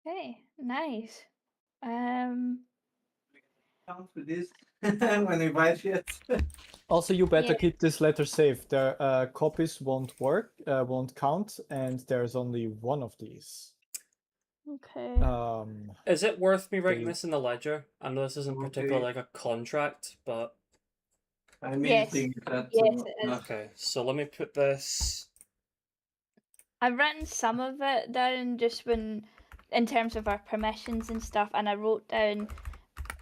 Okay, nice. Count with this when we buy shit. Also, you better Yeah. keep this letter safe. The copies won't work, won't count, and there's only one of these. Okay. Is it worth me writing They- this in the ledger? I know this isn't Okay. particularly like a contract, but I immediately get that. Yes, it is. okay. So let me put this. I've written some of it down just when, in terms of our permissions and stuff, and I wrote down,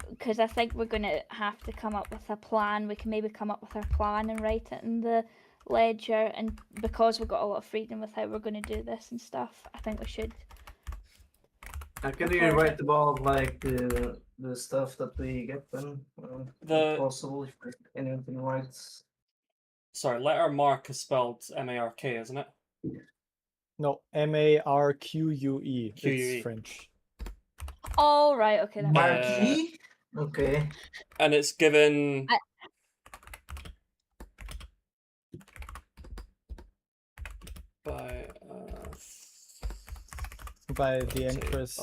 because I think we're going to have to come up with a plan. We can maybe come up with our plan and write it in the ledger, and because we've got a lot of freedom with how we're going to do this and stuff, I think we should. I can you write about like the stuff that we get then, if possible, if anything writes. Sorry, letter mark is spelled M-A-R-K, isn't it? No, M-A-R-Q-U-E. Q-U-E. It's French. Oh, right, okay. That makes sense. Marquis? Okay. And it's given. By the Let's say Empress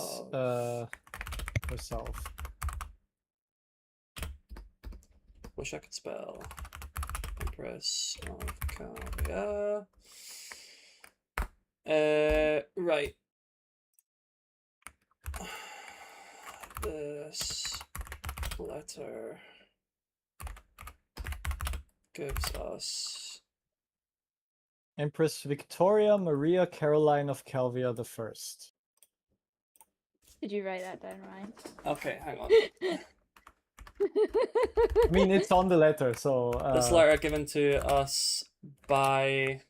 herself. Wish I could spell. Empress of Calvia. Right. This letter gives us Empress Victoria Maria Caroline of Calvia the First. Did you write that down, Ryan? Okay, hang on. I mean, it's on the letter, so... This letter given to us by...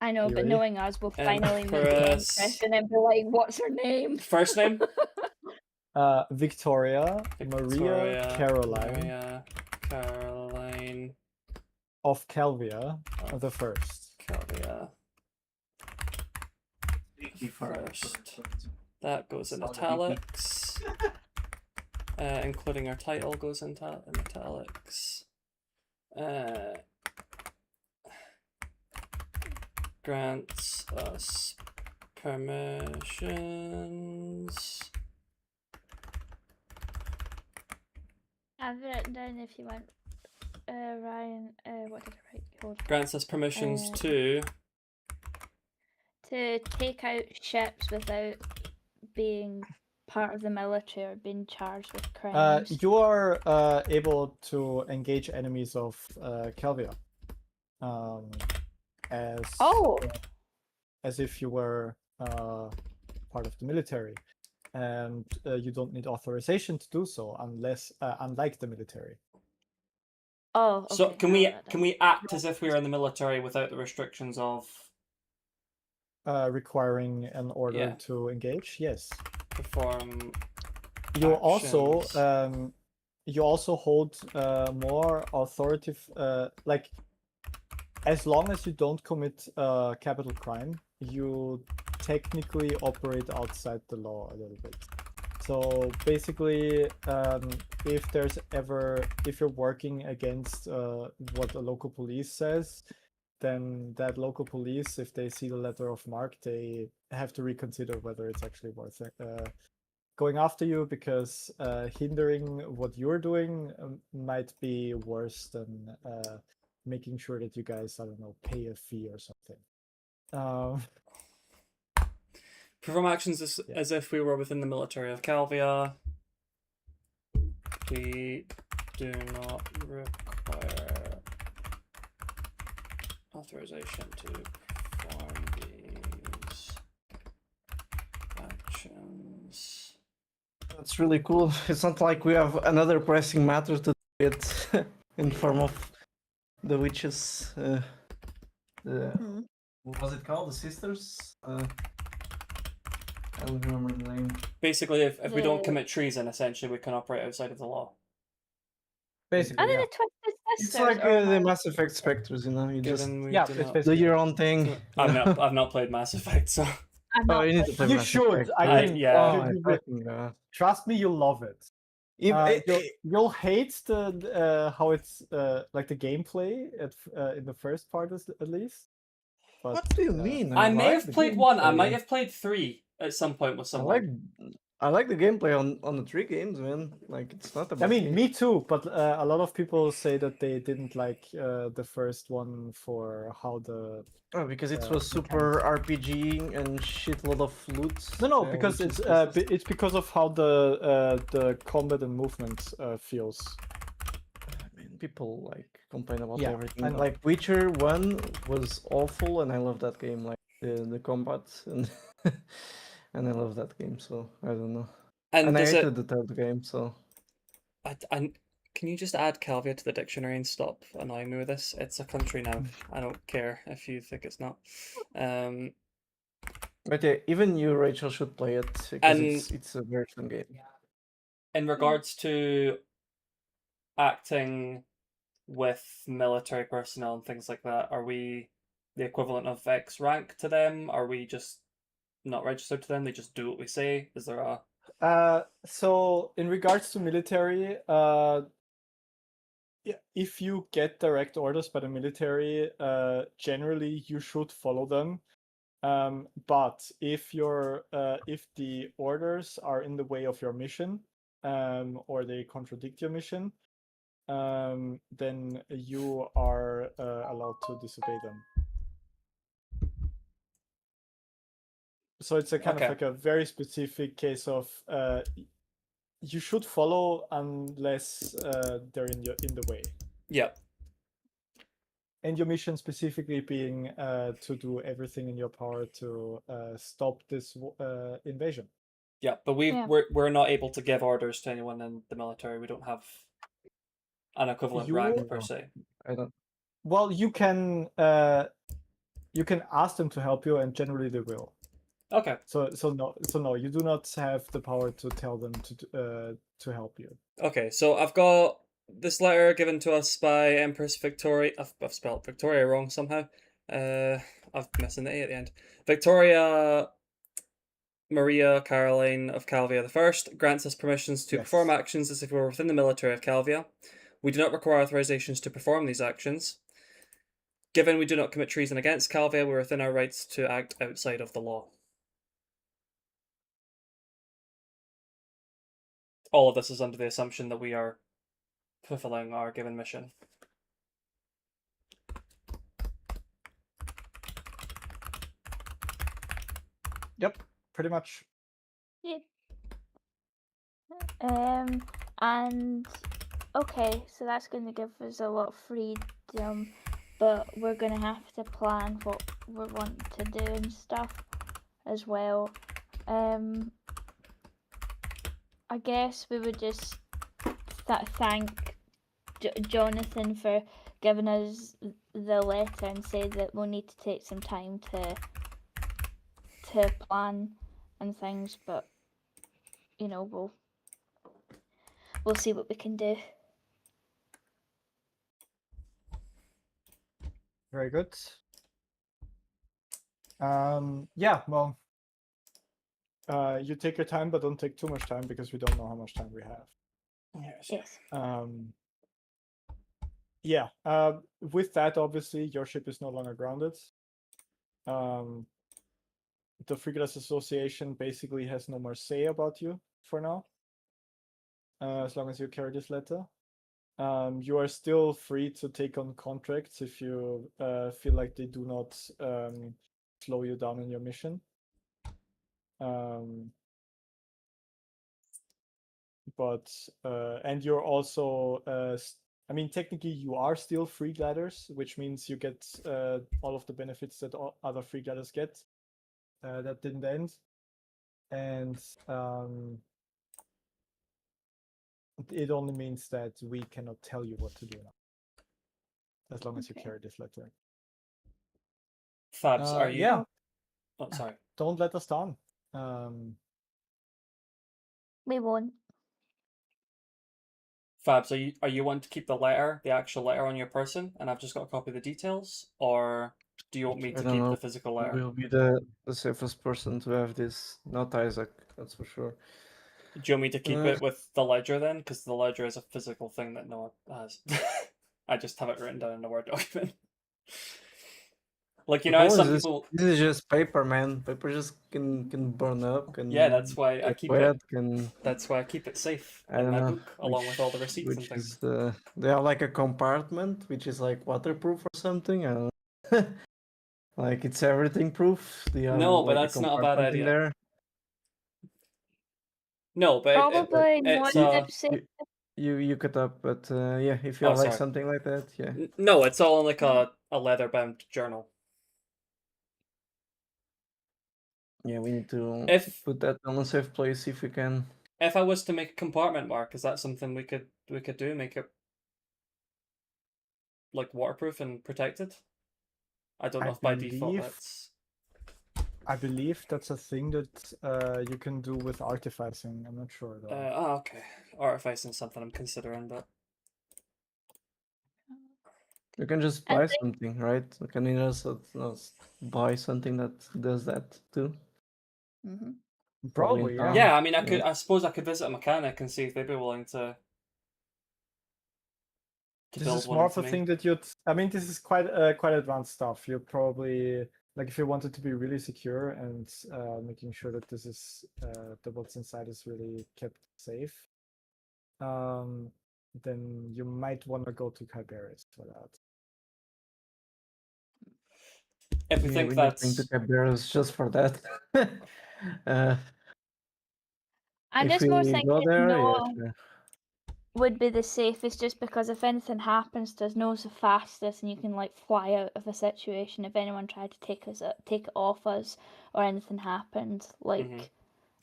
I know, You but ready? knowing us, we'll finally meet the Empress. Empress and then be like, what's her name? First name? Victoria Maria Victoria Caroline Maria Caroline of Calvia the First. Calvia. First. That goes in italics. Including our title goes in italics. Grants us permissions. I've written down if you want, Ryan, what did I write? Hold on. Grants us permissions to take out ships without being part of the military or being charged with crimes. You are able to engage enemies of Calvia. As if you were part of the military, and you don't need authorization to do so unless, unlike the military. Oh, okay. So can we act as if we were in the military without the restrictions of requiring an order Yeah. to engage? Yes. perform? You actions? also hold more authoritative, like, as long as you don't commit a capital crime, you technically operate outside the law a little bit. So basically, if you're working against what a local police says, then that local police, if they see the letter of marque, they have to reconsider whether it's actually worth it, going after you, because hindering what you're doing might be worse than making sure that you guys, I don't know, pay a fee or something. Perform actions as if we were within the military of Calvia. We do not require authorization to perform these actions. That's really cool. It's not like we have another pressing matter to do it in form of the witches. What was it called? The sisters? I don't remember the name. Basically, if we don't The- commit treason, essentially we can operate outside of the law. Basically, Are they yeah. the Twisted It's Sisters? like or the no? Mass Effect Spectres, you know? You just Given we Yeah, do it's not- basically- do your own thing. I've not played Mass Effect, so I'm Oh, not you need to play You Mass should. Effect. I think. yeah. Oh, you I will. fucking, Trust me, you'll love it. You'll hate the how it's like the gameplay in the first part at least. But, what do you mean? I may like have the played one. I gameplay. might have played 3. at some point with I someone. like the gameplay on the 3 games, man. Like it's not about I mean, me. me too, but a lot of people say that they didn't like the first one for how the Oh, because it uh, was super RPG and shitload of loot. no, because which it's is useless. it's because of how the combat and movement feels. I mean, people like complain about Yeah, everything. I know. Like Witcher 1 was awful, and I love that game. Like the combat and and I love that game. So I don't know. And And I does hated it? the third game. So I can you just add Calvia to the dictionary and stop annoying me with this? It's a country now. I don't care if you think it's not. but yeah, even you, Rachel, should play it because And it's a very fun game. in regards to acting with military personnel and things like that, are we the equivalent of X rank to them? Are we just not registered to them? They just do what we say? Is there a So in regards to military, if you get direct orders by the military, generally you should follow them. But if the orders are in the way of your mission, or they contradict your mission, then you are allowed to disobey them. So it's a kind Okay. of like a very specific case of you should follow unless they're in the way. Yeah. And your mission specifically being to do everything in your power to stop this invasion. Yeah, but we're not able to give orders to anyone in the military. We don't have an equivalent rank per se. I don't. Well, you can ask them to help you, and generally they will. Okay. So no, you do not have the power to tell them to help you. Okay, so I've got this letter given to us by Empress Victoria. I've spelled Victoria wrong somehow. I've missing the A at the end. Victoria Maria Caroline of Calvia I grants us permissions to perform actions as if we were within the military of Calvia. We do not require authorizations to perform these actions. Given we do not commit treason against Calvia, we are within our rights to act outside of the law. All of this is under the assumption that we are fulfilling our given mission. Yep, pretty much. Yeah. And okay, so that's going to give us a lot of freedom, but we're going to have to plan what we want to do and stuff as well. I guess we would just thank Jonathan for giving us the letter and say that we'll need to take some time to plan and things, but you know, we'll see what we can do. Very good. Yeah, well, you take your time, but don't take too much time because we don't know how much time we have. Yes. Yeah. With that, obviously, your ship is no longer grounded. The Freegalas Association basically has no more say about you for now, as long as you carry this letter. You are still free to take on contracts if you feel like they do not slow you down in your mission. But and you're also I mean, technically you are still free gliders, which means you get all of the benefits that other free gliders get. That didn't end, and it only means that we cannot tell you what to do now, as long as you carry this letter. Fabs, are you? Yeah. Oh, sorry. Don't let us down. We won't. Fabs, are you wanting to keep the actual letter on your person, and I've just got a copy of the details, or do you want me to keep the physical letter? Will be the safest person to have this, not Isaac, that's for sure. Do you want me to keep it with the ledger then? Because the ledger is a physical thing that no one has. I just have it written down in a Word document. Like, you The know, how problem some is people. this is just paper, man. Paper just can burn up. Can Yeah, that's why I get keep wet. it. Can That's why I keep it safe I in don't my know book, along with all the receipts and which things. is they have like a compartment which is like waterproof or something. I don't know. Like it's everything proof. Do you have No, but like a that's not a bad compartment in idea. there? No, but Probably it's one of safe. You cut up, but yeah, if you Oh, have like sorry. something like that, yeah. No, it's all in like a leather bound journal. Yeah, we need to If put that on a safe place if we can. if I was to make a compartment mark, is that something we could do? Make it like waterproof and protected? I don't know I if by default believe- that's. I believe that's a thing that you can do with artificing. I'm not sure though. Okay. Artificing something I'm considering, but You can just I buy something, right? Can you just buy something that does that too? Hmm. Probably, in yeah. town. yeah, I mean, I Yeah. could. I suppose I could visit a mechanic and see if they'd be willing to This build is one more of for a me. thing that you'd. I mean, this is quite advanced stuff. You probably like if you want it to be really secure and making sure that this is that what's inside is really kept safe. Then you might want to go to Kyberis for that. If we Yeah, think we need to bring that's the Cabreras just for that. I'm if just we more go thinking there, yeah, no sure. would be the safest, just because if anything happens, there's no's the fastest, and you can like fly out of a situation if anyone tried to take it off us or anything happened. Like Mhm.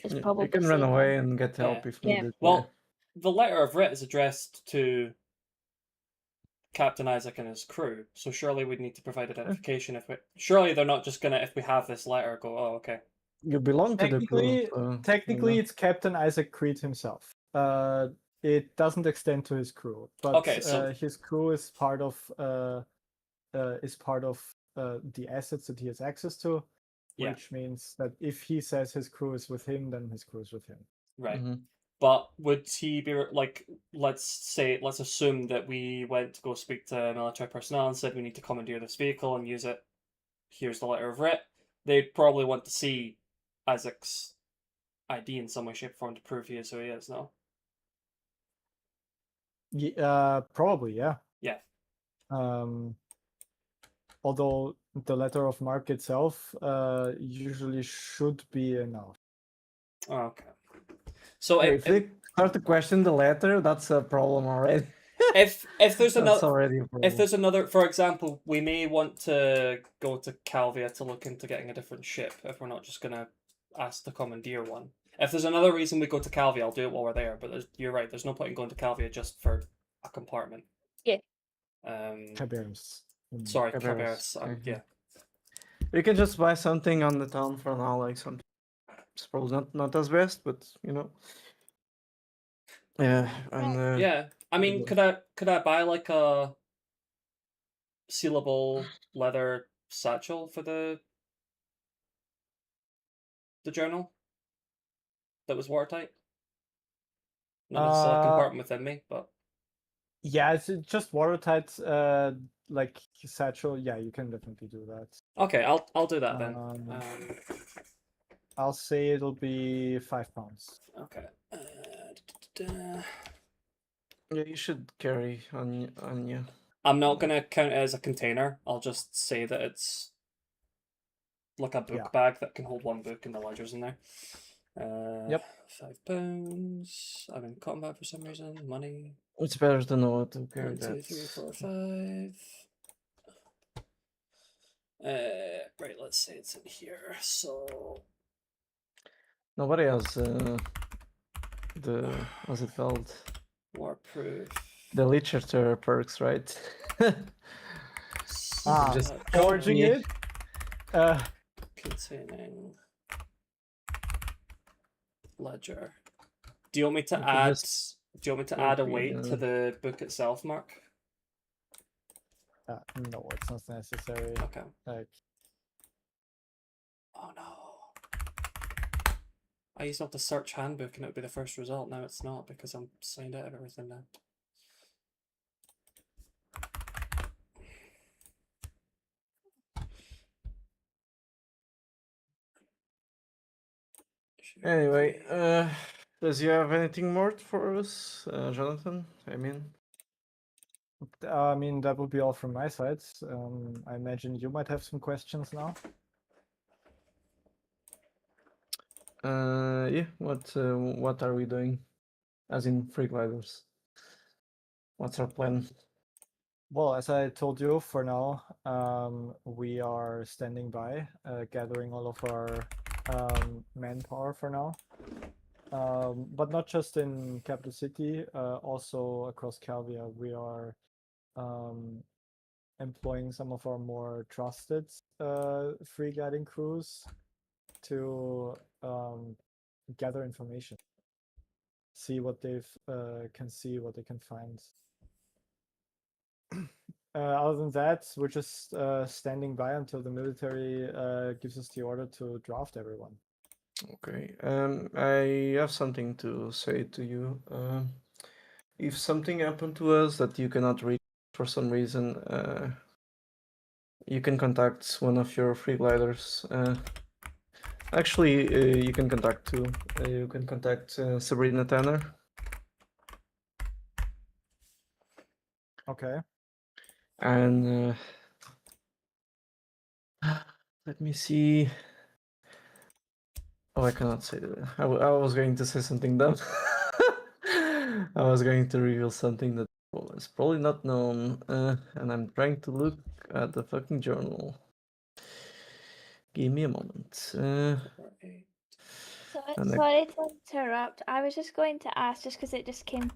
it's Yeah, probably you can run safer. away and get help Yeah. if Yeah. needed. well, the letter of writ is addressed to Captain Isaac and his crew, so surely we'd need to provide identification. Surely they're not just gonna, if we have this letter, go, oh, okay. You belong to the crew. Technically, So, technically, you know. it's Captain Isaac Creed himself. It doesn't extend to his crew, but Okay, so- his crew is part of the assets that he has access to, Yeah. which means that if he says his crew is with him, then his crew is with him. Right. Mhm. But would he be like, let's assume that we went to go speak to military personnel and said we need to commandeer this vehicle and use it. Here's the letter of writ. They'd probably want to see Isaac's ID in some way, shape, or form to prove he is who he is, no? Probably, yeah. Yeah. Although the letter of marque itself usually should be enough. Oh, okay. So If they start to question the letter, that's a problem already. if there's That's another already a problem. if there's another, for example, we may want to go to Calvia to look into getting a different ship if we're not just gonna ask to commandeer one. If there's another reason we go to Calvia, I'll do it while we're there. But you're right. There's no point in going to Calvia just for a compartment. Yeah. Kyberis. Sorry, Cabarrus, Cabarrus. Yeah. You can just buy something on the town for now, like something. It's probably not as best, but you know. Yeah, and Yeah. I mean, could I buy like a sealable leather satchel for the journal that was watertight? Not necessarily a compartment within me, but Yeah, it's just watertight, like satchel. Yeah, you can definitely do that. okay, I'll do that then. I'll say it'll be £5. Okay. yeah, you should carry on you. I'm not gonna count it as a container. I'll just say that it's like a book Yeah. bag that can hold one book and the ledger's in there. Yep. £5. I'm in combat for some reason. Money. It's better to know what to carry 1, 2, that. 3, 4, 5. Right, let's say it's in here. So Nobody has the what's it called? waterproof. The literature perks, right? Just Uh, Forging copy. it. containing ledger. Do you want me to You can add? just Do you want me to add a copy, weight to the book itself, Mark? No, it's not necessary. Okay. Like, Oh no. I used to have to search handbook and it would be the first result. Now it's not because I'm signed out of everything now. Anyway, does you have anything more for us, Jonathan? I mean, that would be all from my side. I imagine you might have some questions now. Yeah. What are we doing? As in Free Gliders. What's our plan? Well, as I told you, for now, we are standing by, gathering all of our manpower for now. But not just in Capital City, also across Calvia, we are employing some of our more trusted free gliding crews to gather information, see what they can see, what they can find. Other than that, we're just standing by until the military gives us the order to draft everyone. Okay. I have something to say to you. If something happened to us that you cannot reach for some reason, you can contact one of your free gliders. Actually, you can contact two. You can contact Sabrina Tanner. Okay. And let me see. Oh, I cannot say that. I was going to say something dumb. I was going to reveal something that was probably not known, and I'm trying to look at the fucking journal. Give me a moment. Sorry to interrupt. I was just going to ask, just because it just came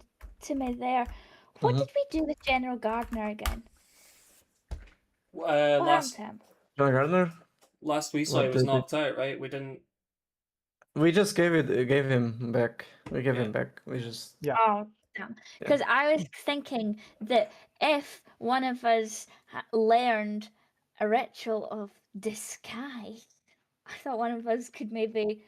to me there. What did we do with General Gardner again? What happened to him? John Gardner? Last we saw, he was knocked out, right? We didn't. We just gave him back. We gave him back. We just. Yeah. Oh, damn. Because I was thinking that if one of us learned a ritual of disguise, I thought one of us could maybe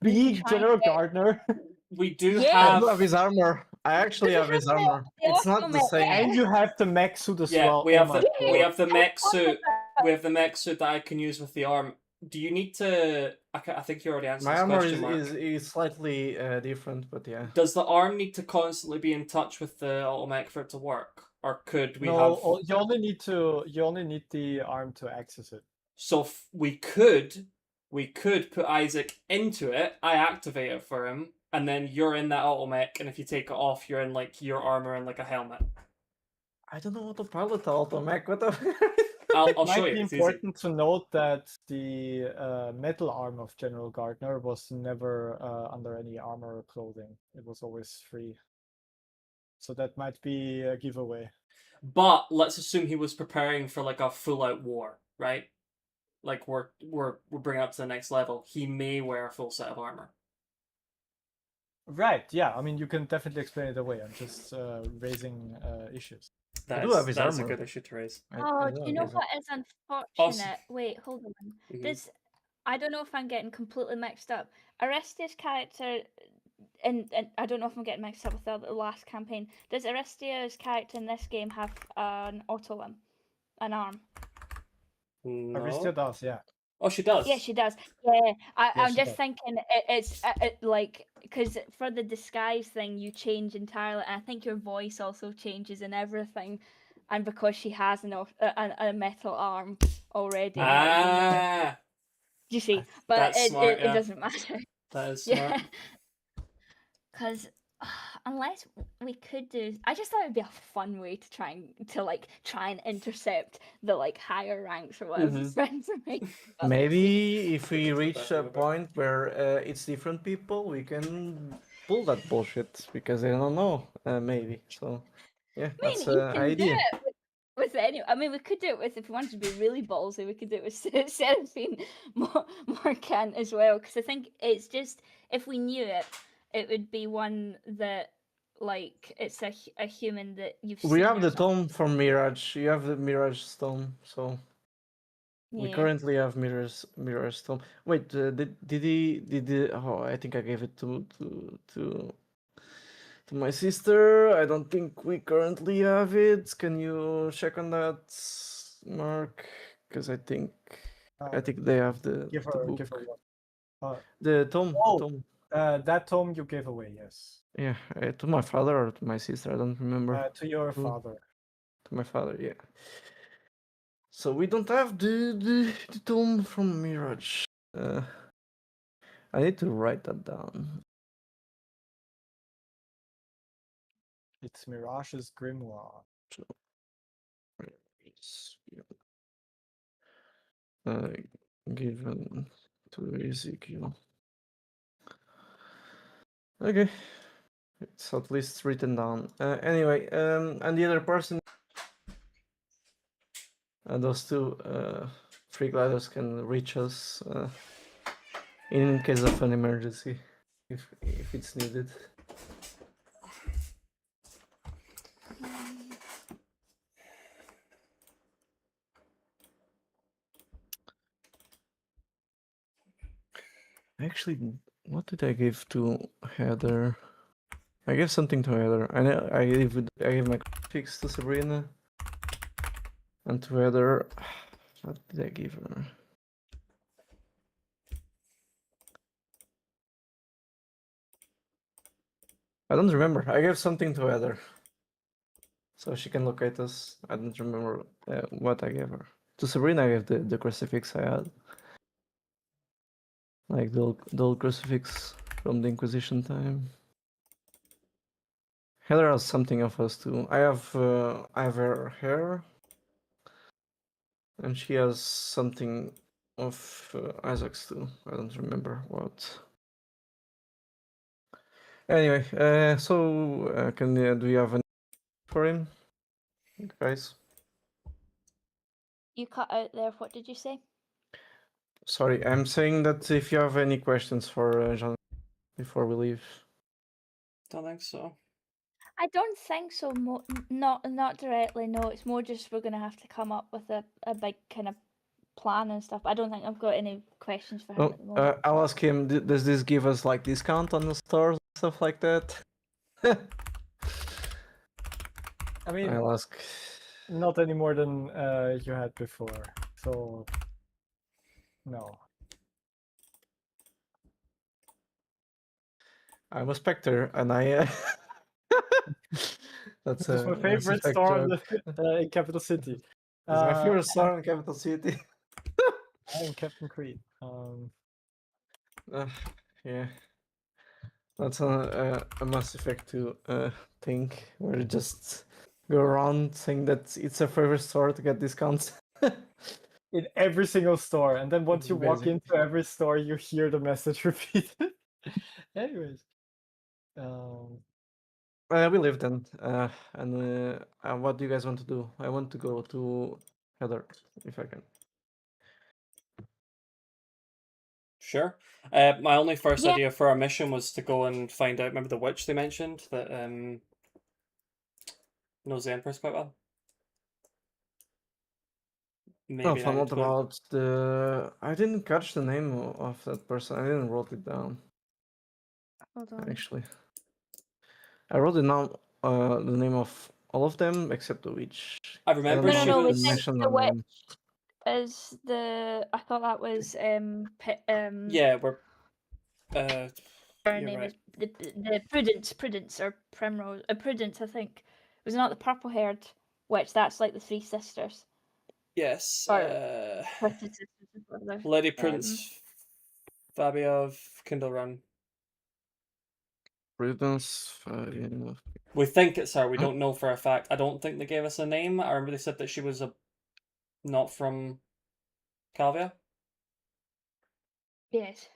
Be General Gardner. We do I have his armor. I actually have his armor. It's not the same. And you have the mech suit as Yeah, well. we have Oh my the God. we have the mech suit. We have the mech suit that I can use with the arm. Do you need to? I think you already answered My this armor question, Mark. is slightly different, but yeah. Does the arm need to constantly be in touch with the automech for it to work, or could we have? No, you only need the arm to access it. So we could put Isaac into it. I activate it for him, and then you're in that automech. And if you take it off, you're in like your armor and like a helmet. I don't know how to pilot the automech. What the? I'll It show might you. be It's important to note that the metal arm of General Gardner was never under any armor or clothing. It was always free. So that might be a giveaway. But let's assume he was preparing for like a full-out war, right? Like we're bringing up to the next level. He may wear a full set of armor. Right, yeah. I mean, you can definitely explain it away. I'm just raising issues. I do have his That's a armor. good issue to raise. Oh, do you know what is unfortunate? Wait, hold on. This, I don't know if I'm getting completely mixed up. Aristia's character, and I don't know if I'm getting mixed up with the last campaign. Does Aristia's character in this game have an auto limb, an arm? No. Aristia does, yeah. Oh, she does. Yeah, she does. Yeah, I'm she just does. thinking it's like, because for the disguise thing you change entirely, and I think your voice also changes and everything, and because she has a metal arm already. Ah, you see, but that's smart, yeah. it doesn't matter. That is smart. Yeah, because unless we could do, I just thought it'd be a fun way to try and intercept the like higher ranks or whatever friends are making. Maybe if we reach a point where it's different people, we can pull that bullshit because I don't know. Maybe so. Yeah, that's you an can idea. do it with any. I mean, we could do it with, if we wanted to be really ballsy, we could do it with Seraphine Morkan as well. Because I think it's just, if we knew it, it would be one that, like, it's a human that you've seen. We have the or something. tome from Mirage. You have the Mirage stone, so we Yeah. currently have Mirage stone. Wait, did he? Oh, I think I gave it to my sister. I don't think we currently have it. Can you check on that, Mark? Because I think they have the Give book. her one. The tome. Oh. Tome. That tome you gave away, yes. Yeah, to my father or to my sister, I don't remember. To your Who? father. To my father, yeah. So we don't have the tome from Mirage. I need to write that down. It's Mirage's grimoire. Uh, given to Ezekiel. Okay, it's at least written down. Anyway, and the other person, those two free gliders can reach us in case of an emergency, if it's needed. Actually, what did I give to Heather? I gave something to Heather. I gave my fix to Sabrina. And to Heather, what did I give her? I don't remember. I gave something to Heather. So she can locate us. I don't remember what I gave her. To Sabrina, I gave the crucifix I had. Like the old crucifix from the Inquisition time. Heather has something of us too. I have her hair. And she has something of Isaac's too. I don't remember what. Anyway, so do you have any for him, guys? You cut out there. What did you say? Sorry, I'm saying that if you have any questions for Jean before we leave. Don't think so. I don't think so. Not directly. No, it's more just we're gonna have to come up with a big kind of plan and stuff. I don't think I've got any questions for him Oh, at the moment. I'll ask him. Does this give us like discount on the stores and stuff like that? I mean, I'll ask. not any more than you had before. So, no. I'm a Spectre, and I. That's This is my favorite store in Capital City. It's my favorite store in Capital City. I am Captain Creed. Yeah, that's a Mass Effect 2 thing where you just go around saying that it's a favorite store to get discounts. In every single store, and then once you walk Amazing. into every store, you hear the message repeated. Anyways, We live then, and what do you guys want to do? I want to go to Heather, if I can. Sure. My only first Yeah. idea for our mission was to go and find out. Remember the witch they mentioned that knows the Empress quite well. No, Maybe found that out would go- about the. I didn't catch the name of that person. I didn't wrote it down. Hold on. Actually, I wrote it down. The name of all of them except the witch. I remember don't she know No, if was. they mentioned the her name. Is the I thought that was Yeah, we're. her You're name right. is the Prudence or Primrose Prudence, I think. Was it not the purple haired witch? That's like the three sisters. Yes. Or Twisted Sisters is what they're- Lady Prudence Fabia of Kindle Run. Prudence. Yeah. We think it's her. We don't know for a fact. I don't think they gave us a name. I remember they said that she was not from Calvia. Yes.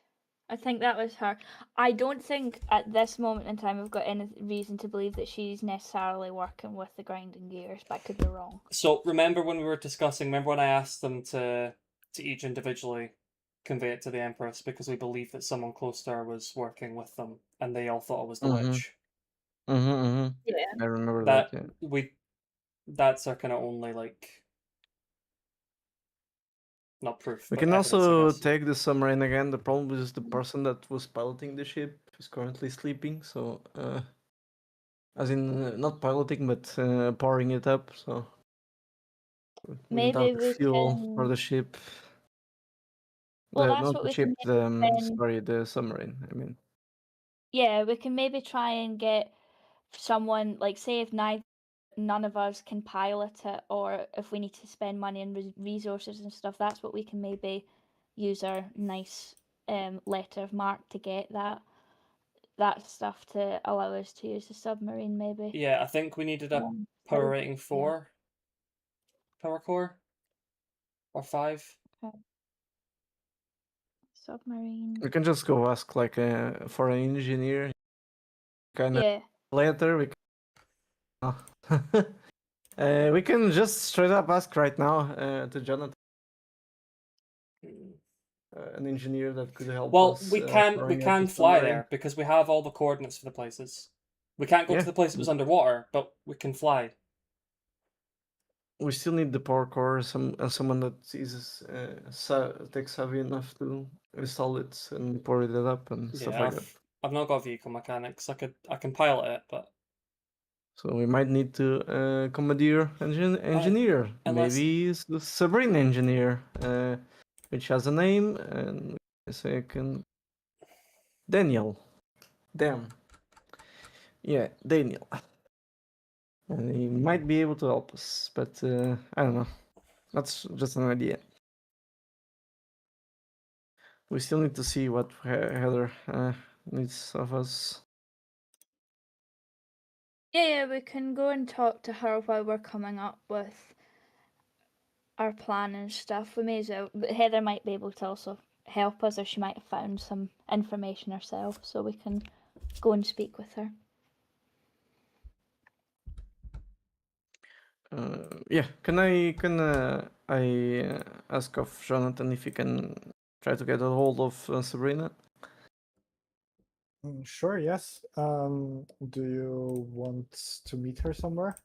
I think that was her. I don't think at this moment in time we've got any reason to believe that she's necessarily working with the grinding gears, but I could be wrong. So remember when we were discussing? Remember when I asked them to each individually convey it to the Empress because we believed that someone close to her was working with them, and they all thought it was the witch. Yeah. I remember That that. Yeah. that's our kind of only like. Not proof. We but can evidence, I also guess. take the submarine again. The problem is the person that was piloting the ship is currently sleeping. So, as in not piloting, but powering it up. So we don't Maybe have we fuel for can- the ship. Well, The that's not what the we ship, can then. sorry, the submarine. I mean, Yeah, we can maybe try and get someone, like, say if none of us can pilot it, or if we need to spend money and resources and stuff, that's what we can maybe use our nice letter of mark to get that stuff to allow us to use the submarine, maybe. Yeah, I think we needed a power rating 4 power core or 5. Okay. Submarine. we can just go ask like for an engineer kind of Yeah. later. We can just straight up ask right now to Jonathan, an engineer that could help Well, us. we can throwing out the fly submarine. there because we have all the coordinates for the places. We can't go Yeah. to the place that was underwater, but we can fly. We still need the power core, someone that is tech savvy enough to install it and power it up and stuff Yeah, like that. I've not got vehicle mechanics. I can pilot it, but So we might need to commandeer engineer, unless- maybe it's the submarine engineer, which has a name and a second. Daniel. Damn. Yeah, Daniel. And he might be able to help us, but I don't know. That's just an idea. We still need to see what Heather needs of us. Yeah, we can go and talk to her while we're coming up with our plan and stuff. We may as well, but Heather might be able to also help us, or she might have found some information herself, so we can go and speak with her. Yeah, can I ask of Jonathan if he can try to get a hold of Sabrina? Sure, yes. Do you want to meet her somewhere?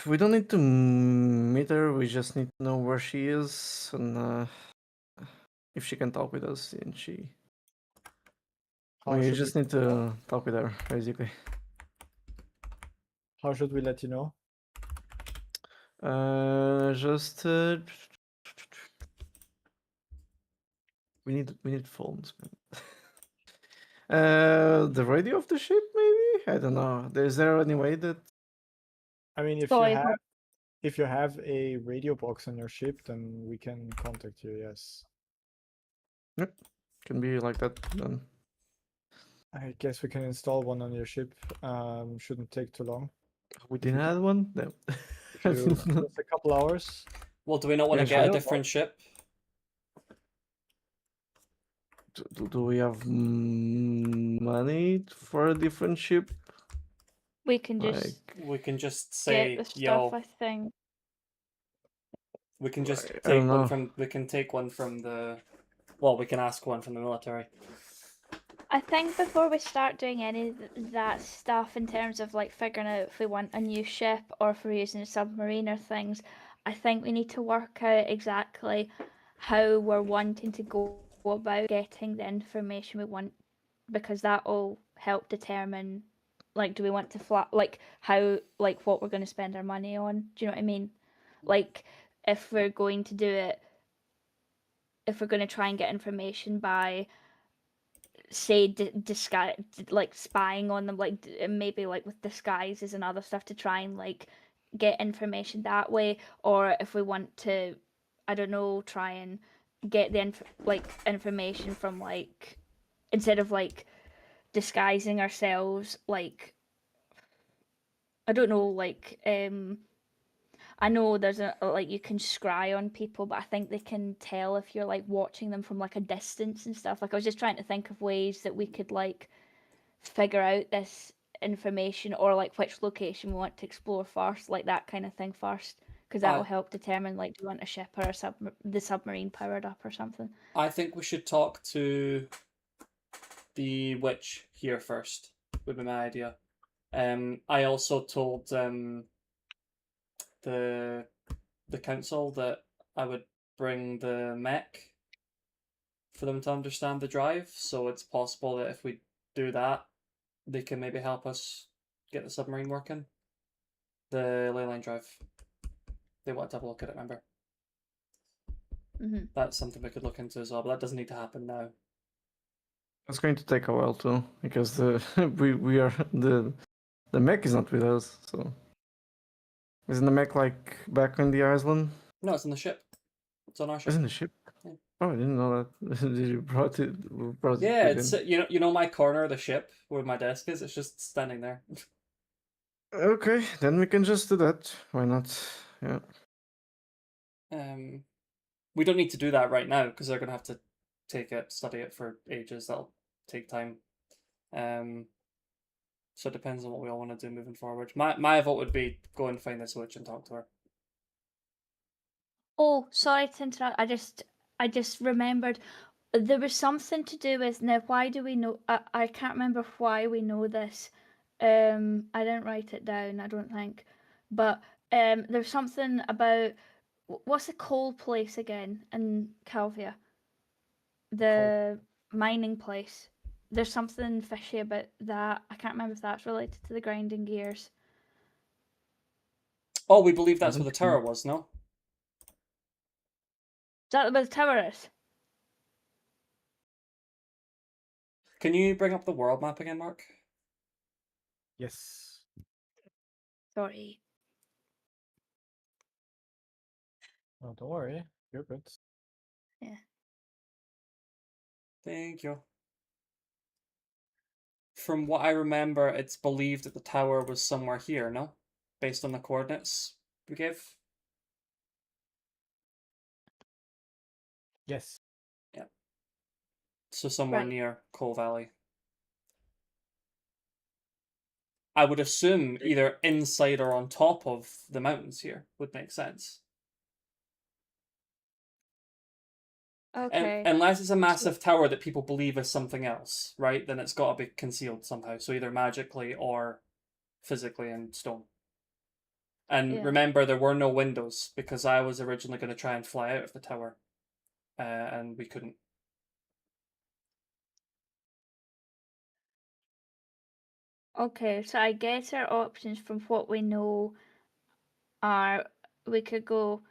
We don't need to meet her. We just need to know where she is and if she can talk with us. And How we should just we, need to talk with her, basically. how should we let you know? Just we need phones, man. The radio of the ship, maybe? I don't know. Is there any way that? I mean, Sorry, if you have a radio box on your ship, then we can contact you. Yes. Can be like that then. I guess we can install one on your ship. Shouldn't take too long. We didn't have one? No. Just a couple hours. well, do we not want Yeah, to get sure. a different ship? Do we have money for a different ship? we can just Like, We can just get say, the stuff, yo, I think. we can just I don't take one know. from. We can take one from the. Well, we can ask one from the military. I think before we start doing any of that stuff in terms of like figuring out if we want a new ship or if we're using a submarine or things, I think we need to work out exactly how we're wanting to go about getting the information we want, because that will help determine, like, do we want to fly, like how, like what we're going to spend our money on. Do you know what I mean? Like, if we're going to do it, if we're going to try and get information by, say, disguise, like spying on them, like maybe like with disguises and other stuff to try and like get information that way, or if we want to, I don't know, try and get the information from, like, instead of like disguising ourselves, like, I don't know, like I know there's like you can scry on people, but I think they can tell if you're like watching them from like a distance and stuff. Like, I was just trying to think of ways that we could like figure out this information, or like which location we want to explore first, like that kind of thing first, because that will help determine, like, do we want a ship or the submarine powered up or something. I think we should talk to the witch here first. Would be my idea. I also told the council that I would bring the mech for them to understand the drive. So it's possible that if we do that, they can maybe help us get the submarine working. The leyline drive. They want to have a look at it. Remember? Mhm. That's something we could look into as well, but that doesn't need to happen now. It's going to take a while too, because the we are the mech is not with us, so isn't the mech like back on the island? No, it's on the ship. It's on our ship. Isn't the ship? Yeah. Oh, I didn't know that. Did you brought it? Brought Yeah, it it's in? you know my corner of the ship where my desk is. It's just standing there. Okay, then we can just do that. Why not? Yeah. We don't need to do that right now because they're gonna have to take it, study it for ages. That'll take time. So it depends on what we all want to do moving forward. My vote would be go and find this witch and talk to her. Oh, sorry to interrupt. I just remembered there was something to do with now. Why do we know? I can't remember why we know this. I didn't write it down. I don't think, but there's something about what's the coal place again in Calvia? The mining place. There's something fishy about that. I can't remember if that's related to the grinding gears. Oh, we believe that's where the Okay. tower was, no? Is that where the tower is? Can you bring up the world map again, Mark? Yes. Sorry. No, don't worry. You're good. Thank you. From what I remember, it's believed that the tower was somewhere here, no? Based on the coordinates we gave? Yes. So somewhere Right. near Coal Valley. I would assume either inside or on top of the mountains here would make sense. Okay. Unless it's a massive tower that people believe is something else, right? Then it's got to be concealed somehow. So either magically or physically in stone. And Yeah. remember, there were no windows because I was originally going to try and fly out of the tower, and we couldn't. Okay, so I guess our options from what we know are we could go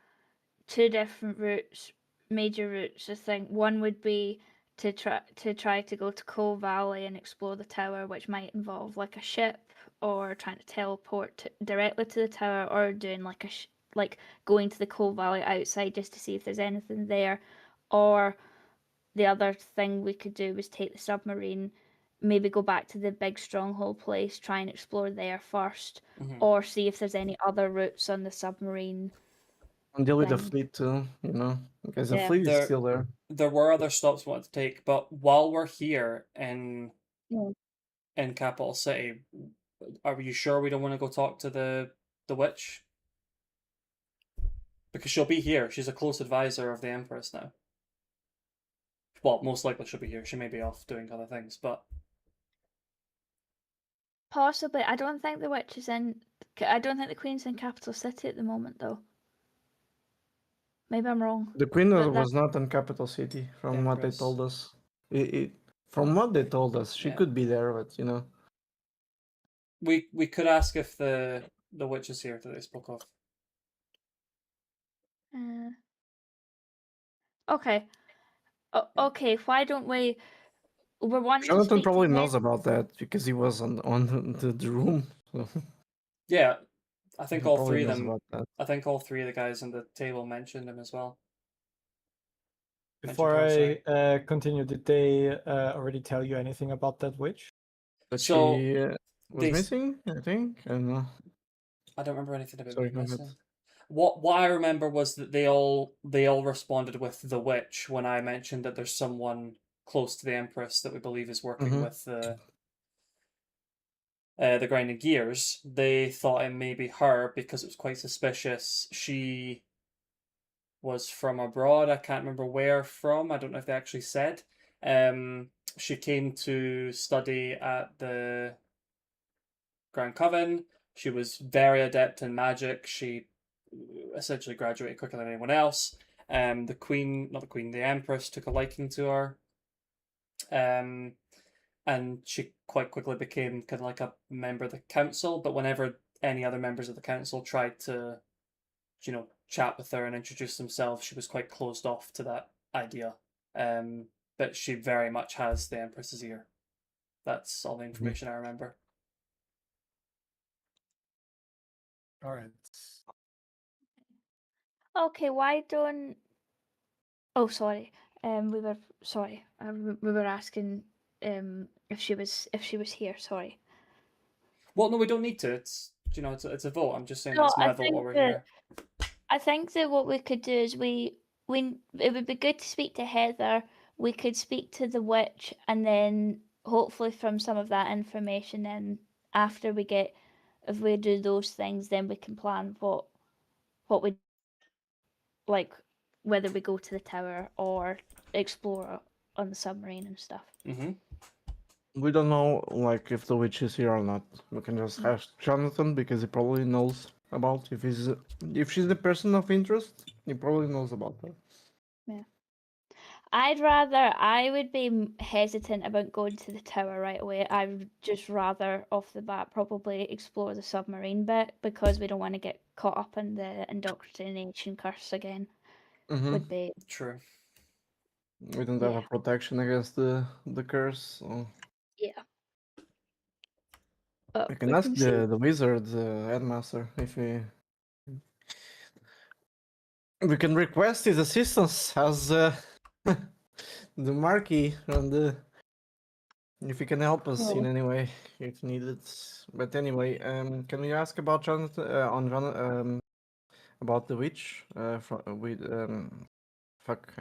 two different routes, major routes. I think one would be to try to go to Coal Valley and explore the tower, which might involve like a ship or trying to teleport directly to the tower, or doing like like going to the Coal Valley outside just to see if there's anything there, or the other thing we could do was take the submarine, maybe go back to the big stronghold place, try and explore there first, Mhm. or see if there's any other routes on the submarine. And deal with the Thing. fleet too, because the Yeah. fleet is There- still there. There were other stops we wanted to take, but while we're here in Yeah. Capital City, are you sure we don't want to go talk to the witch? Because she'll be here. She's a close advisor of the Empress now. Well, most likely she'll be here. She may be off doing other things, but Possibly. I don't think the witch is in. I don't think the queen's in Capital City at the moment, though. Maybe I'm wrong. The queen But was not in capital city, from what they Empress. told us. From what they told us, she Yeah. could be there, but we could ask if the witch is here that they spoke of. Okay. Okay. Why don't we? We're wanting to Jonathan speak probably to knows about that because he was on the room. So Yeah, I think he all probably three of knows them. about that. I think all three of the guys on the table mentioned him as well. Before Mentioned her, I continue, did they already tell you anything about that witch? That So, she was they- missing, I think. I don't know. I don't remember anything about Sorry, being go ahead. missing. What I remember was that they all responded with the witch when I mentioned that there's someone close to the Empress that we believe is working Mhm. with the grinding gears. They thought it may be her because it was quite suspicious. She was from abroad. I can't remember where from. I don't know if they actually said. She came to study at the Grand Coven. She was very adept in magic. She essentially graduated quicker than anyone else. The queen, not the queen, the empress took a liking to her. And she quite quickly became kind of like a member of the council. But whenever any other members of the council tried to, chat with her and introduce themselves, she was quite closed off to that idea. But she very much has the Empress's ear. That's all the information I remember. All right. Okay, why don't? Oh, sorry. We were sorry. We were asking if she was here. Sorry. Well, no, we don't need to. It's it's a vote. I'm just saying No, it's my I vote while think we're that here. I think that what we could do is we it would be good to speak to Heather. We could speak to the witch, and then hopefully from some of that information, then after we get, if we do those things, then we can plan what we like, whether we go to the tower or explore on the submarine and stuff. Mm-hmm. We don't know like if the witch is here or not. We can just ask Jonathan because he probably knows about if she's a person of interest. He probably knows about her. I would be hesitant about going to the tower right away. I would just rather off the bat probably explore the submarine bit, because we don't want to get caught up in the indoctrination curse again. Mm-hmm. Would be True. We don't have Yeah. a protection against the curse. So yeah. But we can we ask can see. the wizard, the headmaster, if we can request his assistance as the Marquis and if he can help us in Oh. any way if needed. But anyway, can we ask about Jonathan about the witch? Fuck,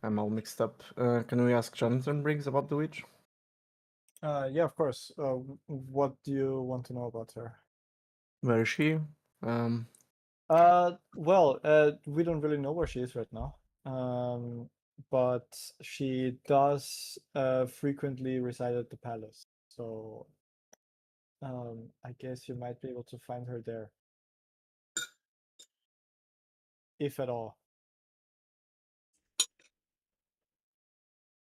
I'm all mixed up. Can we ask Jonathan Briggs about the witch? Yeah, of course. What do you want to know about her? Where is she? Well, we don't really know where she is right now. But she does frequently reside at the palace. So I guess you might be able to find her there. If at all.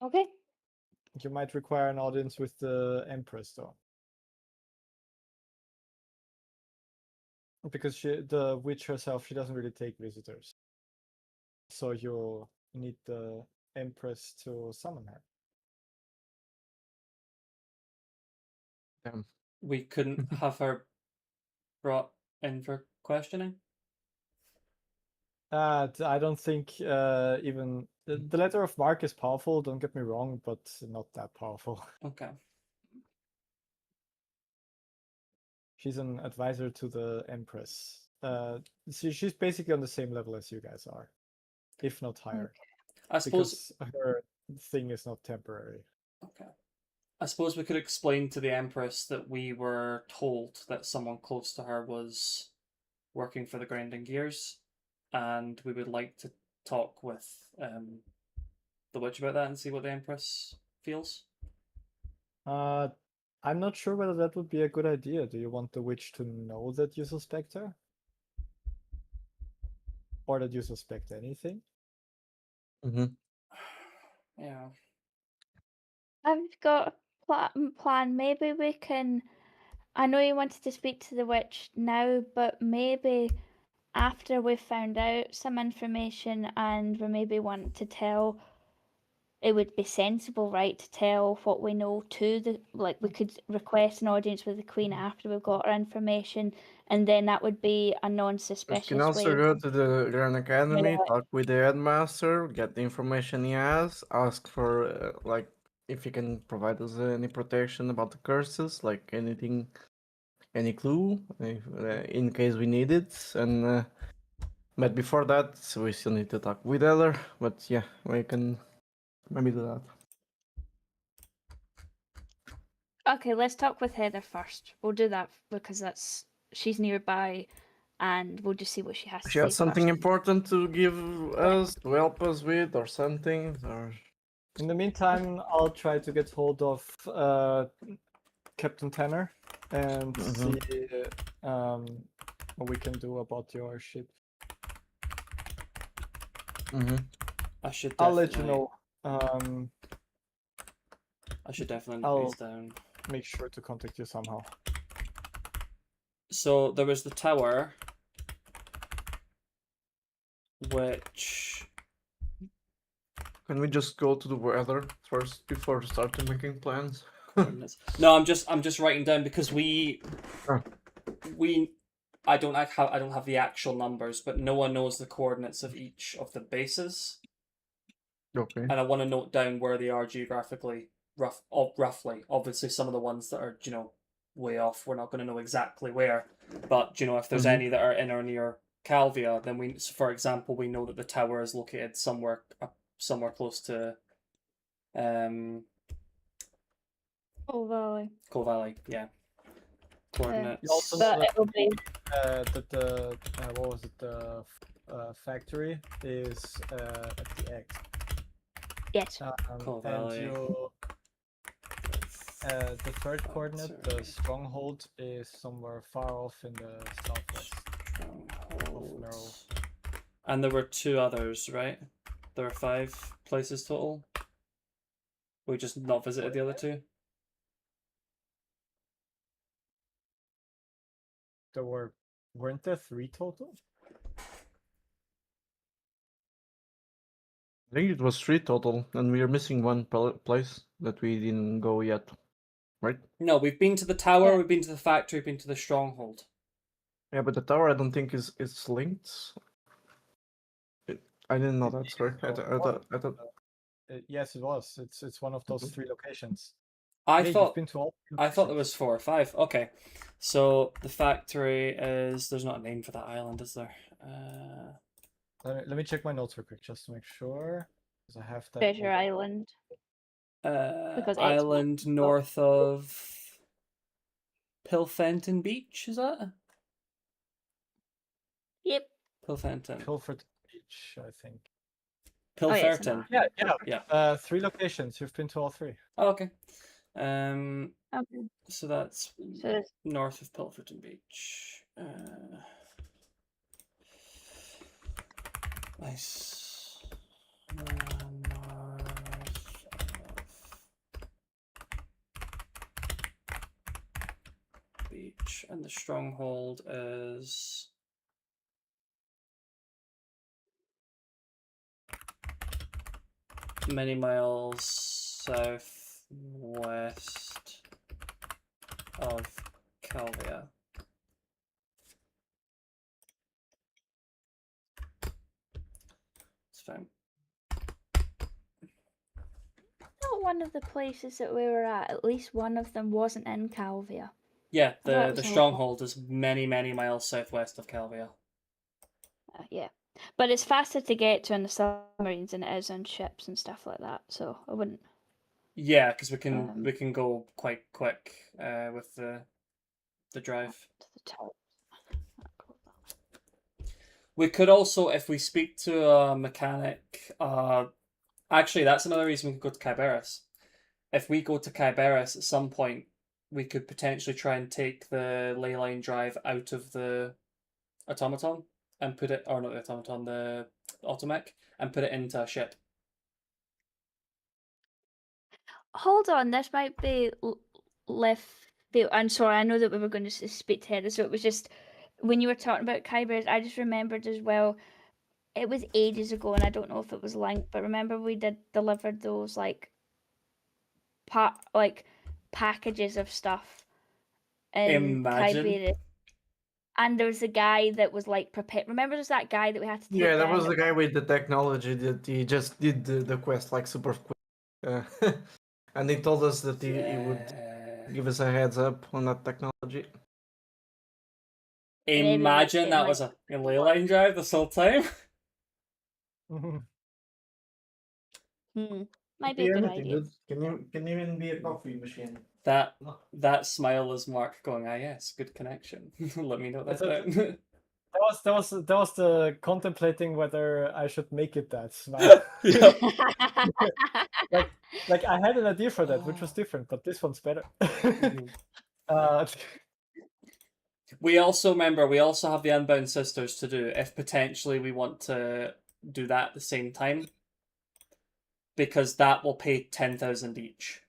Okay. You might require an audience with the Empress though. Because the witch herself, she doesn't really take visitors. So you'll need the Empress to summon her. Damn. We couldn't have her brought in for questioning. I don't think even the letter of marque is powerful, don't get me wrong, but not that powerful. Okay. She's an advisor to the Empress. She's basically on the same level as you guys are, if not higher. I suppose. Because her thing is not temporary. Okay. I suppose we could explain to the Empress that we were told that someone close to her was working for the Grinding Gears, and we would like to talk with the witch about that and see what the Empress feels. I'm not sure whether that would be a good idea. Do you want the witch to know that you suspect her? Or that you suspect anything? Mm-hmm. Yeah. I've got a plan. Maybe we can. I know you wanted to speak to the witch now, but maybe after we've found out some information and we maybe want to tell, it would be sensible, right, to tell what we know to the, like, we could request an audience with the Queen after we've got our information, and then that would be a We non-suspicious can also way. go to the Grand Academy, Yeah. talk with the headmaster, get the information he has, ask for like if he can provide us any protection about the curses, like anything, any clue, in case we need it. And but before that, we still need to talk with Eller. But yeah, we can maybe do that. Okay, let's talk with Heather first. We'll do that because she's nearby, and we'll just see what she has to She has say something first. important to give us, to help us with, or something, or. In the meantime, I'll try to get hold of Captain Tanner and see what we can do about your ship. Mm-hmm. I should. I'll let you definitely- know. I should definitely I'll- note these down. Make sure to contact you somehow. So there was the tower, which Can we just go to the weather first before starting making plans? coordinates? No, I'm just writing down because Oh. I don't have the actual numbers, but no one knows the coordinates of each of the bases, Okay. and I want to note down where they are geographically, roughly. Obviously, some of the ones that are way off, we're not going to know exactly where. But if there's Mhm. any that are in or near Calvia, then for example, we know that the tower is located somewhere close to Oh, Valley. Coal Valley. Yeah. Coordinates. You also But know that it'll be that the what was it, the factory is at the X. yes. Coal And Valley. you the third coordinate, the stronghold, is somewhere far off in the southwest of Merrill. And there were 2 others, right? There were 5 places total. We just not visited the other 2. Weren't there 3 total? I think it was 3 total, and we are missing one place that we didn't go yet, right? No, we've been to the tower, Yeah. we've been to the factory, we've been to the stronghold. Yeah, but the tower I don't think is linked. I didn't know that. Sorry, I thought. Yes, it was. It's one of those Mhm. 3 locations. I Yeah, you've thought been to all 3 there locations. was 4 or 5. Okay, so the factory is. There's not a name for that island, is there? Let me check my notes real quick just to make sure, because I have that. Treasure Island. Because X Island north of Pilfenton Beach. Is that Yep. Pilfenton? Pilford Beach, I think. Oh, yeah, it's Pilferton. an Yeah. 3 locations. You've been to all 3. Oh, okay. Okay. So that's So there's north of Pilferton Beach. Nice. North of beach, and the stronghold is many miles southwest of Calvia. It's fine. not one of the places that we were at least one of them wasn't in Calvia. Yeah, I thought it the was a stronghold is many, many miles southwest of Calvia. Yeah. But it's faster to get to in the submarines than it is on ships and stuff like that, so I wouldn't. Yeah, because we Um, can go quite quick with the drive. to the tower. We could also, if we speak to a mechanic, actually, that's another reason we could go to Kyberis. If we go to Kyberis at some point, we could potentially try and take the ley line drive out of the automaton and put it, or not the automaton, the automech, and put it into a ship. Hold on, this might be left field. I'm sorry, I know that we were going to speak to Heather, so it was just when you were talking about Kybers, I just remembered as well. It was ages ago, and I don't know if it was linked, but remember we delivered those like packages of stuff in Imagine. Kyberis. And there was a guy that was like prepared. Remember, there's that guy that we had to take Yeah, that down was the guy with the technology that he just did the quest like super quick. And he told us that he would give us a heads up on that technology. maybe we Imagine get, that like, was a ley line drive this whole time. Might be a good idea. Dude. Can even be a coffee machine. That smile is Mark going, yes, good connection. Let me know that That's down. That was the contemplating whether I should make it that smile. Yeah. Like I had an idea for that, which was different, but this one's better. We also have the Unbound Sisters to do if potentially we want to do that at the same time, because that will pay 10,000 each.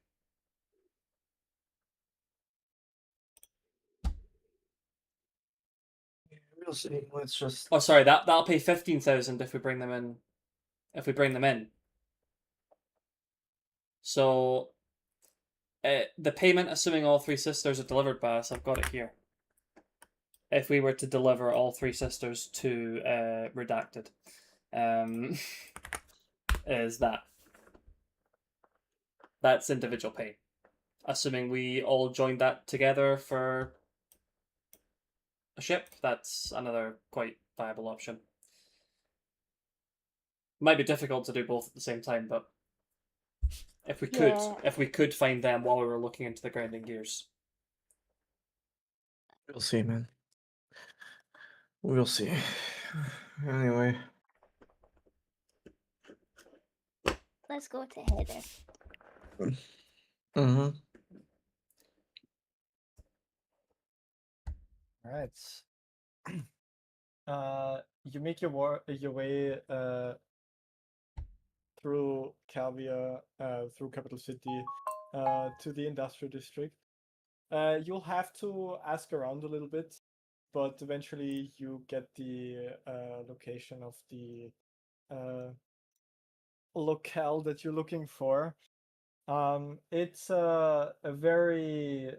We'll see. Let's just. Oh, sorry. That'll pay 15,000 if we bring them in. If we bring them in. So, the payment, assuming all three sisters are delivered by us, I've got it here. If we were to deliver all three sisters to Redacted, is that. That's individual pay. Assuming we all joined that together for a ship, that's another quite viable option. Might be difficult to do both at the same time, but if we could, Yeah. if we could find them while we were looking into the grinding gears. We'll see, man. We'll see. Anyway. Let's go to Heather. Mm-hmm. All right. You make your way through Calvia, through Capital City, to the industrial district. You'll have to ask around a little bit, but eventually you get the location of the locale that you're looking for. It's a very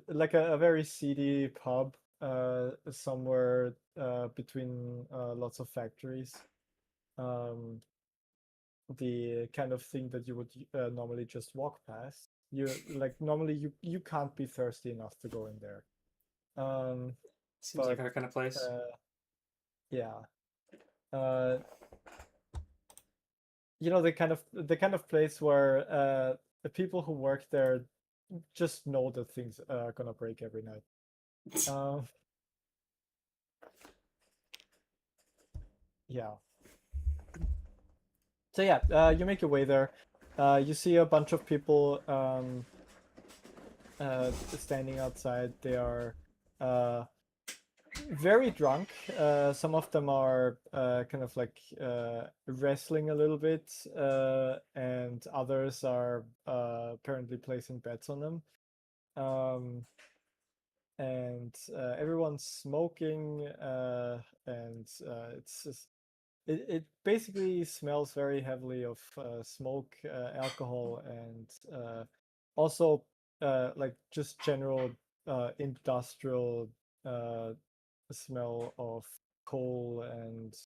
like a very seedy pub somewhere between lots of factories. The kind of thing that you would normally just walk past. Normally you can't be thirsty enough to go in there. Seems like But, our kind of place. Yeah. The kind of place where the people who work there just know that things are gonna break every night. Yeah. So yeah, you make your way there. You see a bunch of people standing outside. They are very drunk. Some of them are kind of like wrestling a little bit, and others are apparently placing bets on them. And everyone's smoking, and it's just, it basically smells very heavily of smoke, alcohol, and also like just general industrial smell of coal and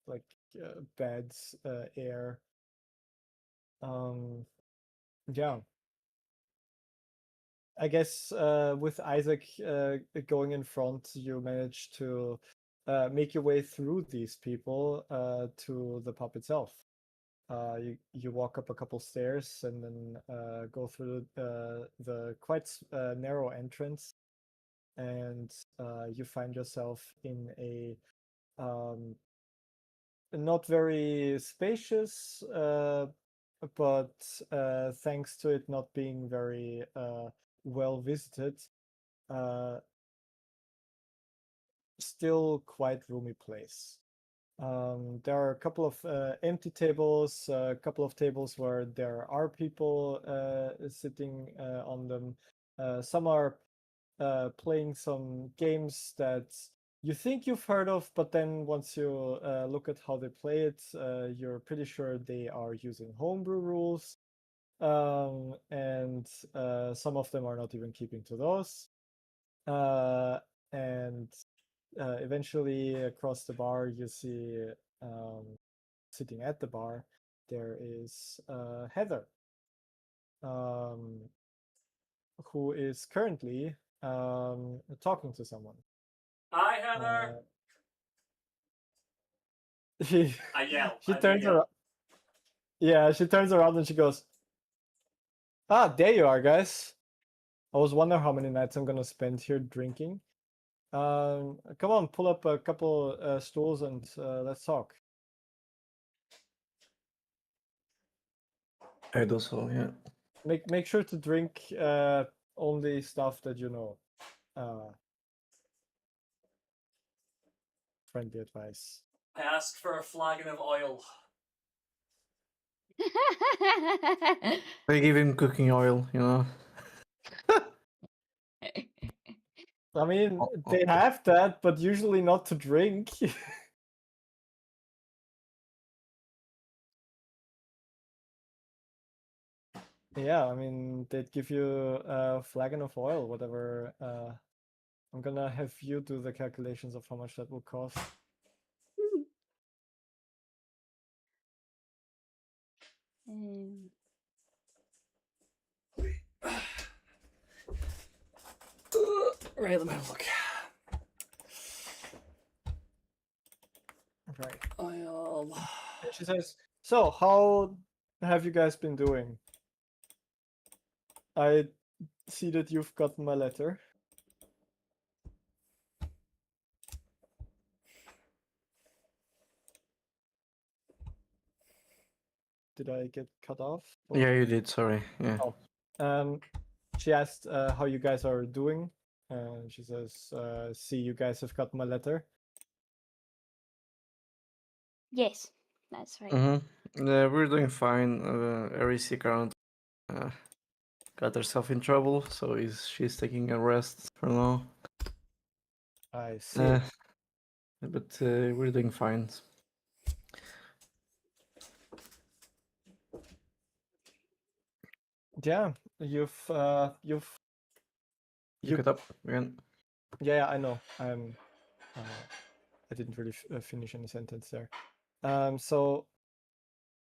like bad air. Yeah. I guess with Isaac going in front, you manage to make your way through these people to the pub itself. You walk up a couple stairs and then go through the quite narrow entrance, and you find yourself in a not very spacious, but thanks to it not being very well visited, still quite roomy place. There are a couple of empty tables, a couple of tables where there are people sitting on them. Some are playing some games that you think you've heard of, but then once you look at how they play it, you're pretty sure they are using homebrew rules. And some of them are not even keeping to those. And eventually across the bar, you see sitting at the bar, there is Heather, who is currently talking to someone. Hi, Heather. She I yell. she turns around. Yeah, she turns around and she goes, "Ah, there you are, guys. I was wondering how many nights I'm gonna spend here drinking. Come on, pull up a couple stools and let's talk." I do so, yeah. Make sure to drink only stuff that you know. Friendly advice. I ask for a flagon of oil. They give him cooking oil, you know. I mean, Oh, they oh. have that, but usually not to drink. Yeah, I mean, they'd give you a flagon of oil, whatever. I'm gonna have you do the calculations of how much that will cost. Um, Right, let me have a look. Right. I'll... And she says, "So, how have you guys been doing? I see that you've gotten my letter. Did I get cut off? or- Yeah, you did. Sorry. Yeah. Oh. She asked how you guys are doing. And she says, see, you guys have got my letter. yes, that's right. Mm-hmm. Yeah, we're doing fine. Arisi currently got herself in trouble, so she's taking a rest for now. I see. But we're doing fine. Yeah, you've You you cut up again. yeah, I know. I didn't really finish any sentence there. So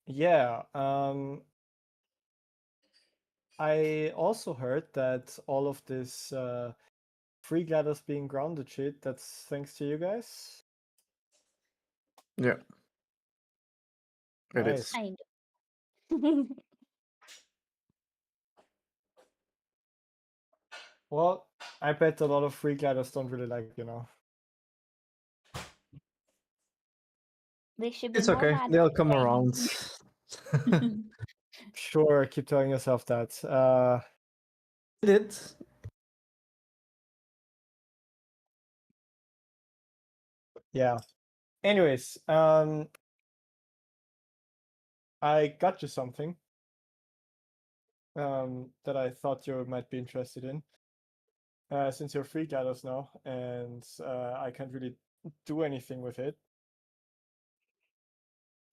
yeah, I also heard that all of this free gliders being grounded shit, that's thanks to you guys. Yeah. It Nice. is. Kind of. Well, I bet a lot of free gliders don't really like you now. They should be It's more okay. mad They'll at come around. friends. Sure, keep telling yourself that. Did. Yeah. Anyways, I got you something that I thought you might be interested in. Since you're free gliders now, and I can't really do anything with it.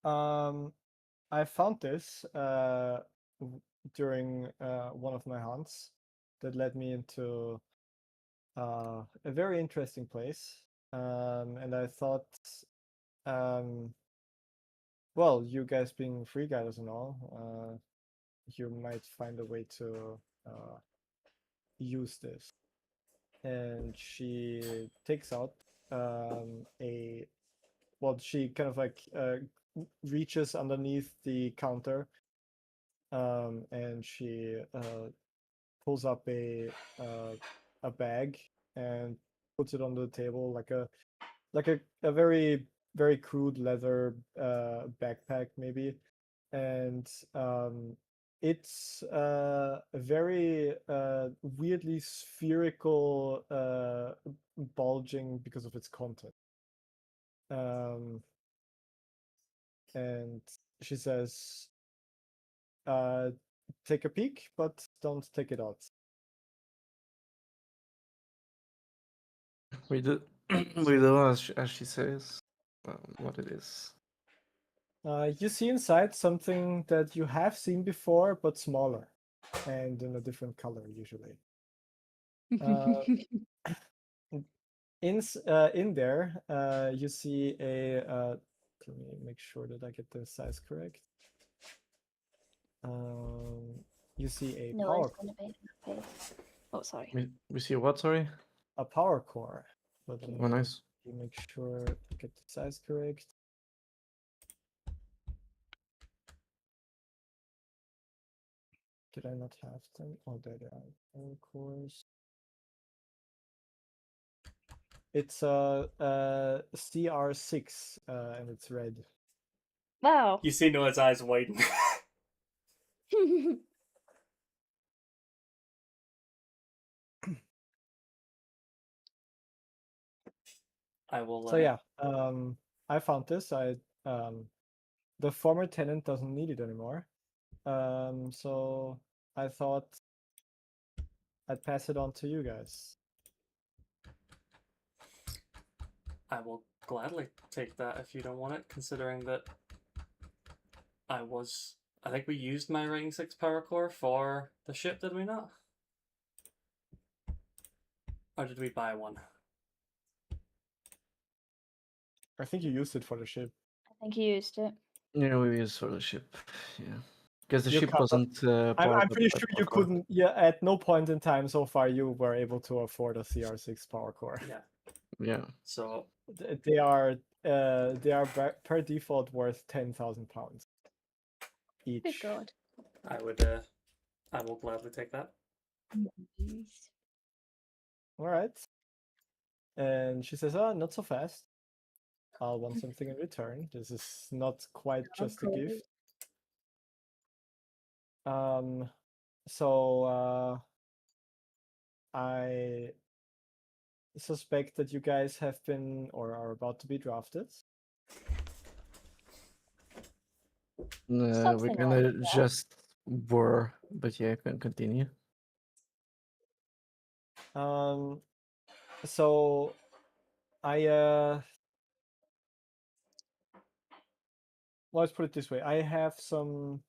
I found this during one of my hunts that led me into a very interesting place. And I thought, well, you guys being free gliders and all, you might find a way to use this. And she takes out she kind of like reaches underneath the counter, and she pulls up a bag and puts it on the table like a very very crude leather backpack maybe, and it's a very weirdly spherical, bulging because of its content. And she says, take a peek, but don't take it out. We do. We do as she says. What it is. You see inside something that you have seen before, but smaller and in a different color usually. In there, you see a. Let me make sure that I get the size correct. You see a No, power it's going to be in my face. Oh, sorry. We see what? Sorry. a power core. But let Oh, me nice. make sure I get the size correct. Did I not have them? Oh, there they are. Power cores. It's a CR6, and it's red. Wow. You see Noah's eyes widen. I will. So yeah, I found this. The former tenant doesn't need it anymore. So I thought I'd pass it on to you guys. I will gladly take that if you don't want it, considering that I think we used my Rating 6 Power Core for the ship, did we not? Or did we buy one? I think you used it for the ship. I think you used it. Yeah, we used for the ship. Yeah, because the You ship cut off- wasn't. I'm powered pretty up by sure you power core. couldn't. Yeah, at no point in time so far you were able to afford a CR6 power core. Yeah. Yeah. So They are per default worth £10,000 each. Good God. I will gladly take that. Yes. All right. And she says, "Oh, not so fast. I'll want something in return. This is not quite just a Okay. gift." So I suspect that you guys have been or are about to be drafted. We're Something gonna like that. just were, but yeah, can continue. So I let's put it this way. I have some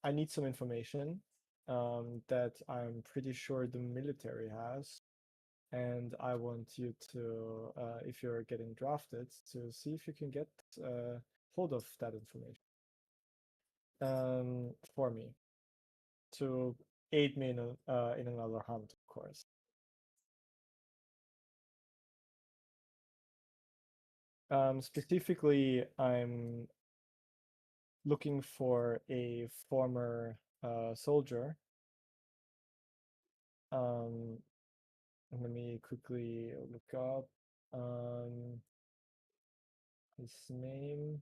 I need some information that I'm pretty sure the military has, and I want you to, if you're getting drafted, to see if you can get hold of that information for me to aid me in another hunt, of course. Specifically, I'm looking for a former soldier. Let me quickly look up his name.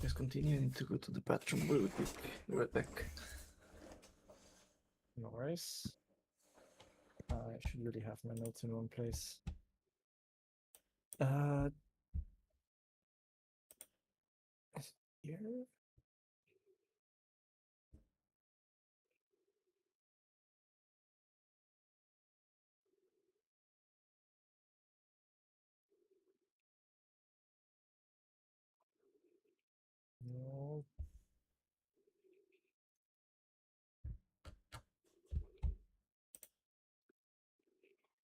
Just continue. I need to go to the bathroom really quick. Be right back. No worries. I should really have my notes in one place. Is it here? No.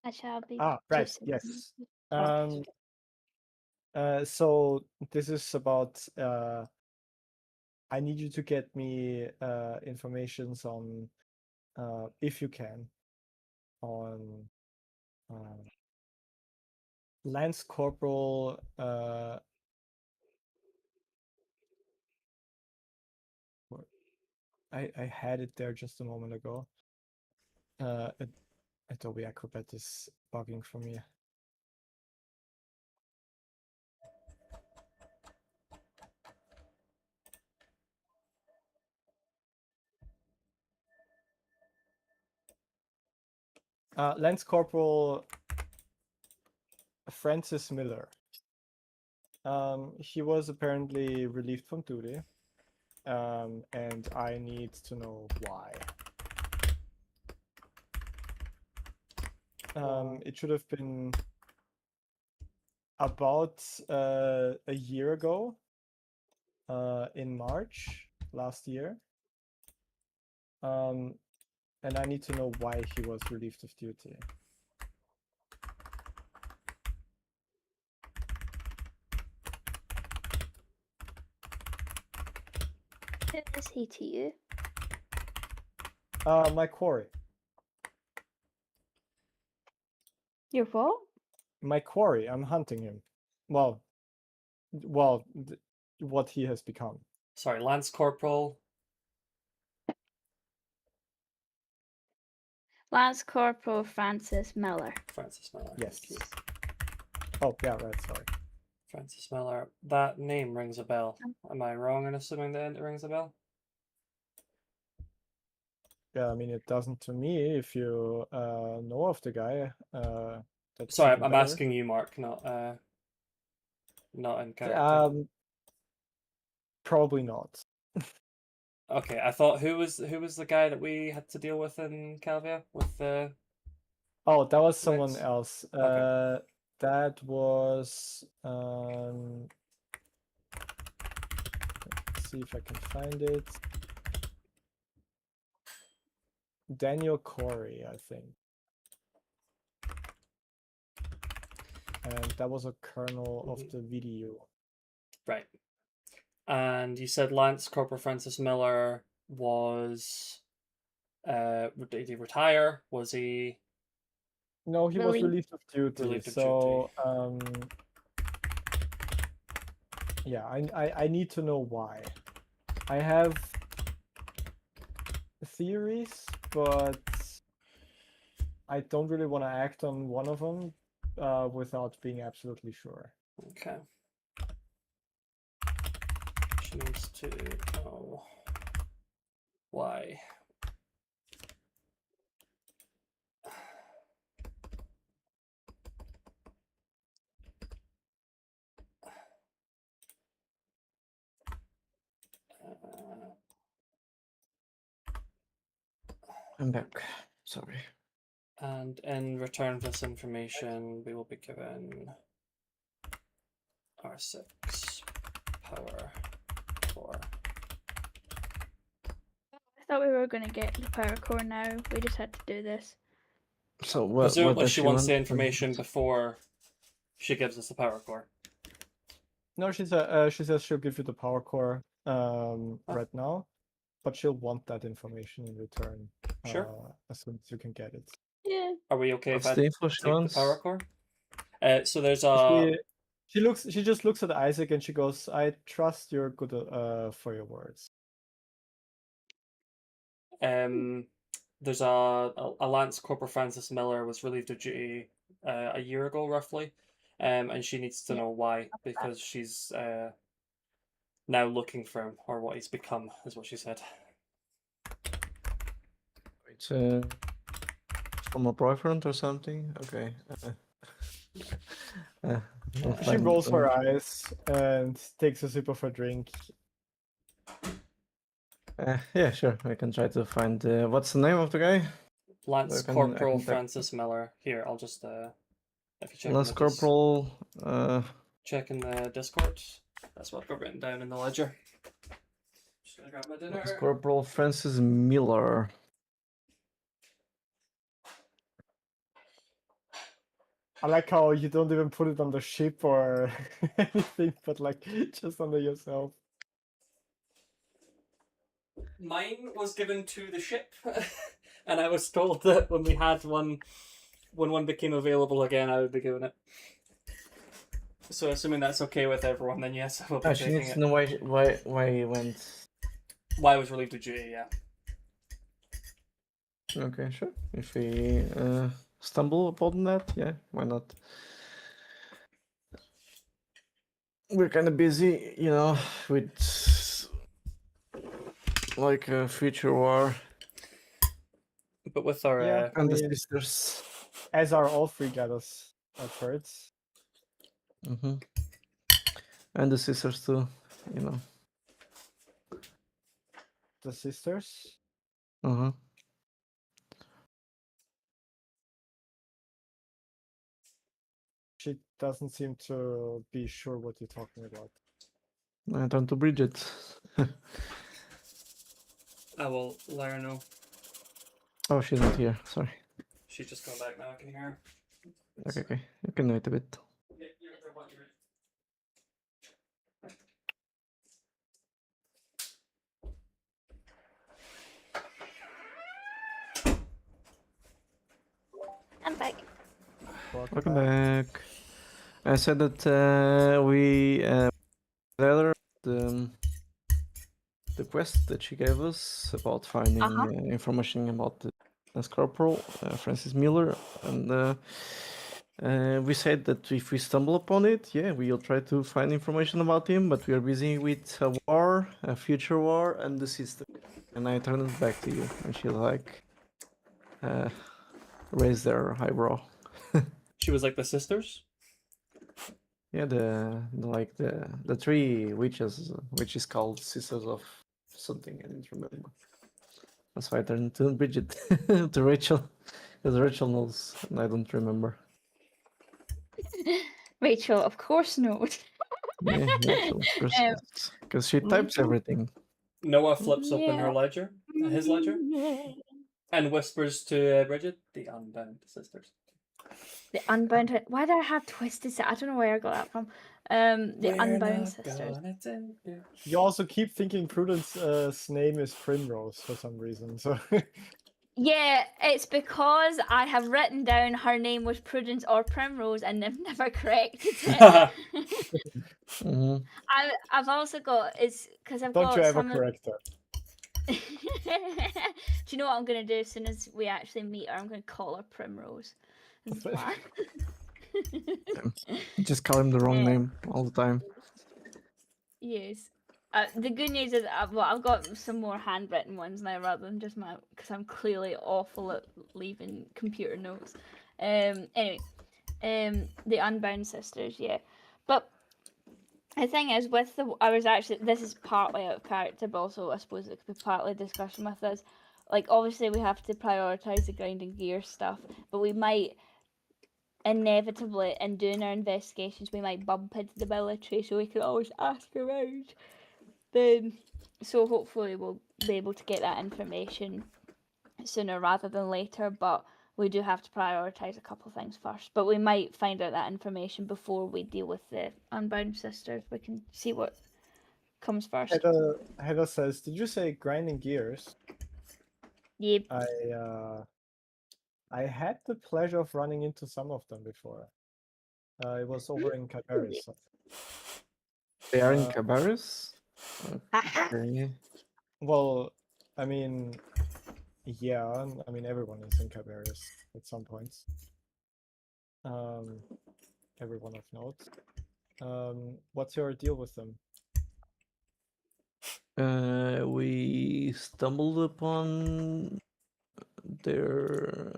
I shall be. Ah, right. Yes. So this is about. I need you to get me informations on, if you can, on Lance Corporal. I had it there just a moment ago. Adobe Acrobat is bugging for me. Lance Corporal Francis Miller. He was apparently relieved from duty, and I need to know why. It should have been about a year ago, in March last year. And I need to know why he was relieved of duty. Who is he to you? My quarry. Your what? My quarry. I'm hunting him. Well, what he has become. Sorry, Lance Corporal. Lance Corporal Francis Miller. Francis Miller. Yes. Thank you. Oh, yeah, right. Sorry. Francis Miller. That name rings a bell. Am I wrong in assuming that it rings a bell? Yeah, I mean it doesn't to me if you know of the guy. That's Sorry, even I'm better. asking you, Mark, not in character. Probably not. Okay, I thought who was the guy that we had to deal with in Calvia with the Oh, that was someone Next. else. Okay. That was let's see if I can find it. Daniel Corey, I think. And that was a kernel of the video. right. And you said Lance Corporal Francis Miller was did he retire? Was he No, he was Relieved. relieved of duty. Relieved of So yeah, I need to know why. I have theories, but I don't really want to act on one of them without being absolutely sure. okay? She needs to know why. I'm back. Sorry. And in return for this information, we will be given R6 power 4. I thought we were gonna get the power core now. We just had to do this. So what Presumably, does she wants want? the information before she gives us the power core. No, she says she'll give you the power core right now, but she'll want that information in return. Sure. As soon as you can get it. Yeah. Are we okay What's if I the info she take the wants? power core? So there's a She just looks at Isaac and she goes, "I trust you're good for your words." there's a Lance Corporal Francis Miller was relieved of duty a year ago roughly, and she needs to Yeah. know why, because she's now looking for him, or what he's become is what she said. It's from a boyfriend or something. Okay. We'll She find rolls her out. eyes and takes a sip of her drink. Yeah, sure. I can try to find. What's the name of the guy? Lance I can Corporal text Francis Miller. Here, I'll just if you check Lance in the Corporal. check in the Discord. That's what I've got written down in the ledger. Just gonna grab my dinner. Lance Corporal Francis Miller. I like how you don't even put it on the ship or anything, but like just under yourself. Mine was given to the ship, and I was told that when we had one, when one became available again, I would be given it. So, assuming that's okay with everyone, then yes, I will be She taking needs it. to know why he went. Why I was relieved of duty, yeah. Okay, sure. If we stumble upon that, yeah, why not? We're kind of busy, you know, with like a future war But with our Yeah. and the mean- sisters. As are all three gathers, I've heard. Mm-hmm. And the sisters too, you know. The sisters. Uh-huh. She doesn't seem to be sure what you're talking about. I turn to Bridget. I will let her know. Oh, she's not here. Sorry. She's just gone back now. I can hear her. Okay. You can wait a bit. Yeah, you're right. I'm back. Welcome back. I said that we together the quest that she gave us about finding information about the Lance Corporal Francis Miller, and We said that if we stumble upon it, yeah, we'll try to find information about him, but we are busy with a war, a future war, and the system. And I turned it back to you, and she like raised their eyebrow. She was like the sisters. Yeah, the three witches, which is called Sisters of something. I didn't remember. That's why I turned to Bridget, to Rachel, because Rachel knows, and I don't remember. Rachel, of course, knows. Yeah, Rachel, of course, Um, because she types everything. Noah flips open her Yeah. ledger, his ledger, and whispers to Bridget, "The Unbound Sisters." The Unbound. Why did I have Twisted? I don't know where I got that from. The We're Unbound not Sisters. gonna tell you. You also keep thinking Prudence's name is Primrose for some reason. So Yeah, it's because I have written down her name was Prudence or Primrose and they've never corrected it. Hmm. I've also got is because I've don't got you ever some. correct her. Do you know what I'm gonna do as soon as we actually meet her? I'm gonna call her Primrose. This is the plan. Just call him the wrong Yeah. name all the time. Yes. The good news is, I've got some more handwritten ones now rather than just my, because I'm clearly awful at leaving computer notes. Anyway, the Unbound Sisters, yeah. But the thing is, this is partly out of character, but also I suppose it could be partly a discussion with us. Like, obviously, we have to prioritise the grinding gear stuff, but we might inevitably, in doing our investigations, we might bump into the military, so we can always ask around. So hopefully we'll be able to get that information sooner rather than later, but we do have to prioritize a couple of things first. But we might find out that information before we deal with the Unbound Sisters. We can see what comes first. Heather says, "Did you say grinding gears?" Yep. I had the pleasure of running into some of them before. It was over in Cabaris. They are in Uh, Cabarrus? Okay. Well, I mean, yeah, I mean everyone is in Cabaris at some points. Everyone of note. What's your deal with them? We stumbled upon their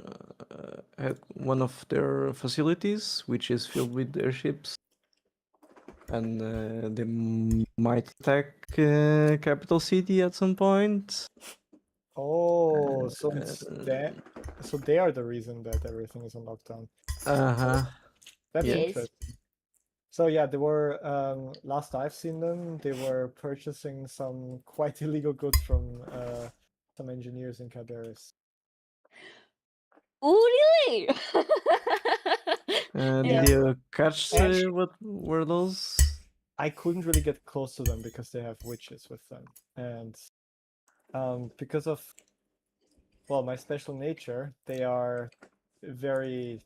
one of their facilities, which is filled with airships, and they might attack capital city at some point. Oh, so it's Uh, that. So they are the reason that everything is on lockdown. Uh-huh. That's Yes. interesting. So yeah, they were last I've seen them, they were purchasing some quite illegal goods from some engineers in Cabarrus. Oh, really? Yeah. Did you catch Actually- what were those? I couldn't really get close to them because they have witches with them, and because of my special nature, they are very.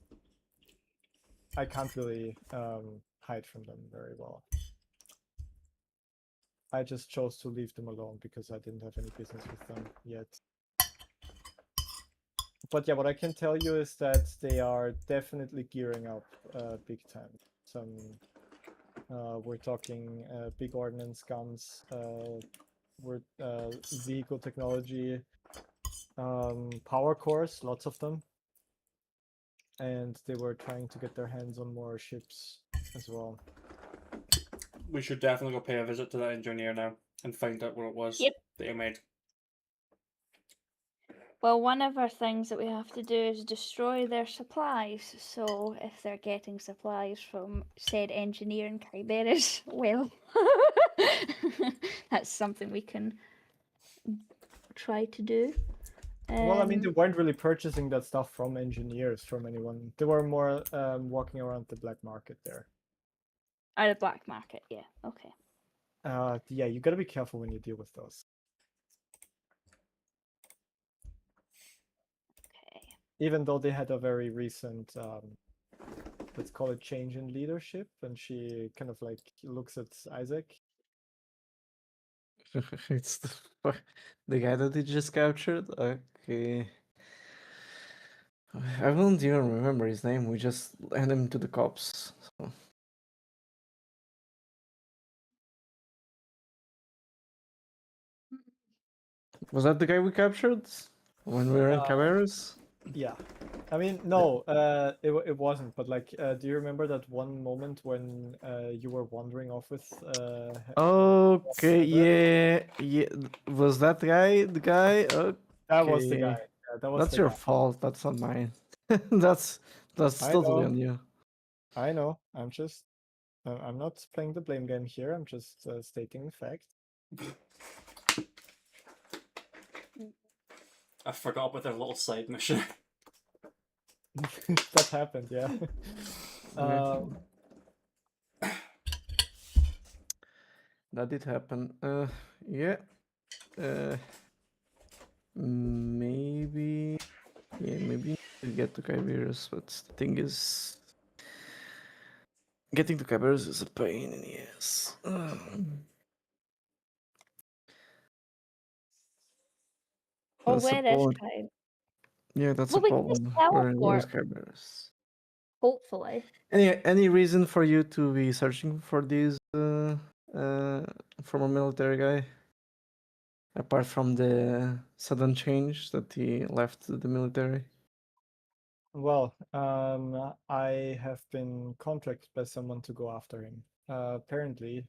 I can't really hide from them very well. I just chose to leave them alone because I didn't have any business with them yet. But yeah, what I can tell you is that they are definitely gearing up big time. We're talking big ordnance guns, we're vehicle technology, power cores, lots of them. And they were trying to get their hands on more ships as well. We should definitely go pay a visit to that engineer now and find out what it was Yep. that he made. Well, one of our things that we have to do is destroy their supplies. So if they're getting supplies from said engineer in Kyberis, well, that's something we can try to do. Well, I mean, they weren't really purchasing that stuff from engineers, from anyone. They were more walking around the black market there. Out of black market, yeah. Okay. Yeah, you gotta be careful when you deal with those. Okay. Even though they had a very recent, let's call it change in leadership, and she kind of like looks at Isaac. It's the guy that he just captured. Okay. I won't even remember his name. We just hand him to the cops. So. Was that the guy we captured when we were in Cabarrus? Yeah. I mean, no, it wasn't. But like, do you remember that one moment when you were wandering off with? Okay, Heather? yeah. Was that guy the guy? That was the Okay. guy. Yeah, that was That's the your guy. fault. That's not mine. that's I totally know. on you. I know. I'm not playing the blame game here. I'm just stating the fact. I forgot about their little side mission. That happened, yeah. Yeah. That did happen. Yeah. Maybe. Yeah, maybe we get to Kyberus, but the thing is, getting to Kyberus is a pain in the ass. Oh, That's a where is problem. Kai? Yeah, that's Well, a we can just problem. Where's teleport, Kyberus? hopefully. Any reason for you to be searching for these from a military guy? Apart from the sudden change that he left the military. Well, I have been contracted by someone to go after him. Apparently,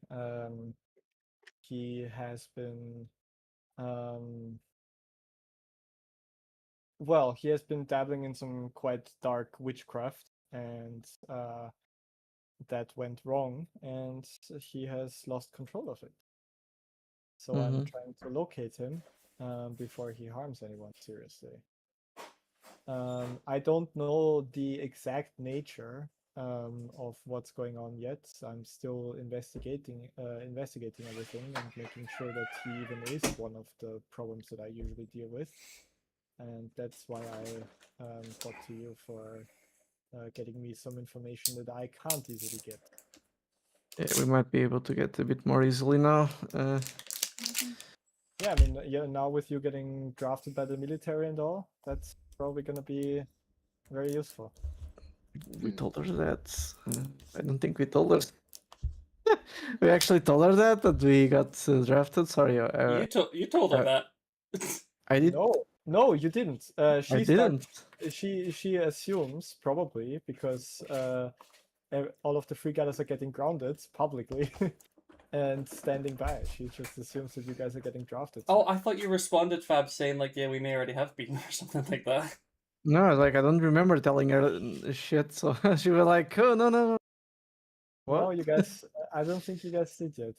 he has been, well, he has been dabbling in some quite dark witchcraft, and that went wrong, and he has lost control of it. So I'm trying to locate him before he harms anyone seriously. I don't know the exact nature of what's going on yet. I'm still investigating everything and making sure that he even is one of the problems that I usually deal with. And that's why I talked to you for getting me some information that I can't easily get. Yeah, we might be able to get a bit more easily now. Yeah, I mean, yeah, now with you getting drafted by the military and all, that's probably gonna be very useful. We told her that. I don't think we told her. We actually told her that we got drafted. Sorry, You told her that. I did. No, you didn't. I didn't. She assumes probably because all of the free guys are getting grounded publicly and standing by. She just assumes that you guys are getting drafted. Oh, I thought you responded, Fab, saying like, "Yeah, we may already have been," or something like that. No, like I don't remember telling her shit. So she was like, "Oh no." What? No, you guys. I don't think you guys did yet.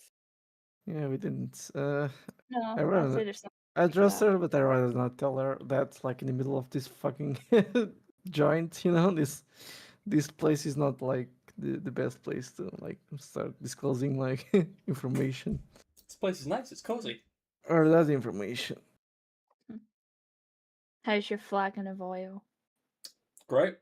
Yeah, we didn't. No, I I'd rather say there's something I like trust that. her, but I rather not tell her that. Like in the middle of this fucking joint, you know, this place is not like the best place to like start disclosing like information This place is nice. It's cozy. or that information. How's your flagon of oil? Great.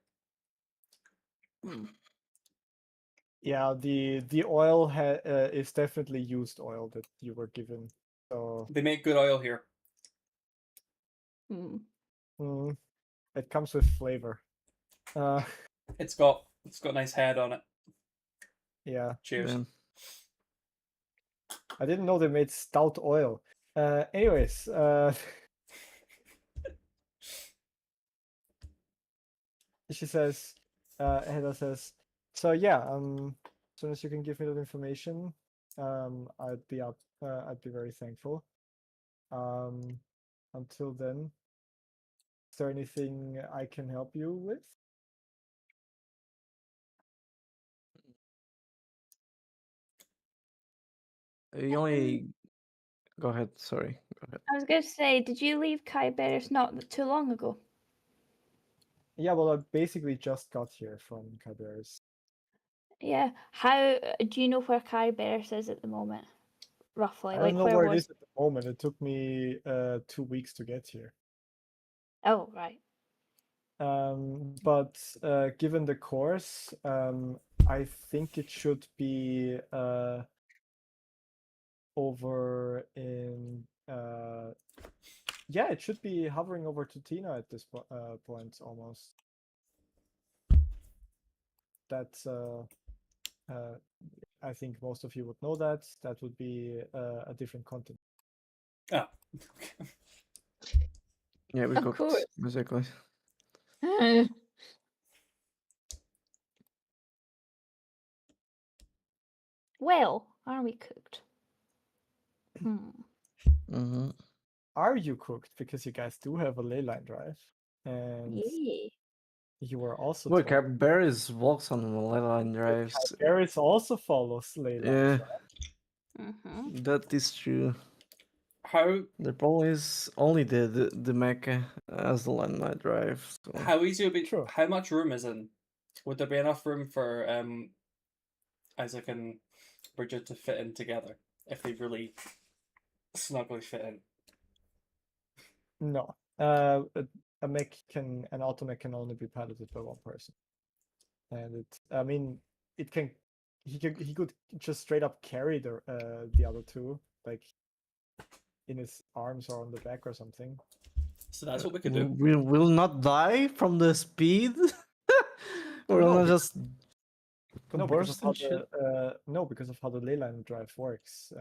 Yeah, the oil is definitely used oil that you were given. So They make good oil here. it comes with flavor. It's got a nice head on it. Yeah. Cheers. Yeah. I didn't know they made stout oil. Anyways, she says, Hedda says, so yeah, as soon as you can give me that information, I'd be very thankful. Until then, is there anything I can help you with? You only go ahead. Sorry, go ahead. I was going to say, did you leave Kyberus not too long ago? Yeah, well, I basically just got here from Kyberus. Yeah. How do you know where Kyberus is at the moment? Roughly, I like don't know where where it was? is at the moment. It took me 2 weeks to get here. Oh, right. But given the course, I think it should be over in yeah, it should be hovering over to Tina at this point almost. that's I think most of you would know that. That would be a different content. Oh. Yeah, we Of cooked, course. basically. Well, are we cooked? Mm-hmm. Are you cooked? Because you guys do have a ley line drive, and Yay. you were also Well, told Cadbury's walks on ley line drives. Paris also follows ley lines, Yeah, right? that is true. How The problem is only the Mecca as the line drive. So. how easy would be? Sure. How much room is in? Would there be enough room for Isaac and Bridget to fit in together if they really snugly fit in? No. An auto mech can only be piloted by one person, and he could just straight up carry the other two, like in his arms or on the back or something. So that's what we could do. We will not die from the speed. We're No, not because- just No, because of burst how and shit. because of how the ley line drive works.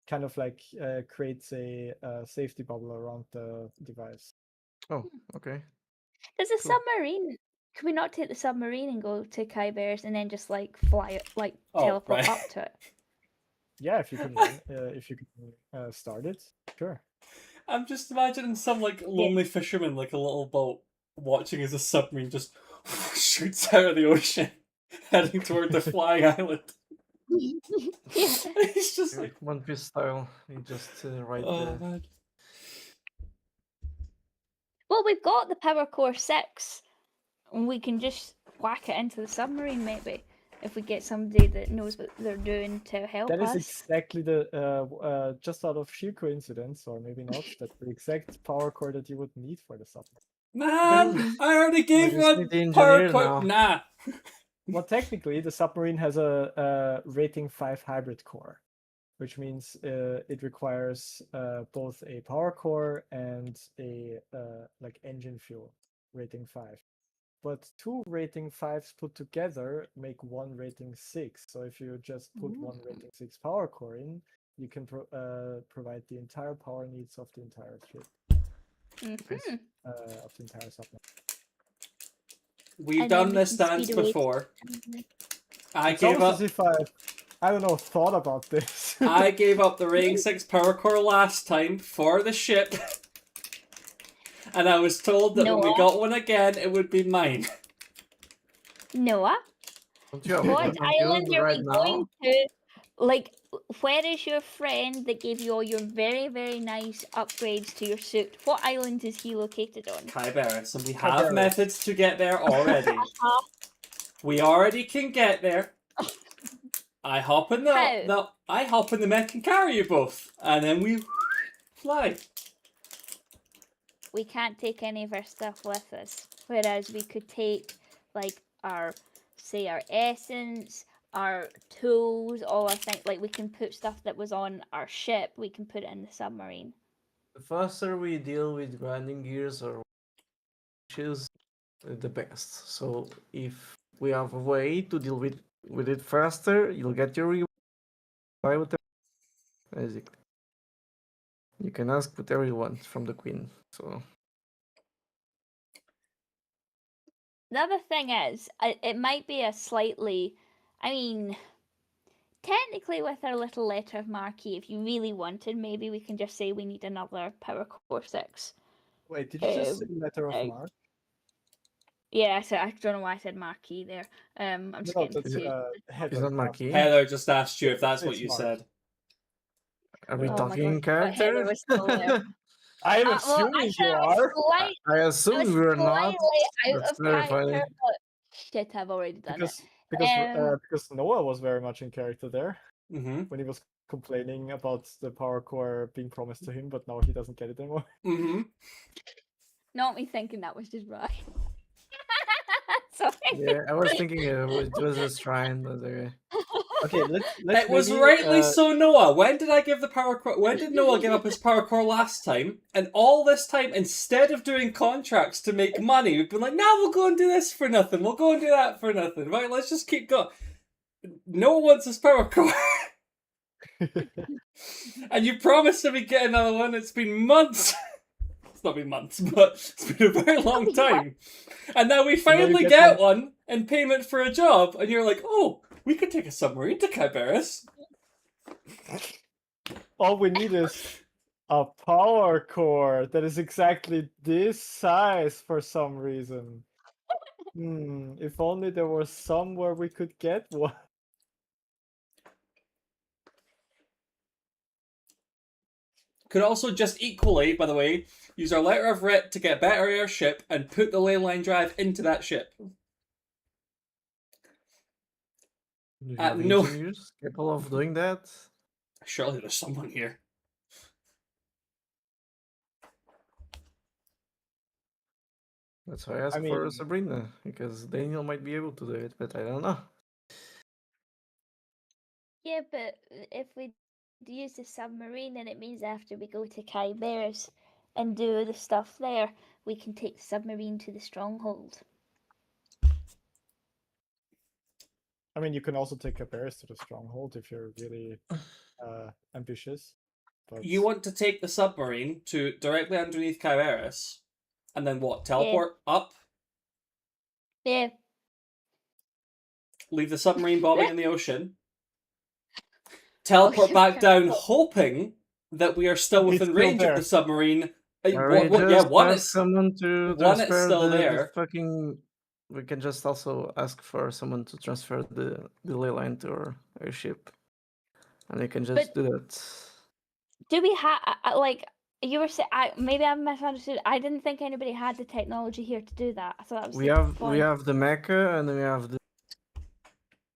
Kind of like creates a safety bubble around the device. Oh, okay. Does a Cool. submarine? Can we not take the submarine and go to Kai Bears and then just like fly it, like Oh, teleport right. up to it? Yeah, if you can, start it, sure. I'm just imagining some like lonely fisherman, like a little boat, watching as a submarine just shoots out of the ocean, heading toward the flying island. Yeah. He's just like, Like One Piece style. You just right oh there. man. Well, we've got the Power Core 6. And we can just whack it into the submarine, maybe, if we get somebody that knows what they're doing to help That is us. exactly the just out of sheer coincidence, or maybe not, that's the exact power core that you would need for the submarine. Man, I already gave just one need the power engineer core. now. Nah. Well, technically, the submarine has a rating 5 hybrid core, which means it requires both a power core and a like engine fuel rating 5. But 2 rating 5s put together make 1 rating 6. So if you just put 1 rating 6 power core in, you can provide the entire power needs of the entire ship, of the entire submarine. We've And then done we this can dance speed away. before. I It's gave almost up. as if I don't know, thought about this. I gave up the rating 6 power core last time for the ship. And I was told that when we Noah? got one again, it would be mine. Noah, Don't you have what one island build are right we now? going to? Like, where is your friend that gave you all your very, very nice upgrades to your suit? What island is he located on? Kyberis, and we have Kyberis. methods to get there already. We already can get there. I hop in I hop in the mech and carry you both, and then we fly. We can't take any of our stuff with us. Whereas we could take, like, our essence, our tools, all our things. Like, we can put stuff that was on our ship, we can put it in the submarine. The faster we deal with grinding gears or issues, the best. So if we have a way to deal with it faster, you'll get your reward. Buy whatever. Basically, you can ask whatever you want from the queen. So The other thing is, it might be a slightly, I mean, technically with our little letter of marquee, if you really wanted, maybe we can just say we need another Power Core 6. Wait, did you just say letter of I- mark? Yeah, so I don't know why I said marquee there. I'm just No, getting that's confused. is header. that marquee? Heather just asked you if that's what It's you Mark. said. Are we Oh my talking God, I thought Heather characters? was still there. I'm Well, assuming I you thought I was are. I assume we're not. slightly out That's of very funny. character, but shit, I've already done it. Because Noah was very much in character there Mm-hmm. when he was complaining about the power core being promised to him, but now he doesn't get it anymore. Mm-hmm. Not me thinking that was just right. Sorry. Yeah, I was thinking it was a shrine, but okay. Okay, let's It was maybe, rightly so, Noah. When did I give the power core? When did Noah give up his power core last time? And all this time, instead of doing contracts to make money, we've been like, "Nah, we'll go and do this for nothing. We'll go and do that for nothing. Right? Let's just keep going." Noah wants his power core, and you promised to me get another one. It's been months. It's not been months, but it's been a very long time. And now we now you finally get get one in payment for a job, and you're like, "Oh, we could take a submarine to Kyberis." all we need is a power core that is exactly this size for some reason. If only there was somewhere we could get one. Could also just equally, by the way, use our letter of writ to get better airship and put the ley line drive into that ship. Do you Uh, have no. engineers capable of doing that? Surely there's someone here. That's why I asked for mean- Sabrina, because Daniel might be able to do it, but I don't know. Yeah, but if we use the submarine, then it means after we go to Kyberis and do the stuff there, we can take the submarine to the stronghold. I mean, you can also take Kyberis to the stronghold if you're really ambitious. But You want to take the submarine to directly underneath Kyberis, and then what? Teleport up, Yeah, leave the submarine bobbing in the ocean, teleport Okay, back down, perfect. hoping that we are still It's within still range of there. the submarine. Or we Yeah, just one ask is someone to one it's transfer still the there. fucking. We can just also ask for someone to transfer the ley line to our airship, and they can just do that. do we have like you were saying? Maybe I misunderstood. I didn't think anybody had the technology here to do that. I thought that was We the have point. we have the mecha, and we have the.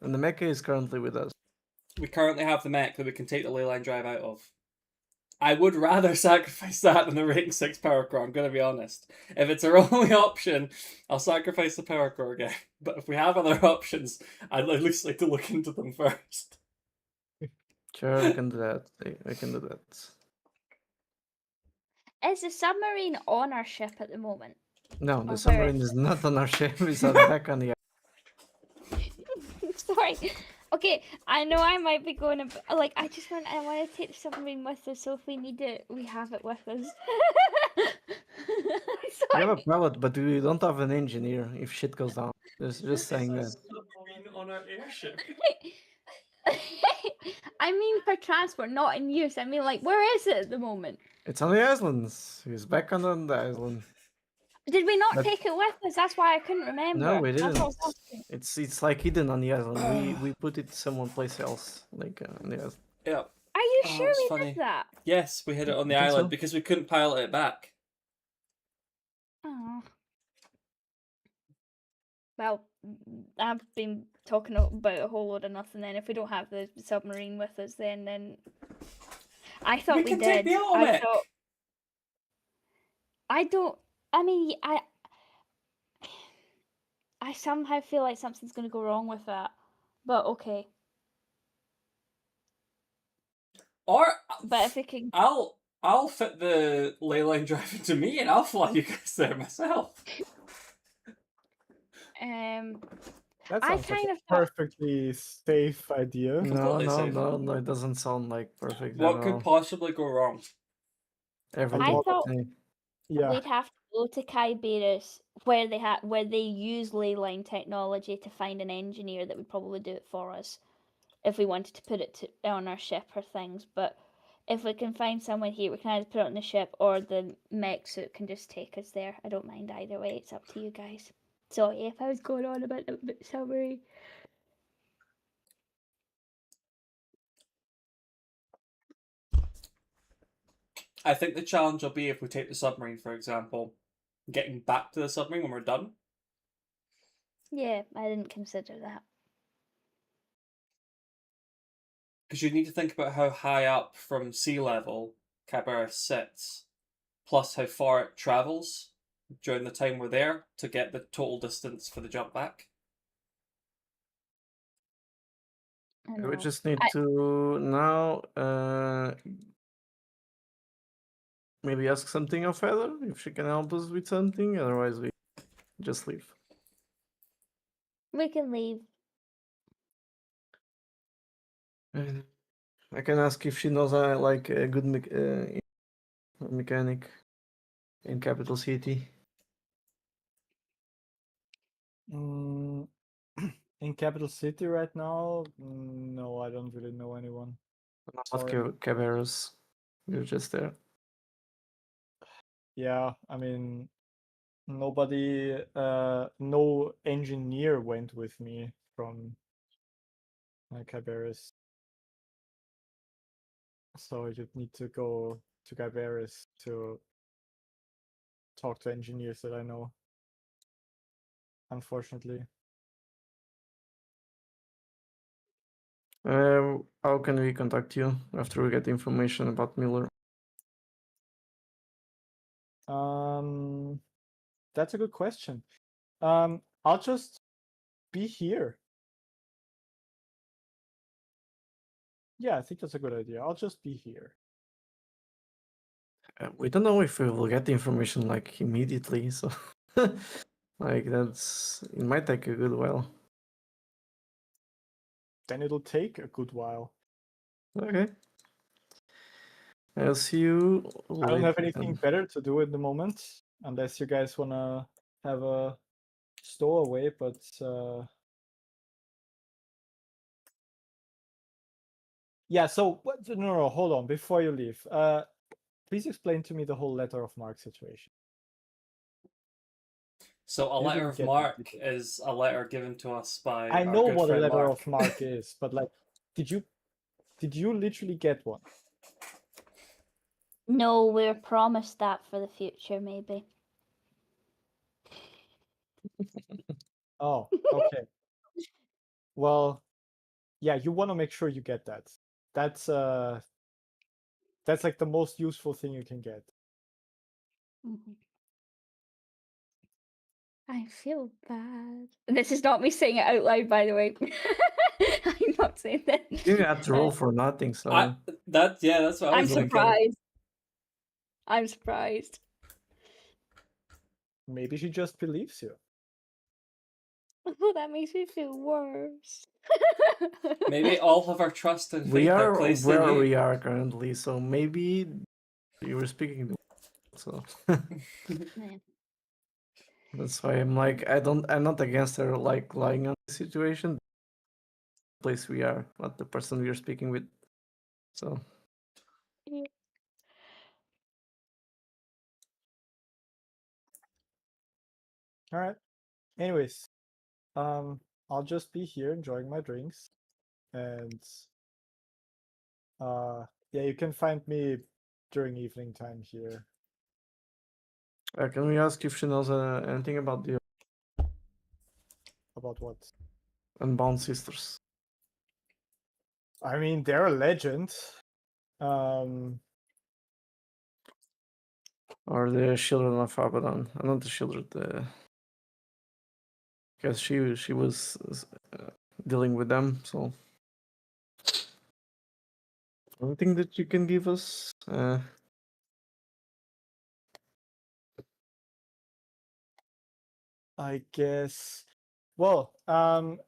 And the mecha is currently with us. We currently have the mech that we can take the ley line drive out of. I would rather sacrifice that than the rank 6 power core, I'm going to be honest. If it's our only option, I'll sacrifice the power core again. But if we have other options, I'd at least like to look into them first. Sure, we can do that. We can do that. Is the submarine on our ship at the moment? No, Oh, the sorry. submarine is not on our ship. It's back on the. Sorry. Okay, I know I might be going like I want to take the submarine with us, so if we need it, we have it with us. We have a Sorry. pilot, but we don't have an engineer if shit goes down. Just saying that. Submarine on our airship. I mean for transport, not in use. I mean, like, where is it at the moment? It's on the islands. He's back on the island. Did we not But- take it with us? That's why I couldn't remember. No, we That's what I didn't. was asking. It's like hidden on the island. We put it someplace else, like on the island. Yeah. Are you Oh, sure that's we funny. did that? Yes, we hid it on the I think island so. because we couldn't pilot it back. Oh. Well, I've been talking about a whole load of nothing. Then, if we don't have the submarine with us, then I thought We we can did. take the Automech. I don't. I mean, I somehow feel like something's going to go wrong with that. But okay. Or But if we can, I'll fit the ley line drive into me and I'll fly you guys there myself. that I sounds like kind a of thought. perfectly safe idea. No, Completely safe. no, it doesn't sound like perfect. What at could all. possibly go wrong? Everything. thought- Yeah. We'd have to go to Kyberis where they use ley line technology to find an engineer that would probably do it for us if we wanted to put it on our ship or things. But if we can find someone here, we can either put it on the ship or the mech suit can just take us there. I don't mind either way. It's up to you guys. Sorry if I was going on about the submarine. I think the challenge will be if we take the submarine, for example, getting back to the submarine when we're done. Yeah, I didn't consider that. Because you need to think about how high up from sea level Kyberis sits, plus how far it travels during the time we're there to get the total distance for the jump back. I We know. just need I- to now maybe ask something of Heather if she can help us with something. Otherwise, we just leave. We can leave. And I can ask if she knows like a good mechanic in Capital City. Mm, in Capital City right now, no, I don't really know anyone. Not Sorry. Cabarrus. You're just there. Yeah, I mean, nobody, no engineer went with me from Cabarrus. So you'd need to go to Cabarrus to talk to engineers that I know. Unfortunately. How can we contact you after we get information about Miller? That's a good question. I'll just be here. Yeah, I think that's a good idea. I'll just be here. We don't know if we will get the information like immediately, so like it might take a good while. Then it'll take a good while. Okay. I'll see you I don't have later anything then. better to do at the moment, unless you guys wanna have a stowaway, but yeah, so no, hold on, before you leave. Please explain to me the whole letter of marque situation. So a You letter didn't of get marque it. is a letter given to us by I our know good what a friend letter Mark. of marque is, but like, did you literally get one? No, we're promised that for the future, maybe. Oh, okay. Well, yeah, you want to make sure you get that. That's like the most useful thing you can get. Mhm. I feel bad. This is not me saying it out loud, by the way. I'm not saying that. You didn't have to roll for nothing, so That's what I I'm was thinking. surprised. I'm surprised. Maybe she just believes you. Oh, that makes me feel worse. Maybe all of our trust and we faith are are placed where in you. we are currently, so maybe you were speaking to so Yeah. that's why I'm like I'm not against her like lying on the situation. The place we are, not the person we are speaking with. So Yeah. All right. Anyways, I'll just be here enjoying my drinks, and yeah, you can find me during evening time here. can we ask if she knows anything about the About what? Unbound Sisters? I mean, they're a legend. Um, Or the children of Abaddon? Not the children, because she was dealing with them. So anything that you can give us? I guess. Well,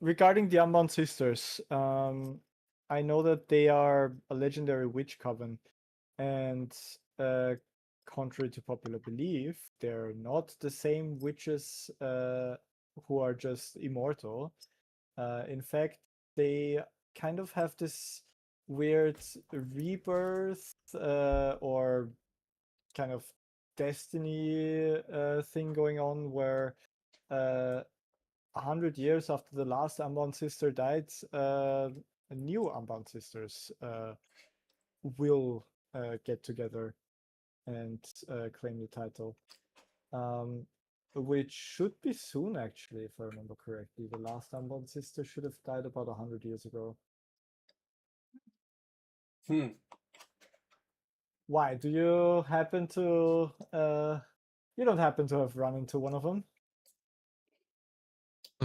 regarding the Unbound Sisters, I know that they are a legendary witch coven, and contrary to popular belief, they're not the same witches who are just immortal. In fact, they kind of have this weird rebirth or kind of destiny thing going on where 100 years after the last Unbound sister died, new Unbound sisters will get together and claim the title. Which should be soon, actually, if I remember correctly. The last Unbound sister should have died about 100 years ago. Why? Do you happen to... you don't happen to have run into one of them?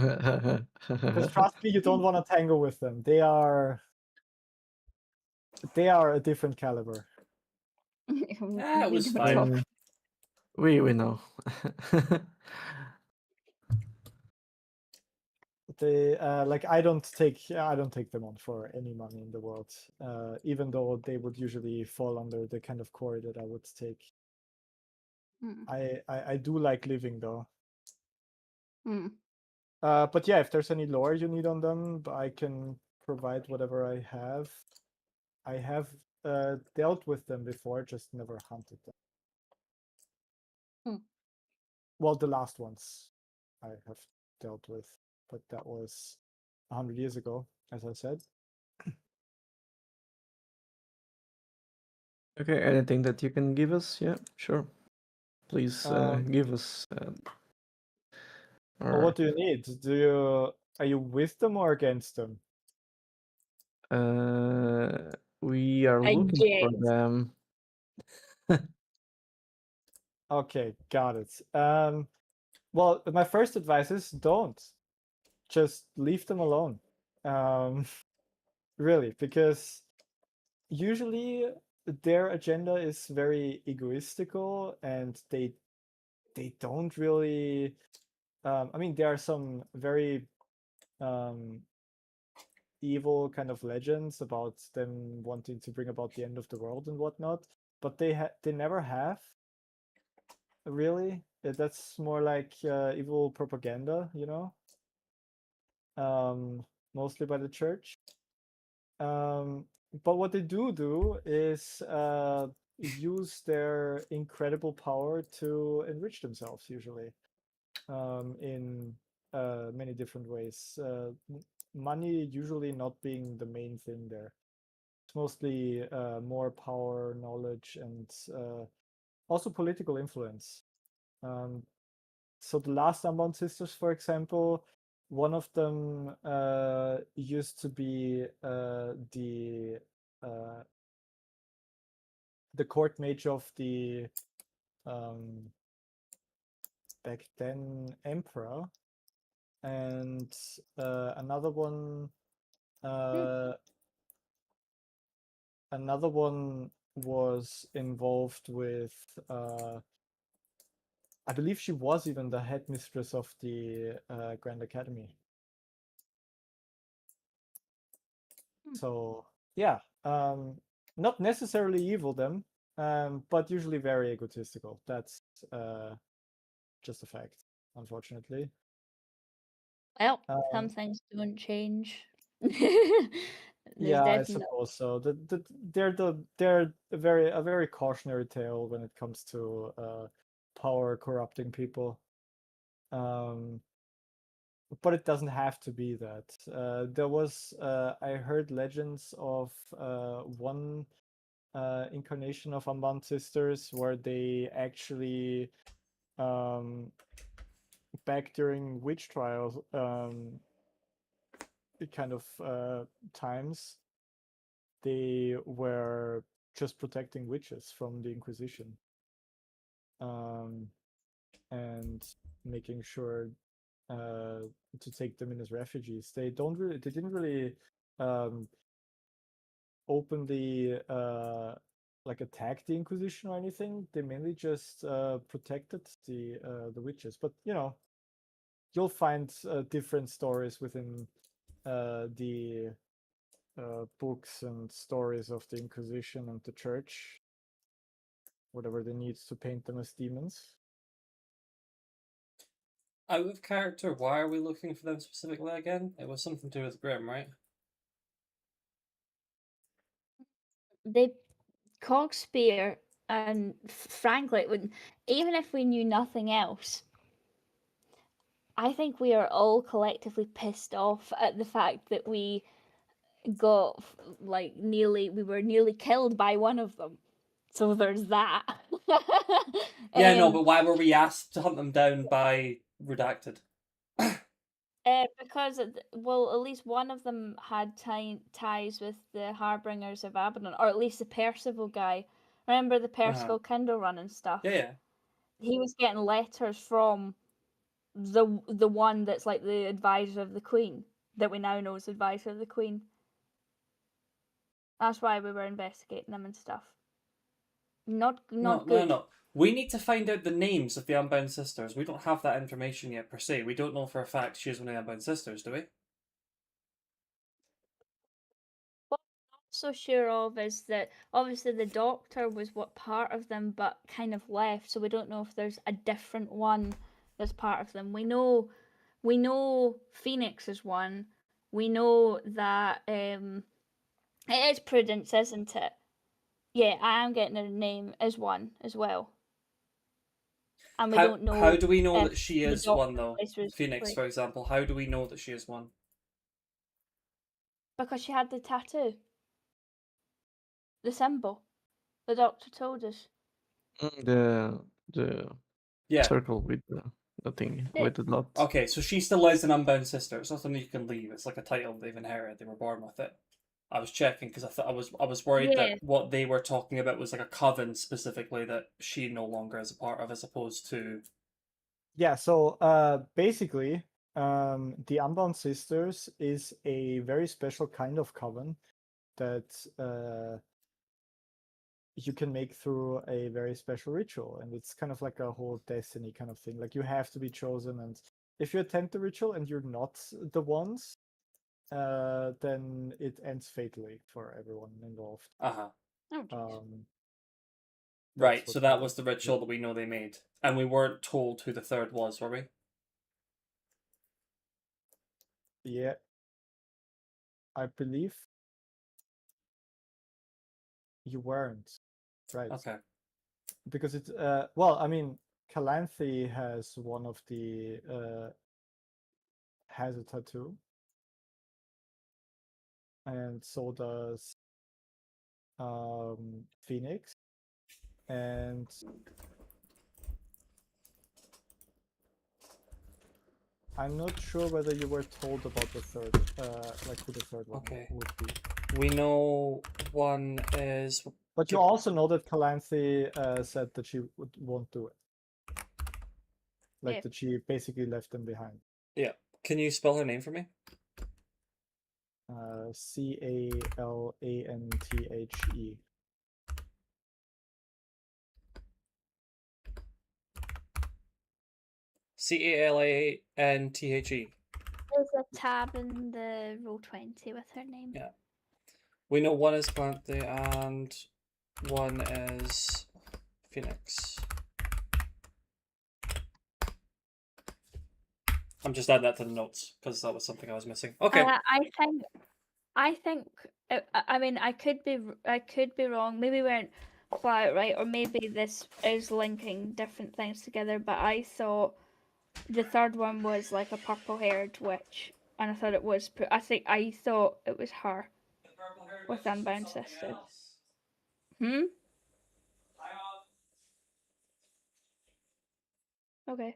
Because trust me, you don't want to tangle with them. They are a different caliber. it We was don't fine. talk- We know. They like I don't take them on for any money in the world. Even though they would usually fall under the kind of core that I would take. Hmm. I do like living though. Hmm. But yeah, if there's any lore you need on them, I can provide whatever I have. I have dealt with them before, just never hunted them. Hmm. Well, the last ones I have dealt with, but that was 100 years ago, as I said. Okay, anything that you can give us? Yeah, sure. Please give us. Well, what do you need? Are you with them or against them? We are looking for Against. them. Okay, got it. Well, my first advice is don't. Just leave them alone. Really, because usually their agenda is very egoistical and they don't really I mean there are some very evil kind of legends about them wanting to bring about the end of the world and whatnot, but they never have really. That's more like evil propaganda, you know, mostly by the church. But what they do is use their incredible power to enrich themselves, usually in many different ways. Money usually not being the main thing there. It's mostly more power, knowledge, and also political influence. So the last Unbound Sisters, for example, one of them used to be the court mage of the back then emperor, and another one was involved with I believe she was even the headmistress of the Grand Academy. So yeah, not necessarily evil them, but usually very egotistical. That's just a fact, unfortunately. Well, Um, some things don't change. There's Yeah, I definitely suppose so. They're a very cautionary tale when it comes to power corrupting people. But it doesn't have to be that. There was I heard legends of one incarnation of Unbound Sisters where they actually back during witch trials kind of times they were just protecting witches from the Inquisition and making sure to take them in as refugees. They didn't really openly like attack the Inquisition or anything. They mainly just protected the witches. But you know, you'll find different stories within the books and stories of the Inquisition and the Church, whatever they need to paint them as demons. Out of character, why are we looking for them specifically again? It was something to do with Grim, right? they Cogspear and frankly, even if we knew nothing else, I think we are all collectively pissed off at the fact that we got we were nearly killed by one of them. So there's that. Yeah, no, but why were we asked to hunt them down by Redacted? Because well, at least one of them had ties with the Harbingers of Abaddon, or at least the Percival guy. Remember the Percival Kindle run and stuff? Yeah, yeah. He was getting letters from the one that's like the advisor of the queen, that we now know is advisor of the queen. That's why we were investigating them and stuff. Not good. No. We need to find out the names of the Unbound Sisters. We don't have that information yet, per se. We don't know for a fact she is one of the Unbound Sisters, do we? What I'm not so sure of is that obviously the Doctor was what part of them, but kind of left. So we don't know if there's a different one that's part of them. We know Phoenix is one. We know that it is Prudence, isn't it? Yeah, I am getting her name as one as well. And we don't know. How do we know that if she the is Doctor one, though? was Phoenix, like- for example. How do we know that she is one? Because she had the tattoo. The symbol. The Doctor told us. The Yeah. circle with the thing Yeah. with the dot. Okay, so she still is an Unbound Sister. It's not something you can leave. It's like a title they've inherited. They were born with it. I was checking because I thought I was worried Yeah. that what they were talking about was like a coven specifically that she no longer is a part of, as opposed to. Yeah, so basically, the Unbound Sisters is a very special kind of coven that you can make through a very special ritual, and it's kind of like a whole destiny kind of thing. Like you have to be chosen, and if you attempt the ritual and you're not the ones, then it ends fatally for everyone involved. Uh-huh. Oh, jeez. Right, That's so what that the- was the ritual that we know they made. And we weren't told who the third was, were we? Yeah, I believe you weren't, right? Okay. Because it's well, I mean, Calanthe has one of the has a tattoo, and so does Phoenix, and I'm not sure whether you were told about the third, like who the third one Okay. would be. We know one is. But you Give- also know that Calanthe said that she won't do it. Like Yeah. that she basically left them behind. Yeah. Can you spell her name for me? Calanthe. Calanthe. There's a tab in the Roll20 with her name. Yeah. We know one is Calanthe and one is Phoenix. I'm just adding that to the notes because that was something I was missing. Okay. I think. I mean, I could be wrong. Maybe we weren't quite right, or maybe this is linking different things together. But I thought the third one was like a purple-haired witch, and I thought it was. I thought it was her with Unbound Sisters. Hmm. Okay.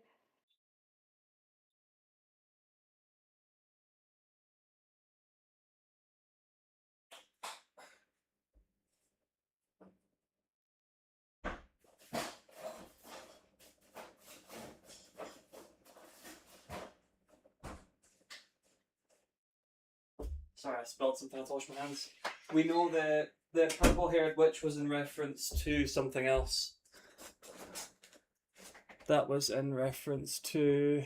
Sorry, I spilled something. I'll wash my hands. We know the purple-haired witch was in reference to something else. That was in reference to.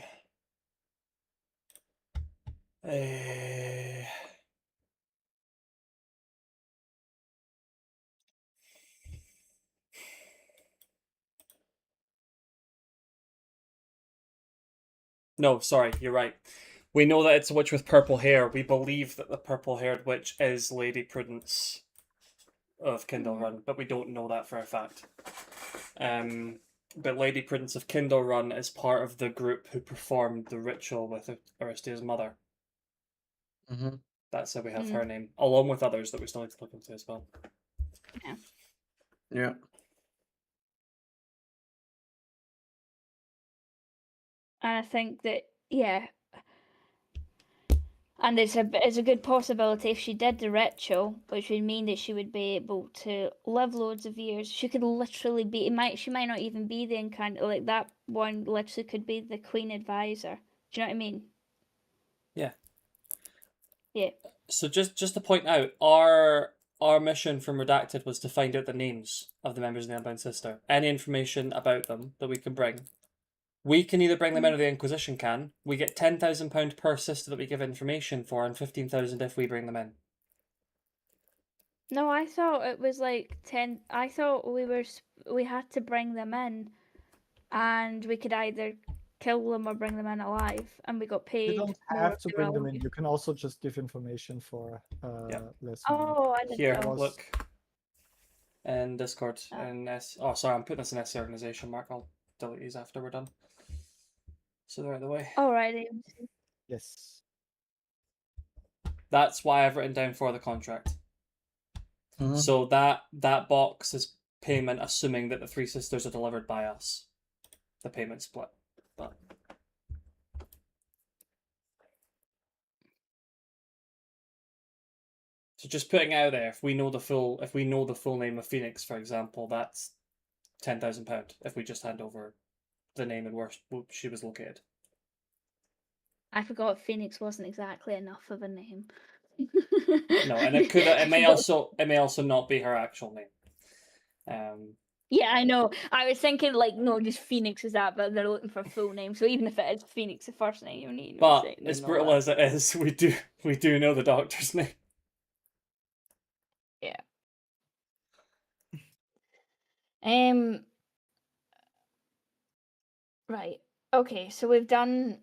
No, sorry, you're right. We know that it's a witch with purple hair. We believe that the purple-haired witch is Lady Prudence of Kindle Run, but we don't know that for a fact. But Lady Prudence of Kindle Run is part of the group who performed the ritual with Aristea's mother. Mm-hmm. That's how we have her name, along with others that we still need to look into as well. Yeah. And I think that, yeah, And it's a good possibility if she did the ritual, which would mean that she would be able to live loads of years. She could literally be. She might not even be the incarnate. Like that one, literally could be the Queen Advisor. Do you know what I mean? Yeah. Yeah. So just to point out, our mission from Redacted was to find out the names of the members of the Unbound Sister. Any information about them that we can bring. We can either bring them in or the Inquisition can. We get £10,000 per sister that we give information for, and 15,000 if we bring them in. No, I thought it was like 10. I thought we had to bring them in, and we could either kill them or bring them in alive, and we got paid. You don't more have if to they were bring them in. alive. You can also just give information for less money. Oh, I didn't Here, know. look. In Discord. Oh. In oh, sorry, I'm putting this in SC Organization, Mark. I'll delete these after we're done. So they're out of the way. Alrighty. Yes. That's why I've written down for the contract. Mhm. So that box is payment, assuming that the three sisters are delivered by us. The payment split, but so just putting it out there. If we know the full name of Phoenix, for example, that's £10,000. If we just hand over the name and where she was located. I forgot Phoenix wasn't exactly enough of a name. No, and it may also not be her actual name. Yeah, I know. I was thinking like no, just Phoenix is that, but they're looking for a full name. So even if it is Phoenix, the first name you need. But as brutal as it is, we do know the doctor's name. Yeah. Right. Okay. So we've done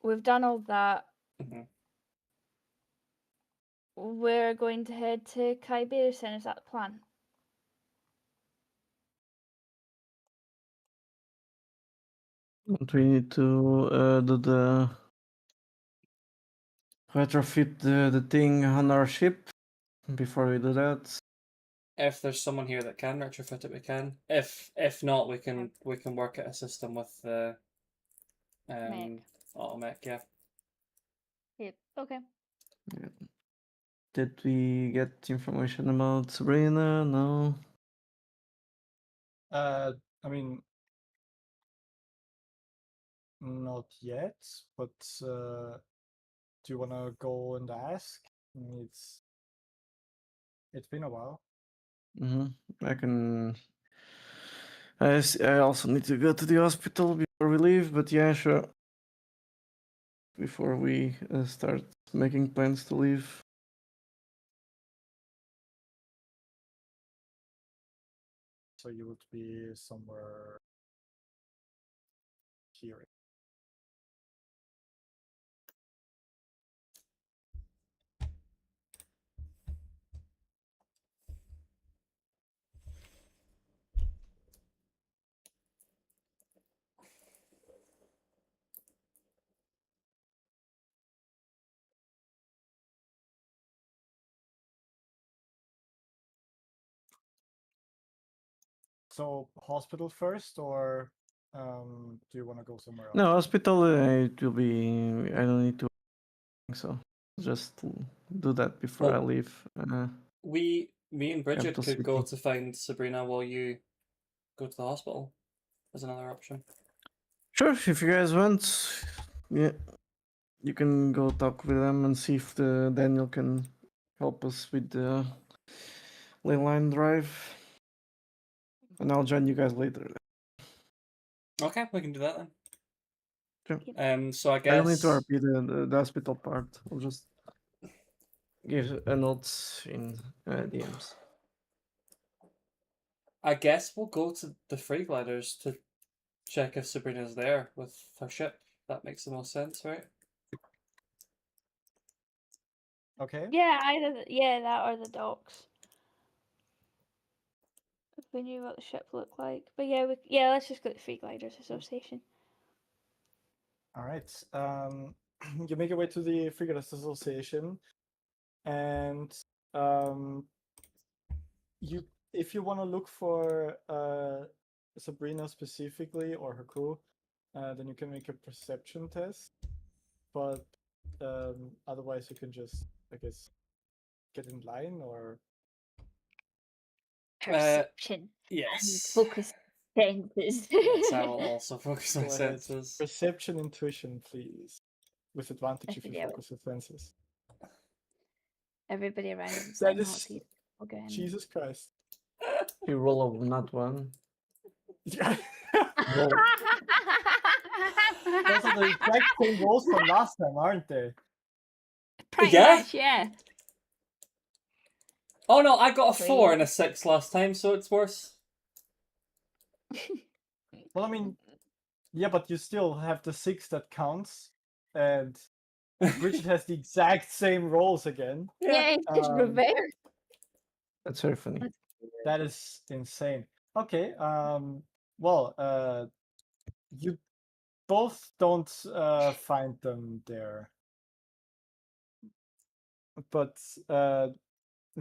all that. Mhm. We're going to head to Kyberison. Is that the plan? Don't we need to do the retrofit the thing on our ship before we do that? If there's someone here that can retrofit it, we can. If not, we can work at a system with the Mech. Automech. Yeah. Yep. Okay. Did we get information about Sabrina? No. I mean, not yet, but do you want to go and ask? I mean, it's been a while. I can. I also need to go to the hospital before we leave, but yeah, sure. Before we start making plans to leave. So you would be somewhere here. So hospital first, or do you want to go somewhere else? No, hospital. It will be. I don't need to. So just do that before I Well, leave. Me and Bridget Capital could go City. to find Sabrina while you go to the hospital. As another option. Sure, if you guys want, yeah, you can go talk with them and see if the Daniel can help us with the ley line drive, and I'll join you guys later. Okay, we can do that then. Sure. So I I don't need guess to RP the hospital part. I'll just give a note in DMs. I guess we'll go to the Free Gliders to check if Sabrina's there with her ship. That makes the most sense, right? Okay. Yeah, that or the docks. If we knew what the ship looked like, but yeah, let's just go to the Free Gliders Association. All right. You make your way to the Frigates Association, and if you want to look for Sabrina specifically or her crew, then you can make a perception test. But Otherwise, you can just, I guess, get in line or. Perception. Yes. Focus senses. Yes, I will also focus my Go ahead. senses. Perception, intuition, please. With advantage if you Yeah. focus your senses. Everybody around him's That like, is- "What's he again?" Jesus Christ. You roll a not one. Yeah. Roll. Those are the exact same rolls from last time, aren't they? Pretty Yeah? much, yeah. Oh no, I got a Three. 4 and a 6 last time, so it's worse. Well, I mean, yeah, but you still have the 6 that counts, and Bridget has the exact same rolls again. Yeah, it's Um, reverse. That's very funny. That is insane. Okay, well, you both don't find them there. But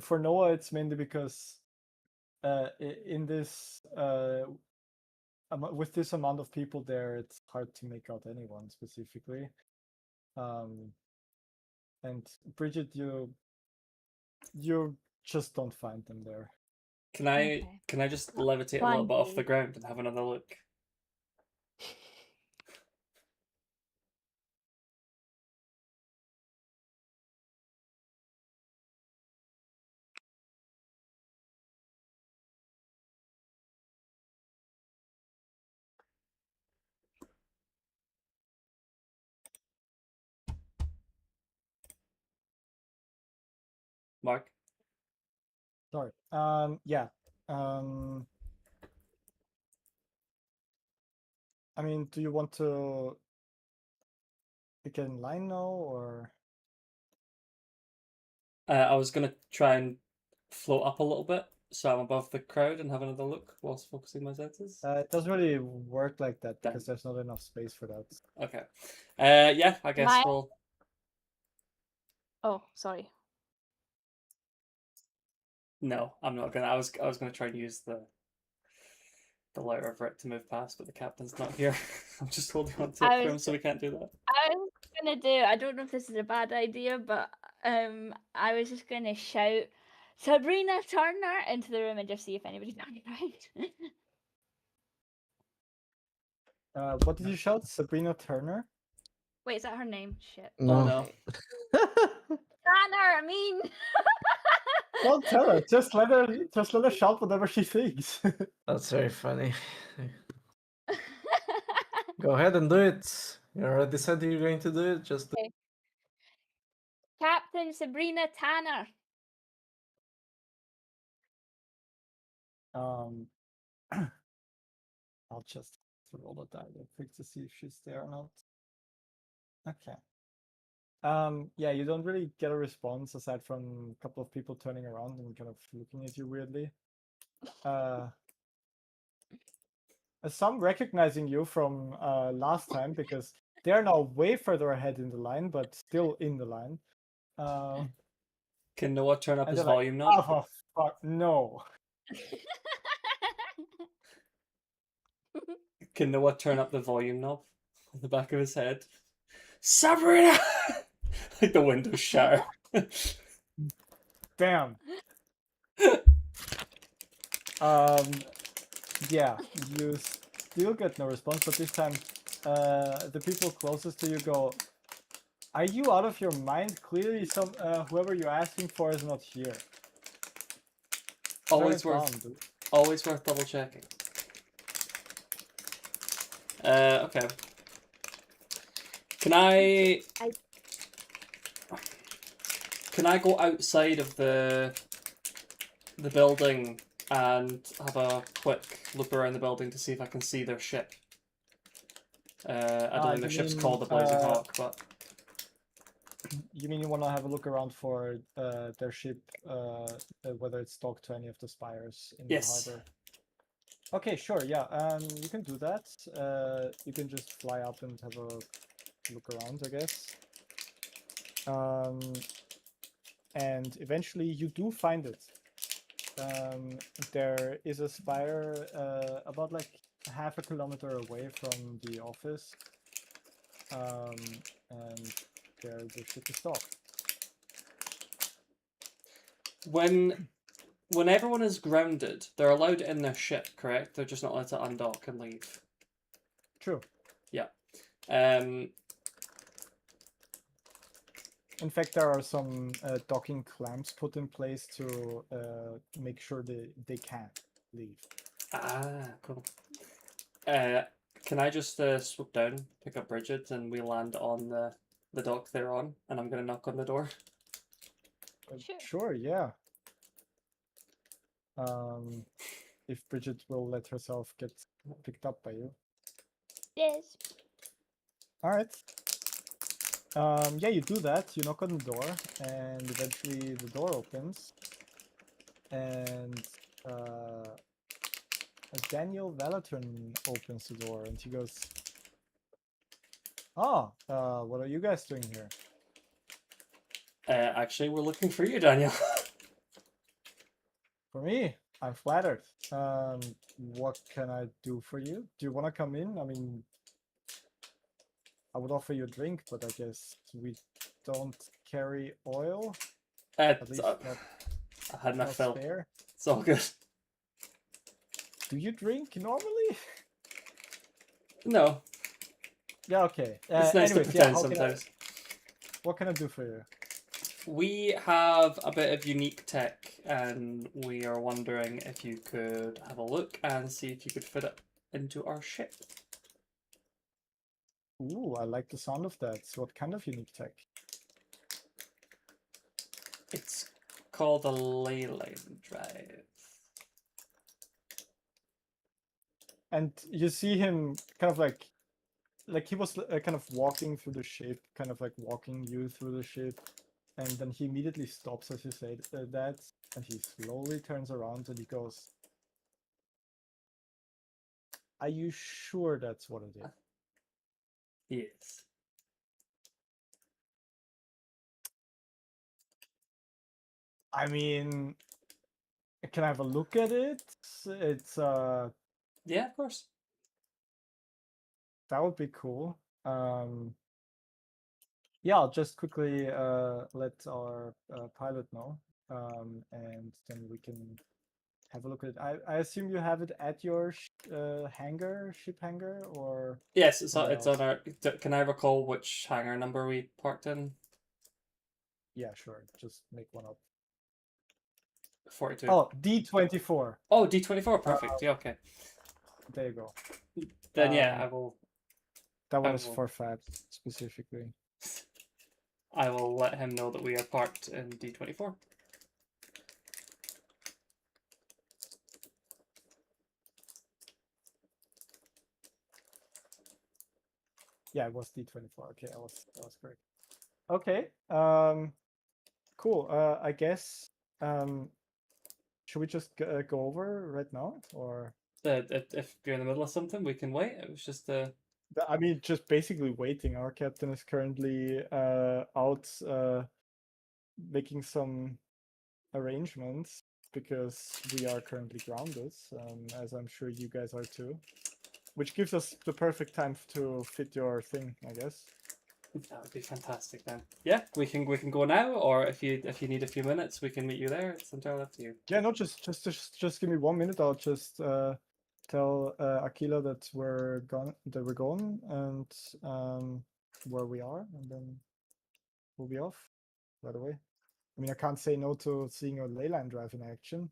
for Noah, it's mainly because in this with this amount of people there, it's hard to make out anyone specifically. And Bridget, you just don't find them there. Can I Okay. can I just levitate a little Plan bit off B. the ground and have another look? Mark? Sorry. Yeah. I mean, do you want to get in line now, or? I was gonna try and float up a little bit so I'm above the crowd and have another look whilst focusing my senses. It doesn't really work like that Damn. because there's not enough space for that. Okay. Yeah, I guess My- we'll. Oh, sorry. No, I'm not gonna. I was gonna try and use the letter for it to move past, but the captain's not here. I'm just holding on to I it for him, was- so we can't do that. I was gonna do. I don't know if this is a bad idea, but I was just gonna shout Sabrina Turner into the room and just see if anybody's hanging around. What did you shout? Sabrina Turner? Wait, is that her name? Shit. No. Oh no. Tanner, I mean. Don't tell her. Just let her shout whatever she thinks. That's very funny. Go ahead and do it. You already said you're going to do it. Just do it. Captain Sabrina Tanner. I'll just roll a die real quick to see if she's there or not. Okay. Yeah, you don't really get a response aside from a couple of people turning around and kind of looking at you weirdly. Some recognizing you from last time because they're now way further ahead in the line, but still in the line. Can Noah turn up And his they're like, volume knob? Oh, for fuck, no. Can Noah turn up the volume knob on the back of his head? Sabrina! Like the windows shatter. Damn. Yeah, you still get no response, but this time the people closest to you go, "Are you out of your mind? Clearly whoever you're asking for is not here." Always Turn it worth down, dude. always worth double checking. Okay. Can I go outside of the building and have a quick look around the building to see if I can see their ship? I don't think you their ship's mean, called the Blazing Hawk, but You mean you want to have a look around for their ship, whether it's docked to any of the spires in Yes. the harbor? Okay, sure, yeah, you can do that. You can just fly up and have a look around, I guess. And eventually you do find it. There is a spire about like half a kilometer away from the office. And there the ship is docked. When everyone is grounded, they're allowed in their ship, correct? They're just not allowed to undock and leave. True. Um, In fact, there are some docking clamps put in place to make sure they can't leave. cool. Can I just swoop down, pick up Bridget, and we land on the dock they're on, and I'm gonna knock on the door. Sure. Sure, yeah. If Bridget will let herself get picked up by you. Yes. All right. Yeah, you do that. You knock on the door, and eventually the door opens, and Daniel Valaturn opens the door, and he goes, "Oh, what are you guys doing here?" Actually, we're looking for you, Daniel. For me, I'm flattered. What can I do for you? Do you want to come in? I mean, I would offer you a drink, but I guess we don't carry oil. At least not, I had my not fill. spare. It's all good. Do you drink normally? No, Yeah, okay. it's nice anyways, to yeah, pretend sometimes. what can I do for you? We have a bit of unique tech, and we are wondering if you could have a look and see if you could fit it into our ship. Ooh, I like the sound of that. So what kind of unique tech? It's called a ley line drive. And you see him kind of like he was kind of walking through the ship, kind of like walking you through the ship, and then he immediately stops as you say that, and he slowly turns around and he goes, "Are you sure that's what it is?" Yes. I mean, can I have a look at it? It's Yeah, of course. that would be cool. Yeah, I'll just quickly let our pilot know, and then we can have a look at it. I assume you have it at your hangar, ship hangar, or Yes, it's somewhere on else? our. Can I recall which hangar number we parked in? Yeah, sure. Just make one up. 42. Oh, D24. Oh, D24. Perfect. Yeah, okay. There you go. Then yeah, um, I will. That one I is will- for Fab specifically. I will let him know that we are parked in D24. Yeah, it was D24. Okay, that was correct. Okay. Cool. I guess. Should we just go over right now, or? If you're in the middle of something, we can wait. It was just I mean, just basically waiting. Our captain is currently out making some arrangements because we are currently grounded, as I'm sure you guys are too. Which gives us the perfect time to fit your thing, I guess. that would be fantastic then. Yeah, we can go now, or if you need a few minutes, we can meet you there. It's entirely up to you. Yeah, no, just give me 1 minute. I'll just tell Aquila that we're gone, and where we are, and then we'll be off right away. I mean, I can't say no to seeing a ley line drive in action.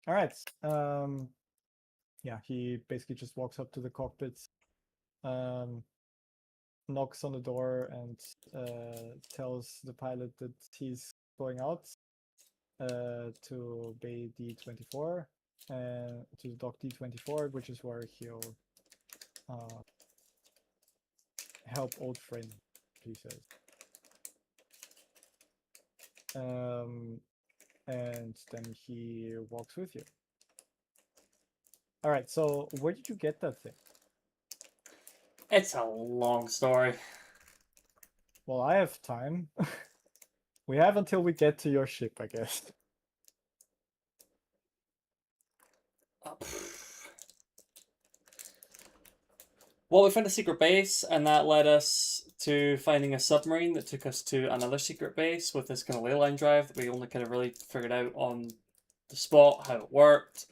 All right. Yeah, he basically just walks up to the cockpit, knocks on the door, and tells the pilot that he's going out to Bay D24, to the dock D24, which is where he'll help old friend, he says. And then he walks with you. All right, so where did you get that thing? It's a long story. Well, I have time. We have until we get to your ship, I guess. Well, we found a secret base, and that led us to finding a submarine that took us to another secret base with this kind of ley line drive that we only kind of really figured out on the spot how it worked.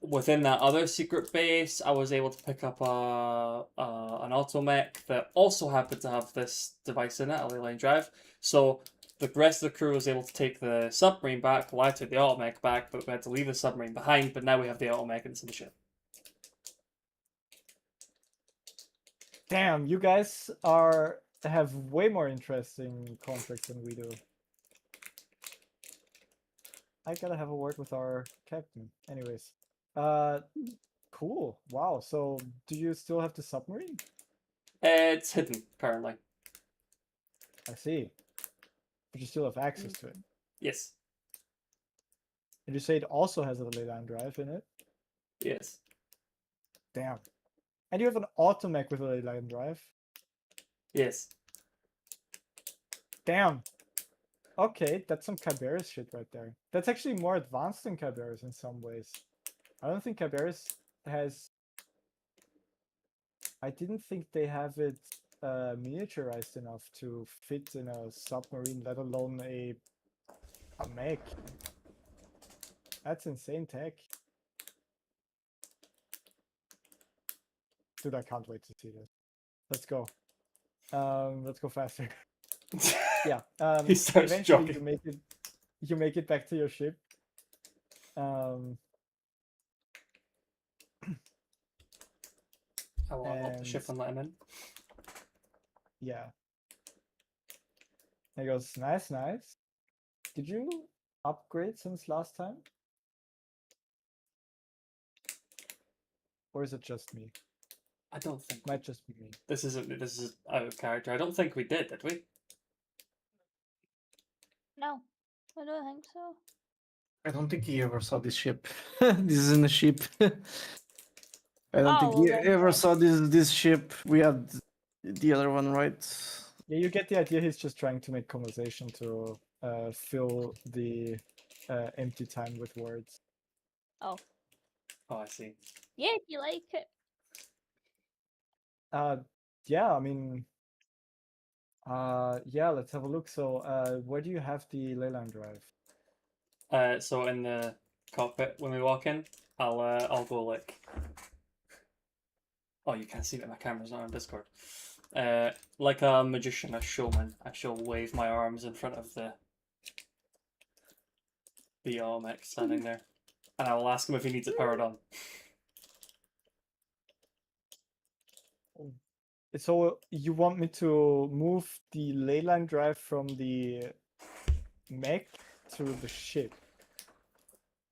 Within that other secret base, I was able to pick up an automech that also happened to have this device in it, a ley line drive. So the rest of the crew was able to take the submarine back. Well, I took the automech back, but we had to leave the submarine behind. But now we have the automech inside the ship. Damn, you guys have way more interesting contracts than we do. I gotta have a word with our captain. Anyways, cool. Wow. So, do you still have the submarine? It's hidden currently. I see. But you still have access to it. Yes. And you say it also has a ley line drive in it? Yes. Damn. And you have an automech with a ley line drive? Yes. Damn. Okay, that's some Kyberus shit right there. That's actually more advanced than Kyberus in some ways. I don't think Kyberus has... I didn't think they have it miniaturized enough to fit in a submarine, let alone a mech. That's insane tech. Dude, I can't wait to see this. Let's go. Let's go faster. Yeah. He starts Eventually jogging. you make it back to your ship. I will unlock the ship And- and let him in. Yeah. And he goes, nice, nice. Did you upgrade since last time? Or is it just me? I don't think Might just be me. this is out of character. I don't think we did we? No, I don't think so. I don't think he ever saw this ship. This isn't a ship. I don't think Oh, he well, then ever yeah. saw this ship. We had the other one, right? Yeah, you get the idea. He's just trying to make conversation to fill the empty time with words. Oh, Oh, I see. yeah, if you like it. Yeah, I mean, yeah, let's have a look. So, where do you have the ley line drive? So in the cockpit when we walk in, I'll go like. Oh, you can't see that my camera's not on Discord. Like a magician, a showman, I shall wave my arms in front of the mech standing there, and I will ask him if he needs it powered on. So you want me to move the ley line drive from the mech to the ship?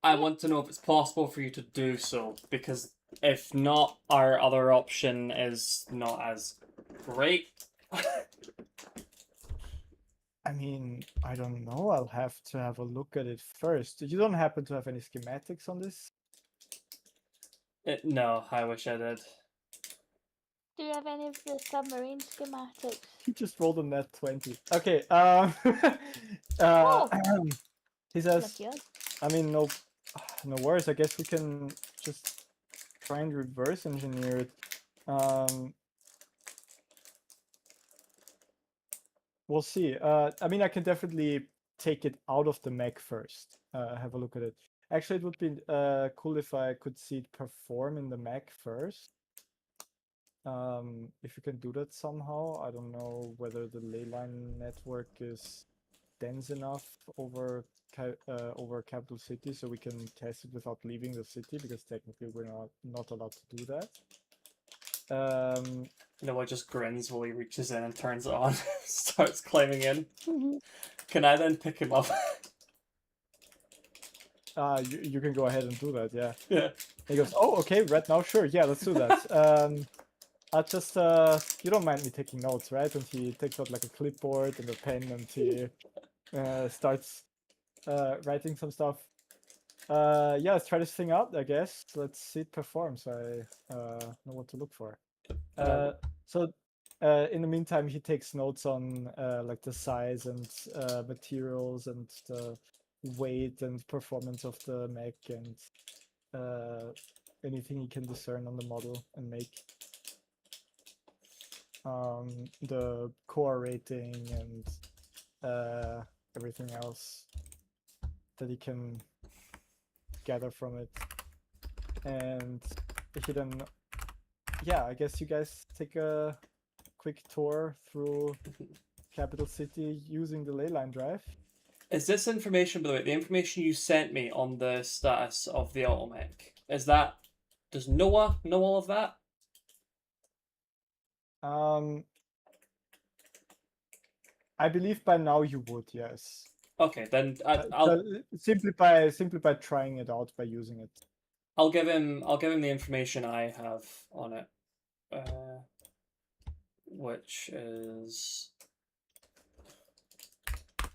I want to know if it's possible for you to do so, because if not, our other option is not as great. I mean, I don't know. I'll have to have a look at it first. You don't happen to have any schematics on this? No, I wish I did. Do you have any of the submarine schematics? He just rolled a net 20. Okay, Oh. he says, Lucky us. I mean, no worries. I guess we can just try and reverse engineer it. We'll see. I mean, I can definitely take it out of the mech first. Have a look at it. Actually, it would be cool if I could see it perform in the mech first. If you can do that somehow. I don't know whether the ley line network is dense enough over Capital City, so we can test it without leaving the city, because technically we're not allowed to do that. Noah just grins while he reaches in and turns it on, starts climbing in. Can I then pick him up? You can go ahead and do that, yeah. Yeah. He goes, oh, okay, right now, sure, yeah, let's do that. I'll just, you don't mind me taking notes, right? And he takes out like a clipboard and a pen, and he starts writing some stuff. Yeah, let's try this thing out, I guess. Let's see it perform, so I know what to look for. So in the meantime, he takes notes on like the size and materials and the weight and performance of the mech, and anything he can discern on the model and make. the core rating and everything else that he can gather from it. And he then, yeah, I guess you guys take a quick tour through Capital City using the leyline drive. Is this information, by the way, the information you sent me on the status of the automech? Is that, does Noah know all of that? I believe by now you would, yes. Okay, then So simply by trying it out, by using it. I'll give him the information I have on it, which is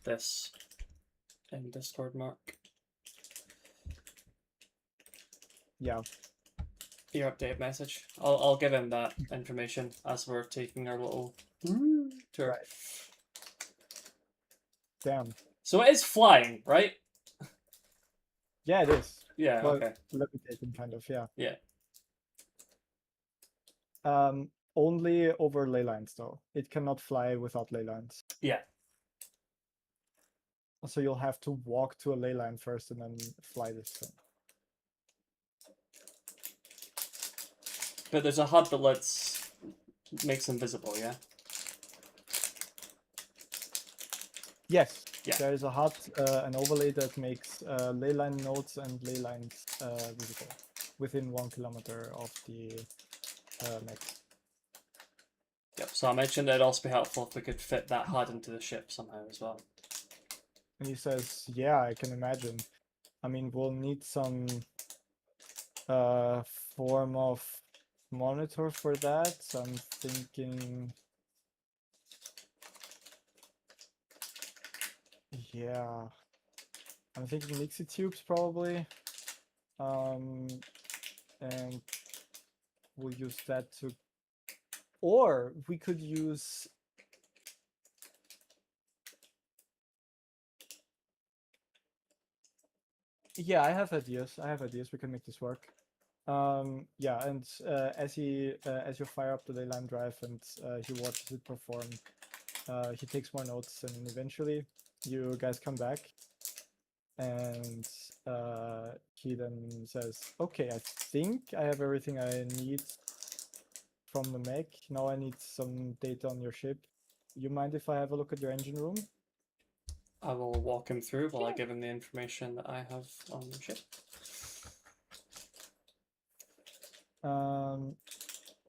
this in Discord, Mark. Yeah. Your updated message. I'll give him that information as we're taking our little tour. Right. Damn. So it is flying, right? Yeah, it is. Yeah. Well, Okay. levitating, kind of. Yeah. Yeah. Only over ley lines, though. It cannot fly without ley lines. Yeah. So you'll have to walk to a ley line first and then fly this thing. But there's a HUD that makes them visible. Yeah. Yes. Yeah. There is a HUD, an overlay that makes ley line nodes and ley lines visible within 1 kilometer of the mech. Yep. So I mentioned it'd also be helpful if we could fit that HUD into the ship somehow as well. And he says, yeah, I can imagine. I mean, we'll need some form of monitor for that. So I'm thinking, yeah, I'm thinking Nixie tubes probably. And we'll use that to, or we could use, yeah, I have ideas. We can make this work. Yeah, and as you fire up the leyline drive and he watches it perform, he takes more notes, and eventually you guys come back, and he then says, "Okay, I think I have everything I need from the mech. Now I need some data on your ship. You mind if I have a look at your engine room?" I will walk him through while I Sure. give him the information that I have on the ship.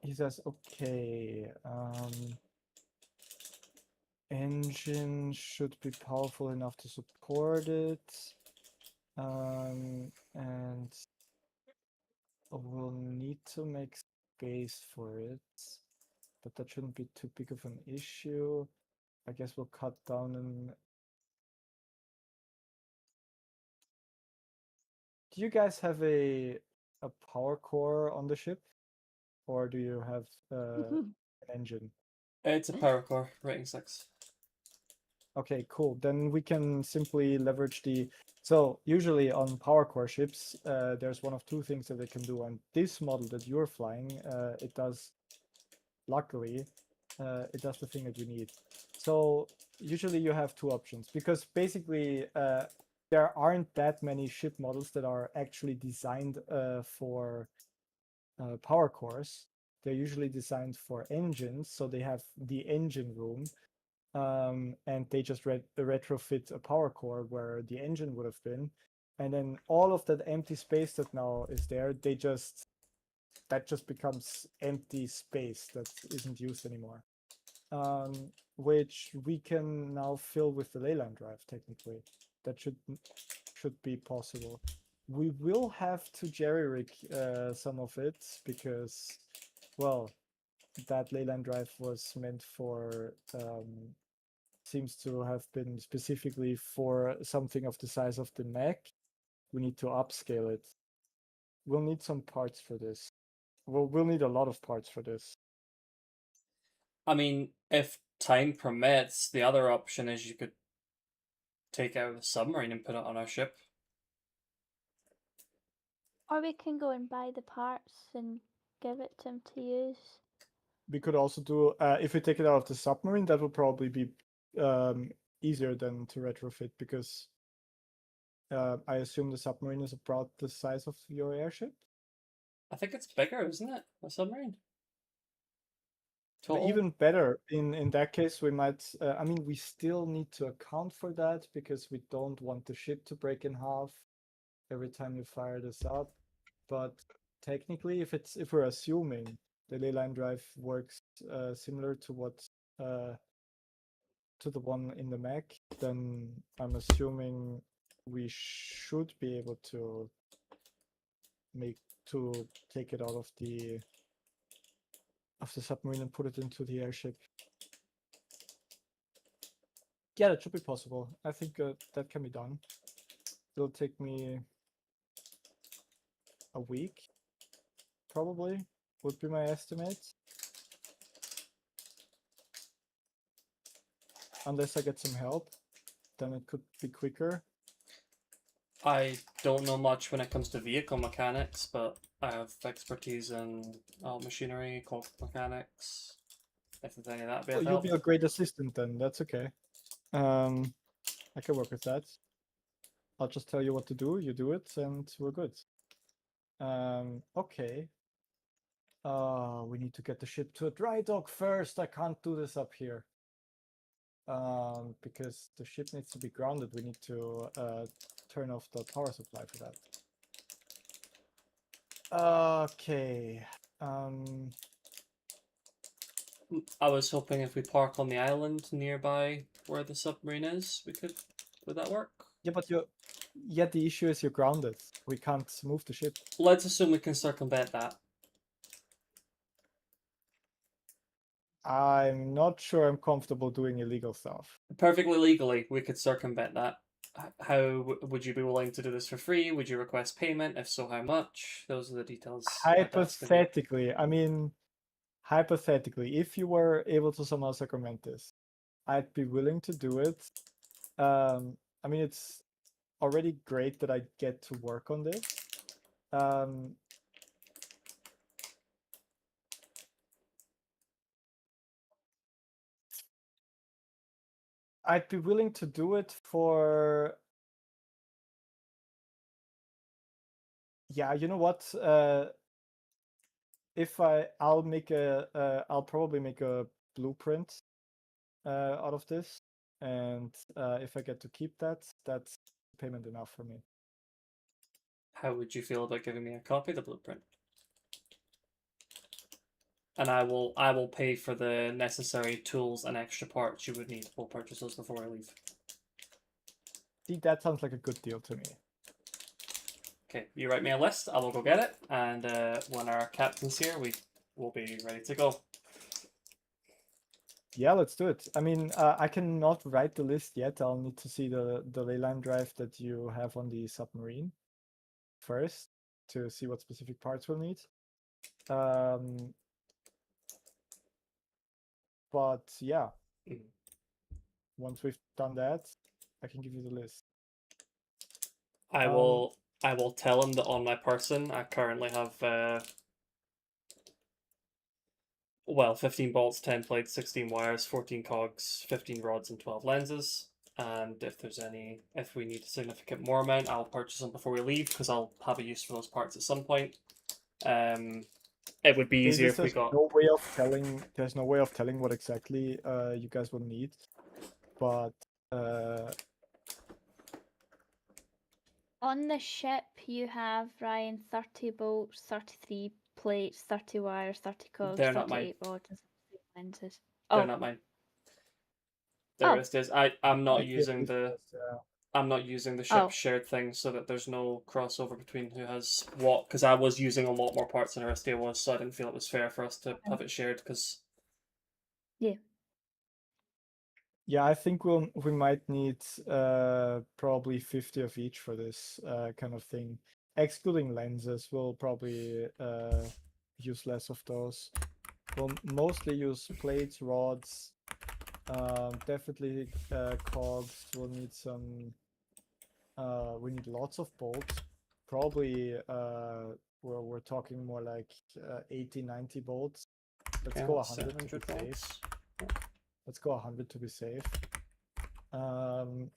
He says, "Okay, engine should be powerful enough to support it, and we'll need to make space for it, but that shouldn't be too big of an issue. I guess we'll cut down and..." Do you guys have a power core on the ship, or do you have an engine? It's a power core, rating 6. Okay, cool. Then we can simply leverage the... So usually on power core ships, there's one of two things that they can do. And this model that you're flying, it does, luckily, it does the thing that you need. So usually you have two options, because basically there aren't that many ship models that are actually designed for power cores. They're usually designed for engines, so they have the engine room. And they just retrofit a power core where the engine would have been, and then all of that empty space that now is there, that just becomes empty space that isn't used anymore, which we can now fill with the leyline drive. Technically, that should be possible. We will have to jerry-rig some of it, because, well, that leyline drive was meant for, seems to have been specifically for something of the size of the mech. We need to upscale it. We'll need some parts for this. We'll need a lot of parts for this. I mean, if time permits, the other option is you could take it out of the submarine and put it on our ship. Or we can go and buy the parts and give it to him to use. we could also do if we take it out of the submarine, that would probably be easier than to retrofit because I assume the submarine is about the size of your airship. I think it's bigger, isn't it? A submarine. But Total. even better, in that case, we might. I mean, we still need to account for that because we don't want the ship to break in half every time you fire this up. But technically, if we're assuming the leyline drive works similar to what to the one in the Mac, then I'm assuming we should be able to take it out of the submarine and put it into the airship. Yeah, that should be possible. I think that can be done. It'll take me a week, probably, would be my estimate. Unless I get some help, then it could be quicker. I don't know much when it comes to vehicle mechanics, but I have expertise in machinery, clock mechanics. If there's any of that, be Well, of you'll help. be a great assistant then. That's okay. I can work with that. I'll just tell you what to do. You do it, and we're good. Okay. We need to get the ship to a dry dock first. I can't do this up here. Because the ship needs to be grounded. We need to turn off the power supply for that. Okay. I was hoping if we park on the island nearby where the submarine is, would that work? Yeah, but the issue is you're grounded. We can't move the ship. Let's assume we can circumvent that. I'm not sure I'm comfortable doing illegal stuff. Perfectly legally, we could circumvent that. How would you be willing to do this for free? Would you request payment? If so, how much? Those are the details. Hypothetically, if you were able to somehow circumvent this, I'd be willing to do it. I mean, it's already great that I get to work on this. I'd be willing to do it for. Yeah, you know what? I'll probably make a blueprint out of this, and if I get to keep that, that's payment enough for me. How would you feel about giving me a copy of the blueprint? And I will pay for the necessary tools and extra parts you would need. We'll purchase those before I leave. See, that sounds like a good deal to me. Okay, you write me a list. I will go get it, and when our captain's here, we will be ready to go. Yeah, let's do it. I mean, I cannot write the list yet. I'll need to see the leyline drive that you have on the submarine first to see what specific parts we'll need. But yeah, once we've done that, I can give you the list. I will tell him that on my person I currently have 15 bolts, 10 plates, 16 wires, 14 cogs, 15 rods, and 12 lenses. And if we need a significant more amount, I'll purchase them before we leave because I'll have a use for those parts at some point. It would be easier if we got. There's no way of telling what exactly you guys will need, but On the ship, you have, Ryan, 30 bolts, 33 plates, 30 wires, 30 cogs, They're not 38 rods, and 30 lenses. They're Oh, not mine. Oh. There is. I'm not Okay, using the. I'm not using the ship Oh. shared thing so that there's no crossover between who has what. Because I was using a lot more parts than Aristia was, so I didn't feel it was fair for us to have it shared. Because yeah, I think we might need probably 50 of each for this kind of thing. Excluding lenses, we'll probably use less of those. We'll mostly use plates, rods, definitely cogs. We'll need some. We need lots of bolts. Probably we're talking more like 80, 90 bolts Let's Okay, go let's say 100 to be 100 safe. volts. Let's go 100 to be safe. I'm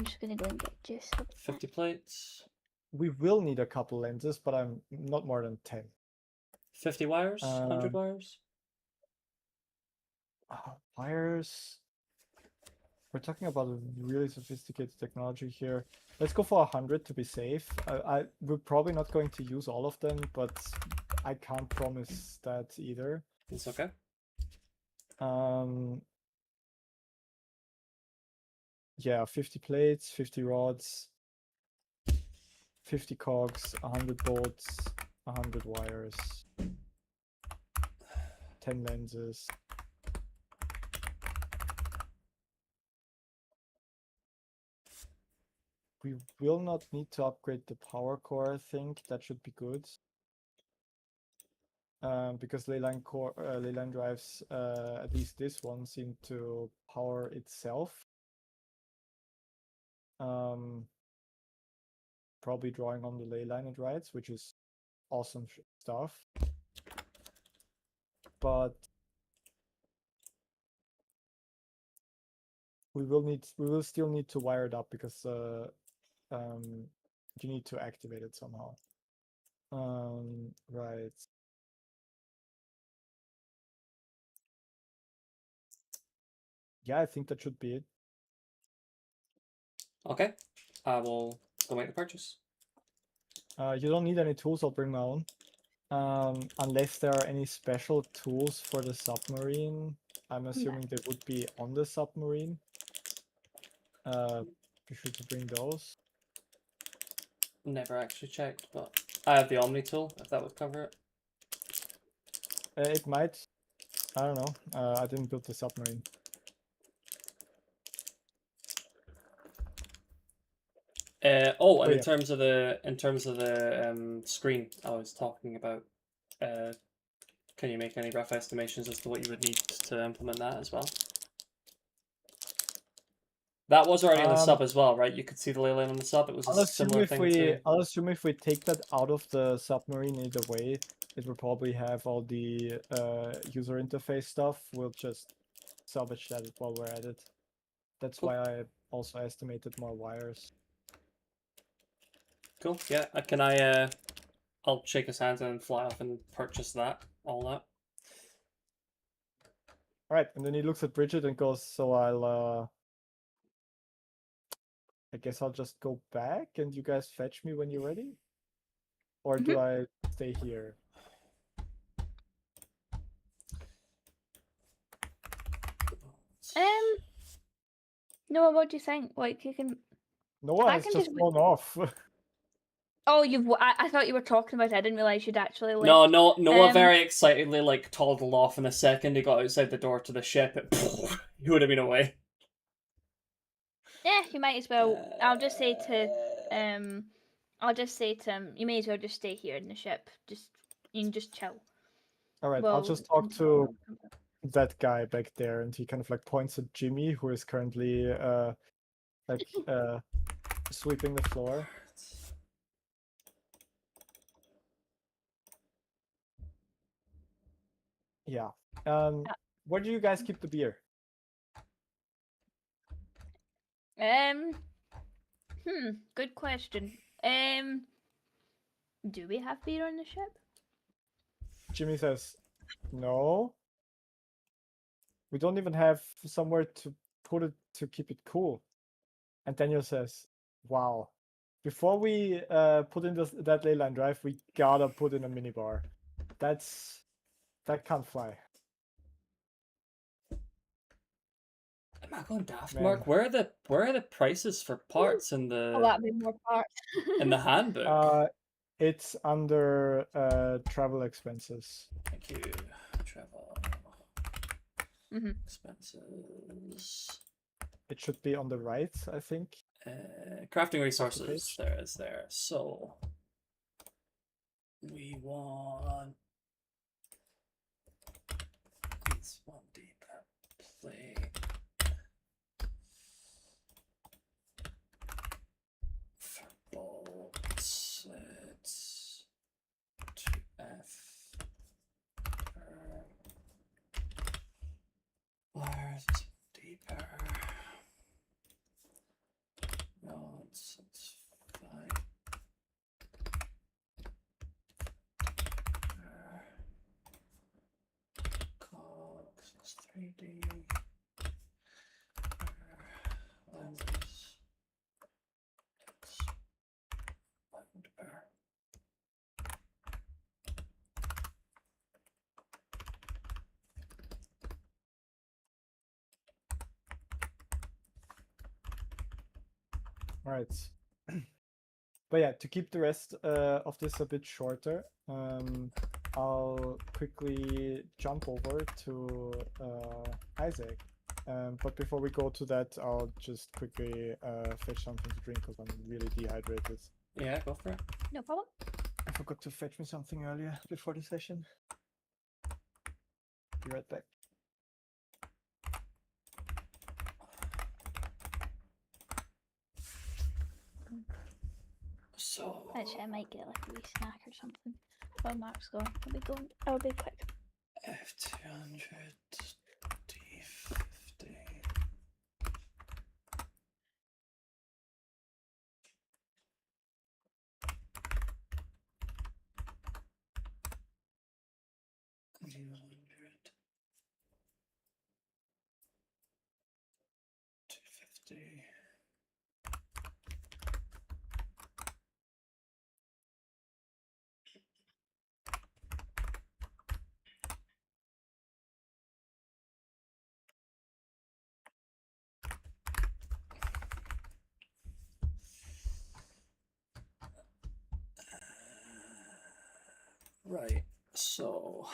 just gonna go and get juice. 50 plates. We will need a couple lenses, but I'm not more than 10. 50 wires. 100 wires. Wires. We're talking about a really sophisticated technology here. Let's go for 100 to be safe. We're probably not going to use all of them, but I can't promise that either. It's okay. Yeah, 50 plates, 50 rods, 50 cogs, 100 bolts, 100 wires, 10 lenses. We will not need to upgrade the power core, I think. That should be good. Because leyline drives, at least this one, seem to power itself. Probably drawing on the leyline it rides, which is awesome stuff. But we will still need to wire it up because you need to activate it somehow. Right. Yeah, I think that should be it. Okay. I will go make the purchase. You don't need any tools, I'll bring my own. Unless there are any special tools for the submarine. I'm assuming they would be on the submarine. Be sure to bring those. Never actually checked, but I have the Omni tool, if that would cover it. It might. I don't know. I didn't build the submarine. And Oh, in yeah. terms of the screen I was talking about, can you make any rough estimations as to what you would need to implement that as well? That was already on the sub as well, right? You could see the ley line on the sub. It was a similar thing to... I'll assume if we take that out of the submarine either way, it will probably have all the user interface stuff. We'll just salvage that while we're at it. That's Cool. why I also estimated more wires. Cool. Yeah. I'll shake his hands and fly off and purchase all that. Alright, and then he looks at Bridget and goes, so I guess I'll just go back and you guys fetch me when you're ready? Or do I stay here? Noah, what do you think? Like, you can. Noah I has can just just- gone off. Oh, I thought you were talking about it. I didn't realize you'd actually left. No, Noah Um, very excitedly toddled off in a second. He got outside the door to the ship. He would have been away. Yeah, you might as well. I'll just say to him, you may as well just stay here in the ship. You can just chill. Alright, I'll just talk to that guy back there, and he kind of like points at Jimmy, who is currently sweeping the floor. Yeah. Where do you guys keep the beer? Good question. Do we have beer on the ship? Jimmy says, no. We don't even have somewhere to put it to keep it cool. And Daniel says, wow. Before we put in that ley line drive, we gotta put in a minibar. That can't fly. Am I going daft, Man. Mark? Where are the prices for parts in Oh, the that'd be more parts. in the handbook? It's under travel expenses. Thank you. Travel expenses. It should be on the right, I think. Crafting resources. There is there. So we want this one deep plate. For bolts, it's 2F per All right. But yeah, to keep the rest of this a bit shorter, I'll quickly jump over to Isaac. But before we go to that, I'll just quickly fetch something to drink because I'm really dehydrated. Yeah, go for it. No problem. I forgot to fetch me something earlier before the session. Be right back. So Actually, I might get like a wee snack or something. While Mark's gone, I'll be quick. F200 D50. D100 250. Right, so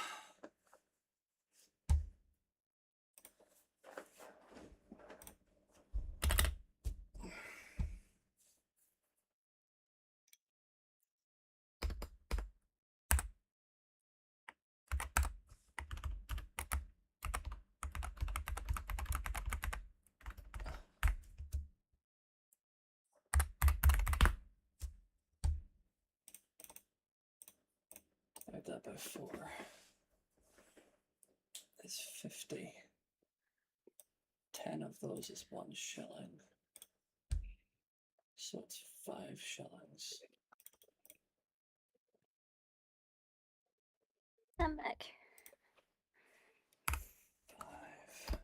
divide that by 4 is 50. 10 of those is 1 shilling. So it's 5 shillings. I'm back. 5.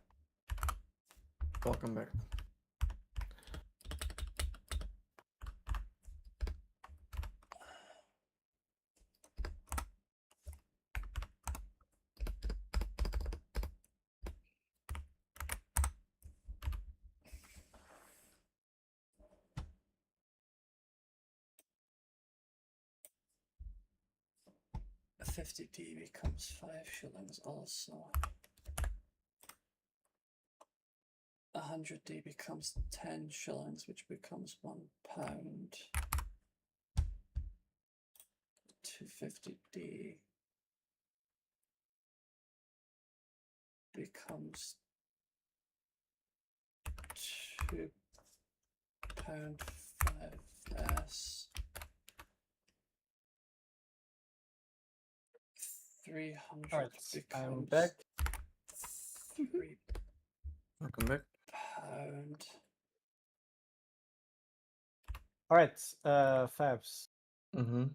Welcome back. A 50D becomes 5 shillings also. 100D becomes 10 shillings, which becomes £1. 250D becomes £2.5s. 300 All right, becomes I'm back. £3. Welcome back. All right, Fabs. Mm-hmm.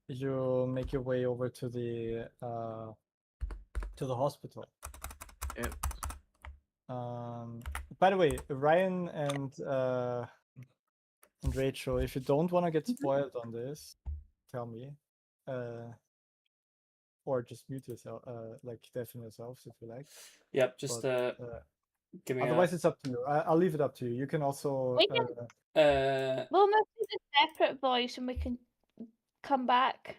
You make your way over to the hospital. Yep. By the way, Ryan and Rachel, if you don't want to get spoiled on this, tell me. Or just mute yourself, like deafen yourselves if you like. Yep, just But, give me otherwise, it's up to you. I'll leave it up to you. You can also. We can- We'll move to the separate voice and we can come back.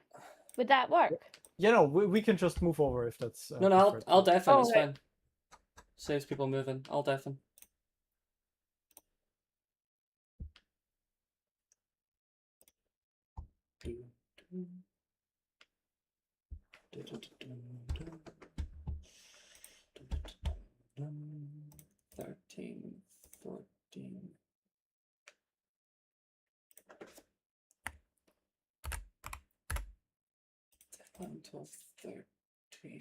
Would that work? Yeah, no, we can just move over if that's. No, I'll preferred. deafen. It's right. fine. Saves people moving. I'll deafen. Dun, 13, 14. Until 13, 14,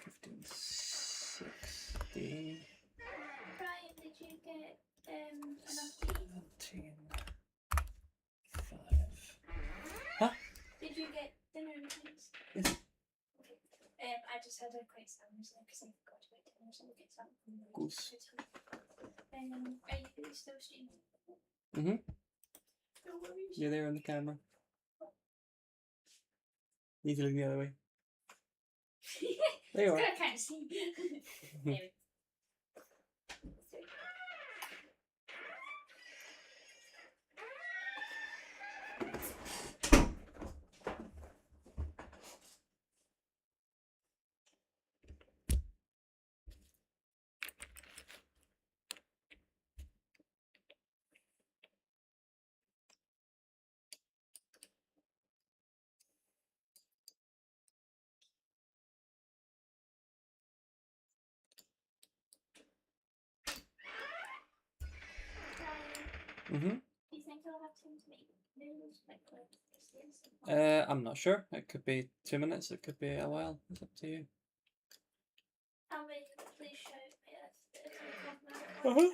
15, 16. Brian, did you get enough 17. 5. Huh? Did you get dinner and things? Yes. Okay. I just had a quick sandwich there because I forgot to get dinner, so we'll get something. Goose. Are you still streaming? Mm-hmm. No worries. You're there on the camera. Need to look the other way. There you are. I can't see. Anyway. Mm-hmm. Do you think I'll have time to make noodles like I'm not sure. It could be 2 minutes. It could be a while. It's up to you. I'll make please show me Uh-huh.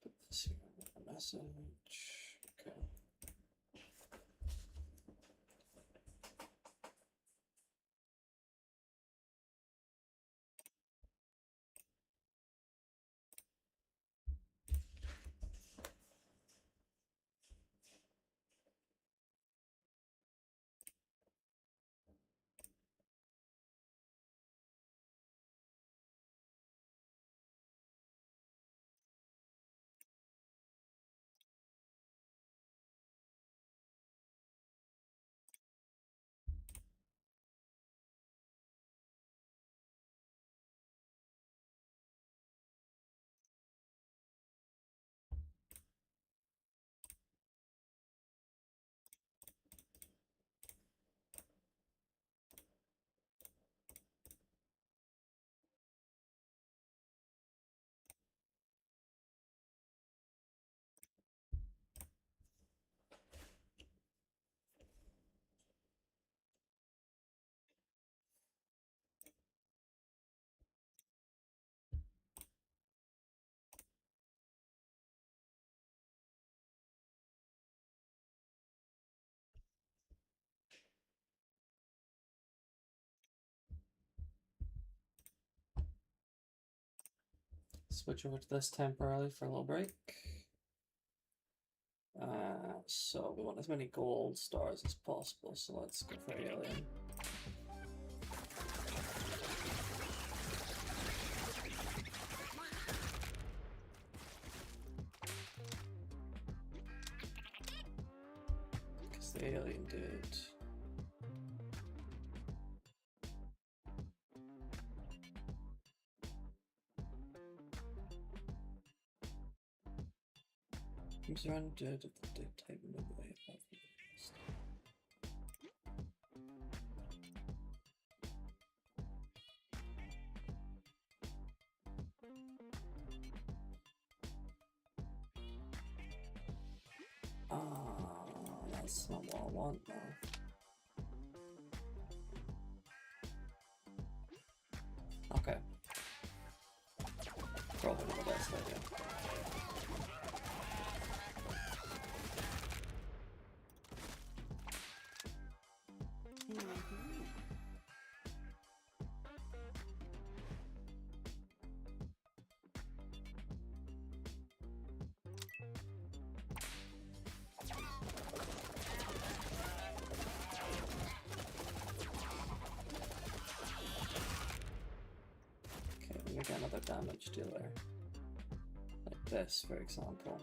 Put this here in the message. Okay. Switch over to this temporarily for a little break. So we want as many gold stars as possible, so let's go for alien. Because It's the alien dude. Moves around dead at the daytime in the way above the rest. That's not what I want though. Okay. Probably not the best idea. Okay, let me get another damage dealer. Like this, for example.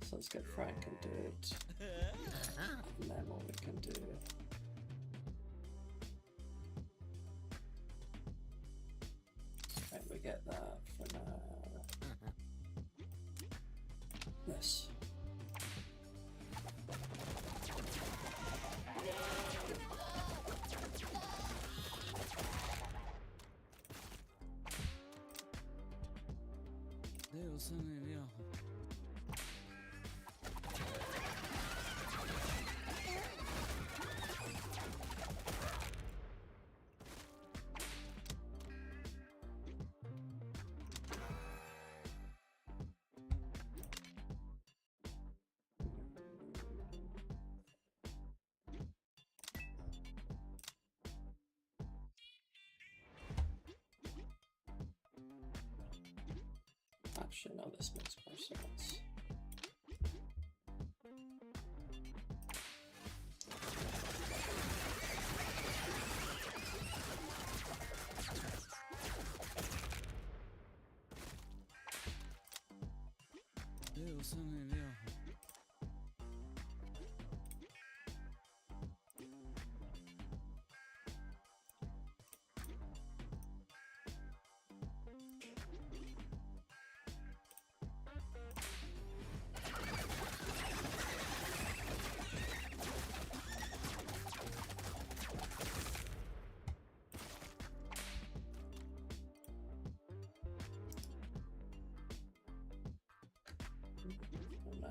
So let's get Frank and do it. And then what we can do. Right, we get that for now. This. Actually, no, this makes more sense.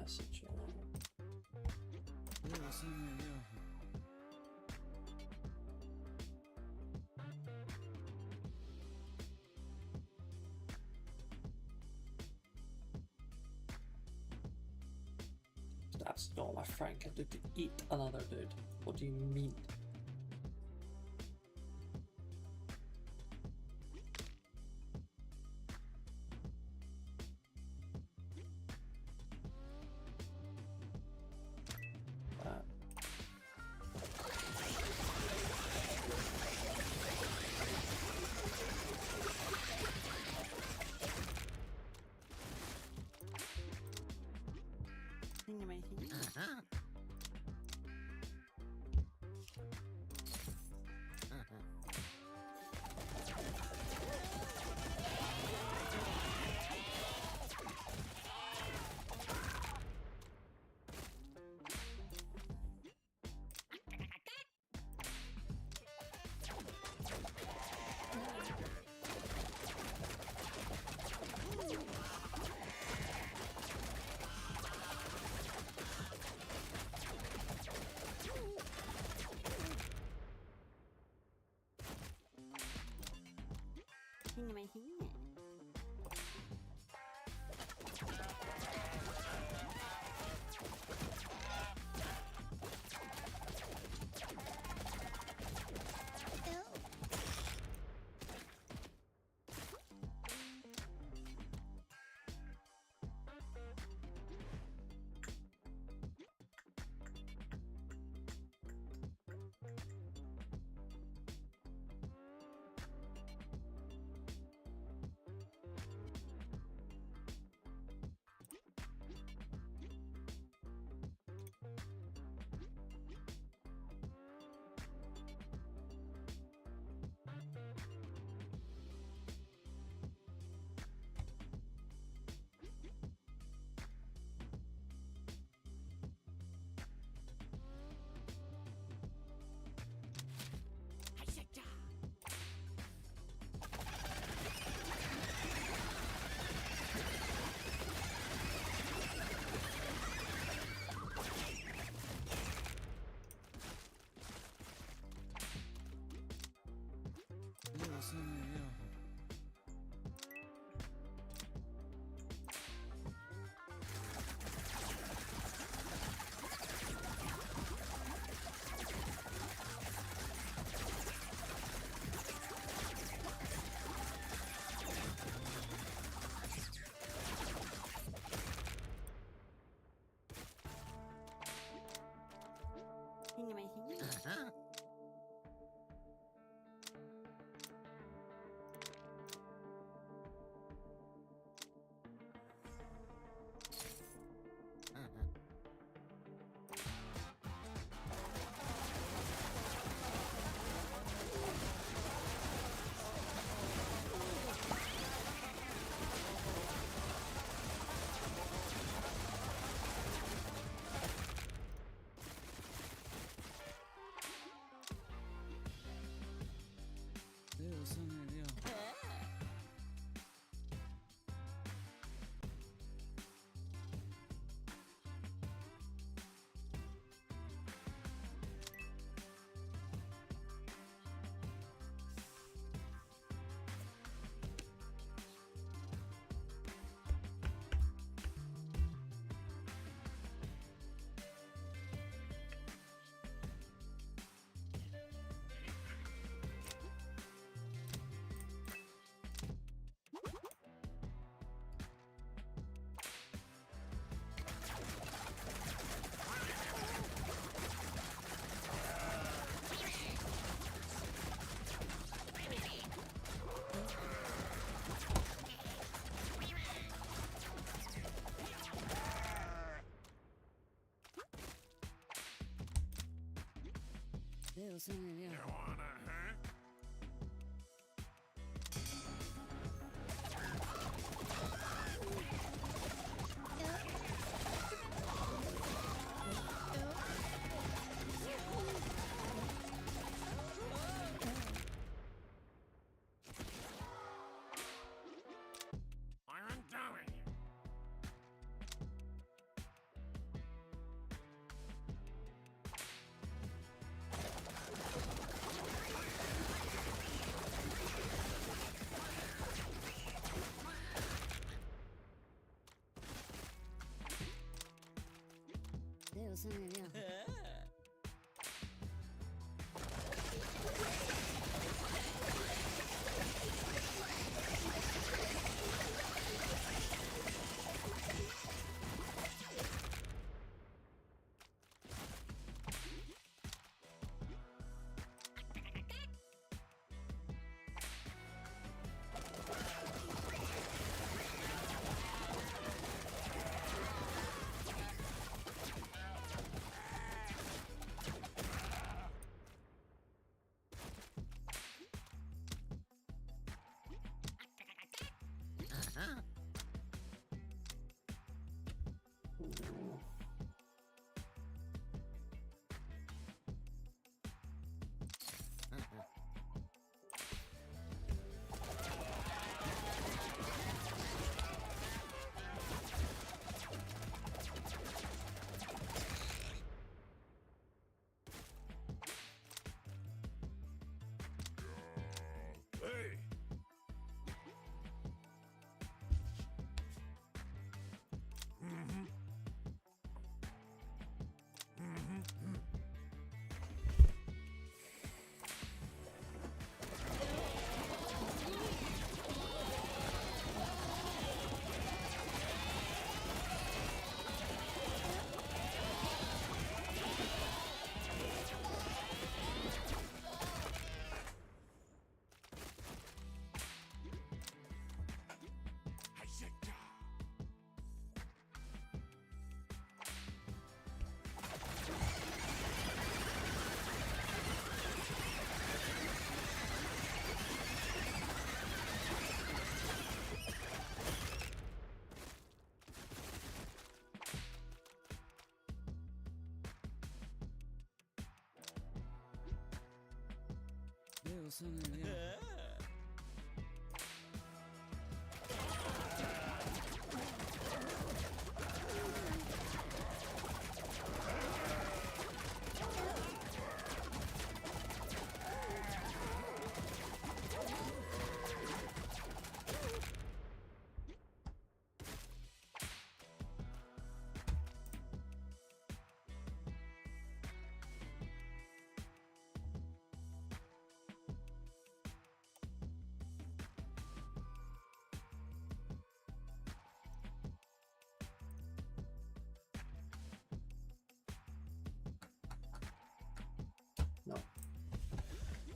Message. That's not my Frank. I did to eat another dude. What do you mean?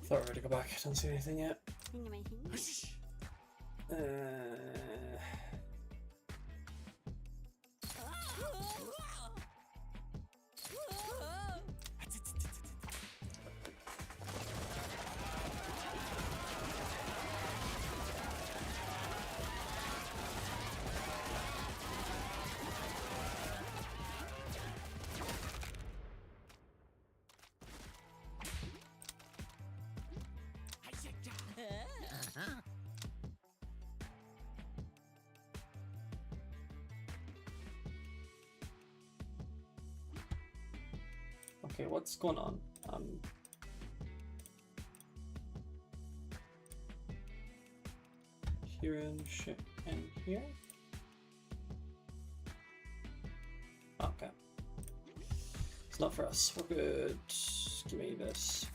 Thought I were to go back. I don't see anything yet. Okay, what's going on? Hearing shit in here. Okay. It's not for us. We're good. Give me this.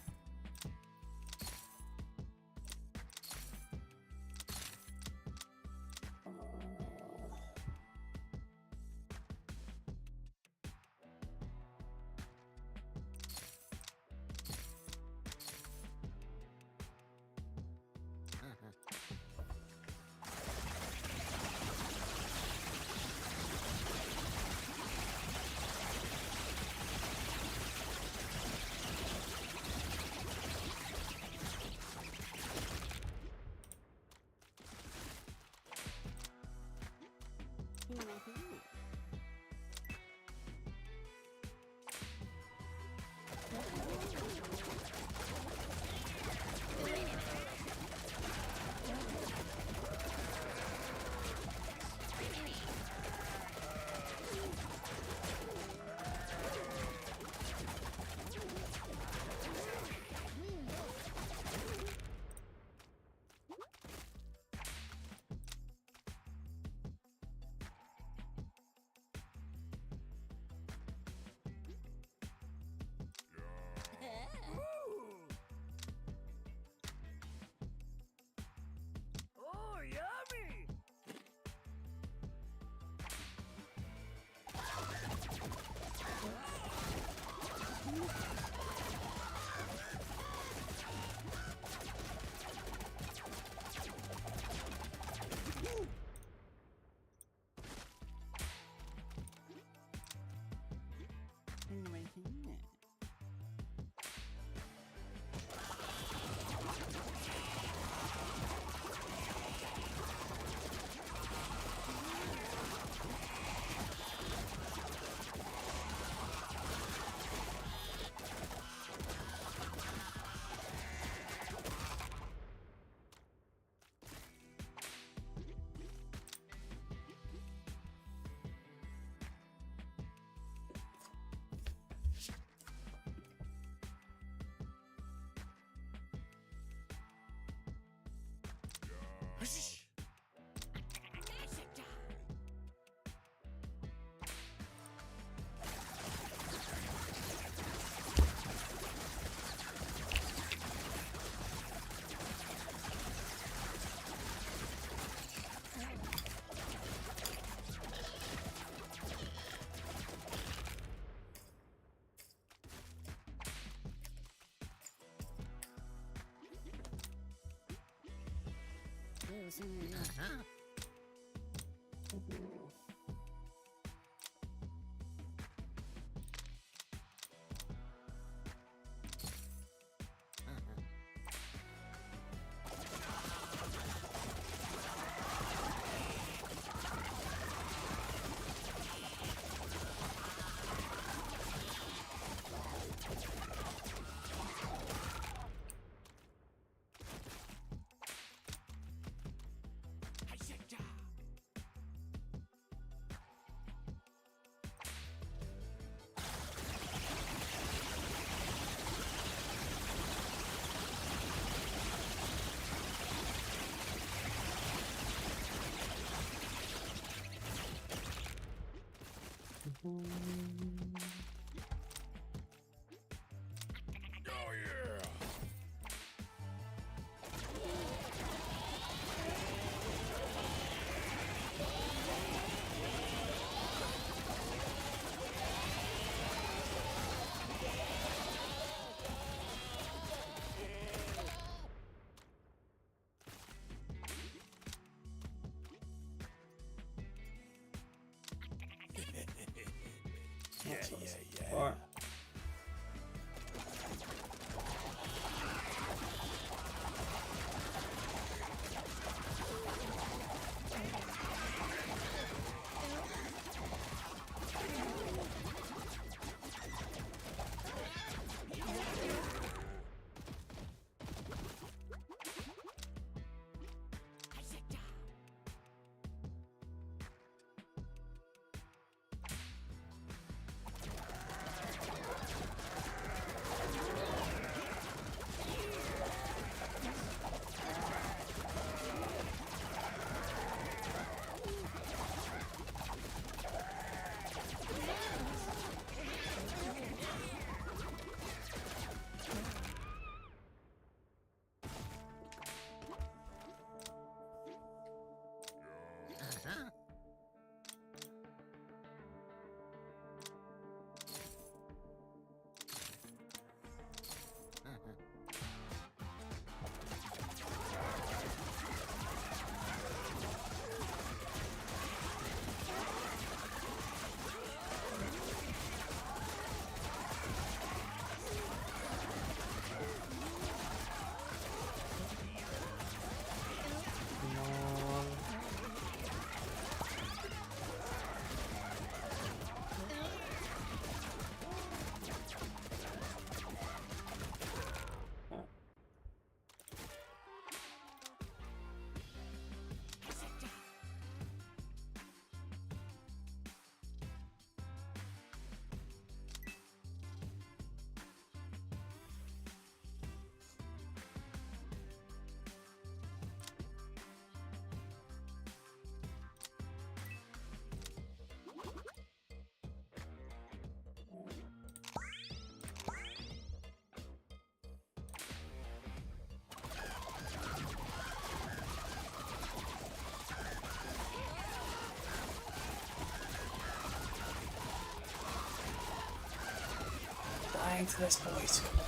into this, boys. Come on.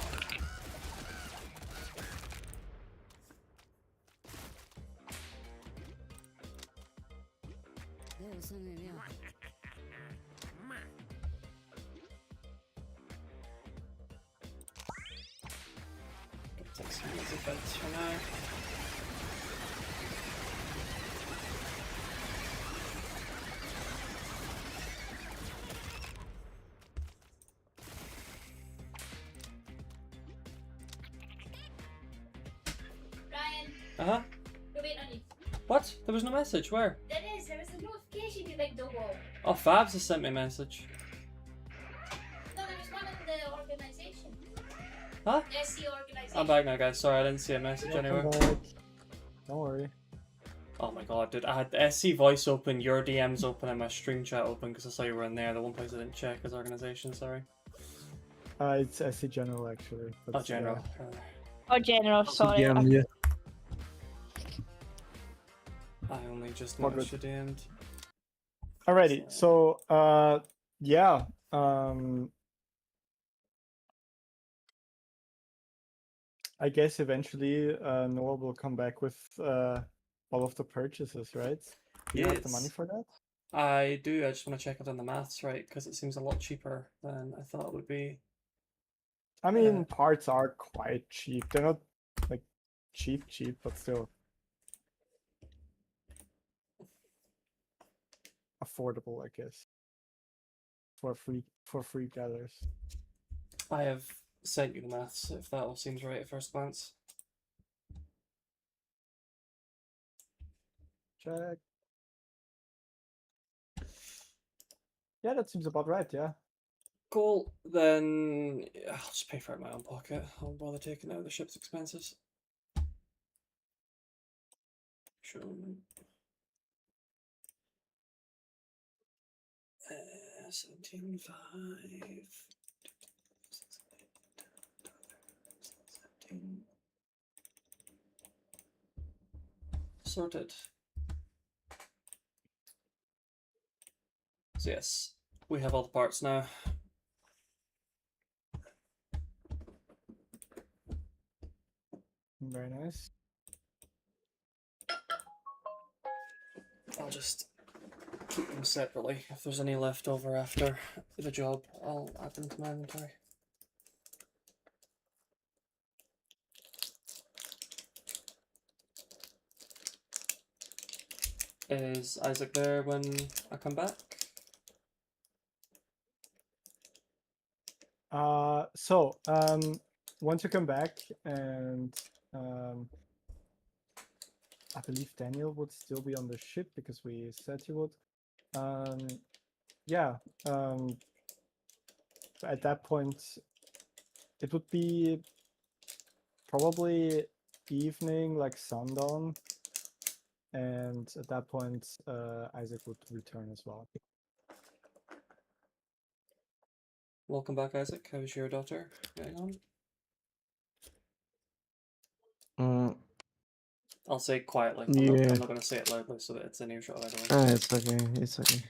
Take some easy bits for now. Ryan, Uh huh. we're waiting on you. What? There was no message. Where? There was a notification you big double. Oh, Fabs has sent me a message. No, there was one in the organisation. Huh? SC organisation. I'm back now, guys. Sorry, I didn't see a message Welcome anywhere. back. Don't worry. Oh my god, dude. I had the SC voice open, your DMs open, and my stream chat open because I saw you were in there. The one place I didn't check is organization, sorry. It's SC General actually. Oh, general. Oh, general, sorry. Yeah, yeah. I only just All noticed you DM'd. Alrighty, so yeah, I guess eventually Noah will come back with all of the purchases, right? Do you have the money Yes. for that? I do, I just want to check I've done the maths right because it seems a lot cheaper than I thought it would be. I mean, parts are quite cheap. They're not like cheap, but still affordable, I guess, for free gatherers. I have sent you the maths if that all seems right at first glance. Check. Yeah, that seems about right. Yeah. Cool, then I'll just pay for it in my own pocket. I won't bother taking out the ship's expenses. Sure. 17.5. 17. Sorted. So yes, we have all the parts now. Very nice. I'll just keep them separately. If there's any left over after the job, I'll add them to my inventory. Is Isaac there when I come back? Once you come back, and I believe Daniel would still be on the ship because we said he would. Yeah. At that point, it would be probably evening, like sundown, and at that point, Isaac would return as well. Welcome back, Isaac. How's your daughter getting on? I'll say it quietly. Yeah. I'm not going to say it loudly so that it's in earshot of everyone. It's okay. It's okay.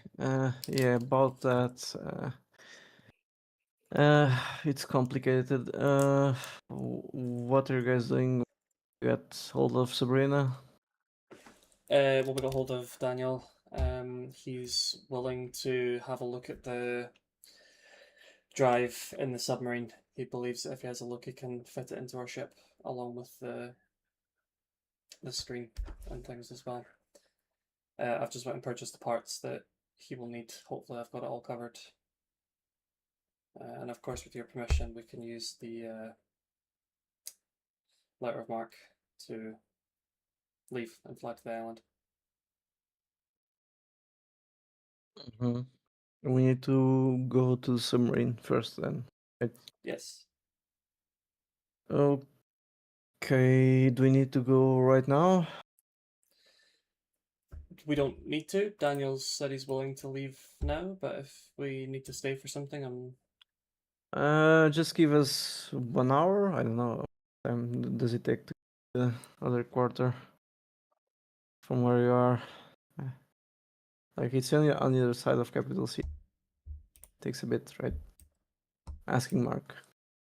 Yeah, about that. It's complicated. What are you guys doing? Get hold of Sabrina? Well, we got hold of Daniel. He's willing to have a look at the drive in the submarine. He believes that if he has a look, he can fit it into our ship along with the screen and things as well. I've just went and purchased the parts that he will need. Hopefully, I've got it all covered. And of course, with your permission, we can use the letter of marque to leave and fly to the island. We need to go to the submarine first, then. Yes. Okay. Do we need to go right now? We don't need to. Daniel said he's willing to leave now, but if we need to stay for something, Just give us 1 hour. I don't know. How time does it take to the other quarter from where you are? Like it's only on the other side of Capital City. Takes a bit, right? Asking Mark.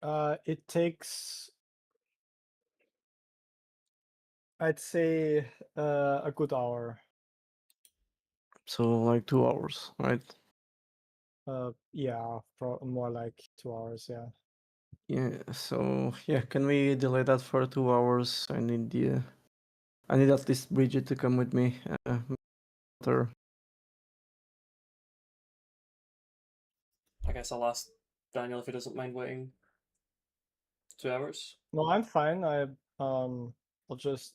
It takes, I'd say, a good hour. So like 2 hours, right? Yeah, more like 2 hours. Yeah. Yeah. So yeah, can we delay that for 2 hours? I need at least Bridget to come with me. Her. I guess I'll ask Daniel if he doesn't mind waiting 2 hours. No, I'm fine. I'll just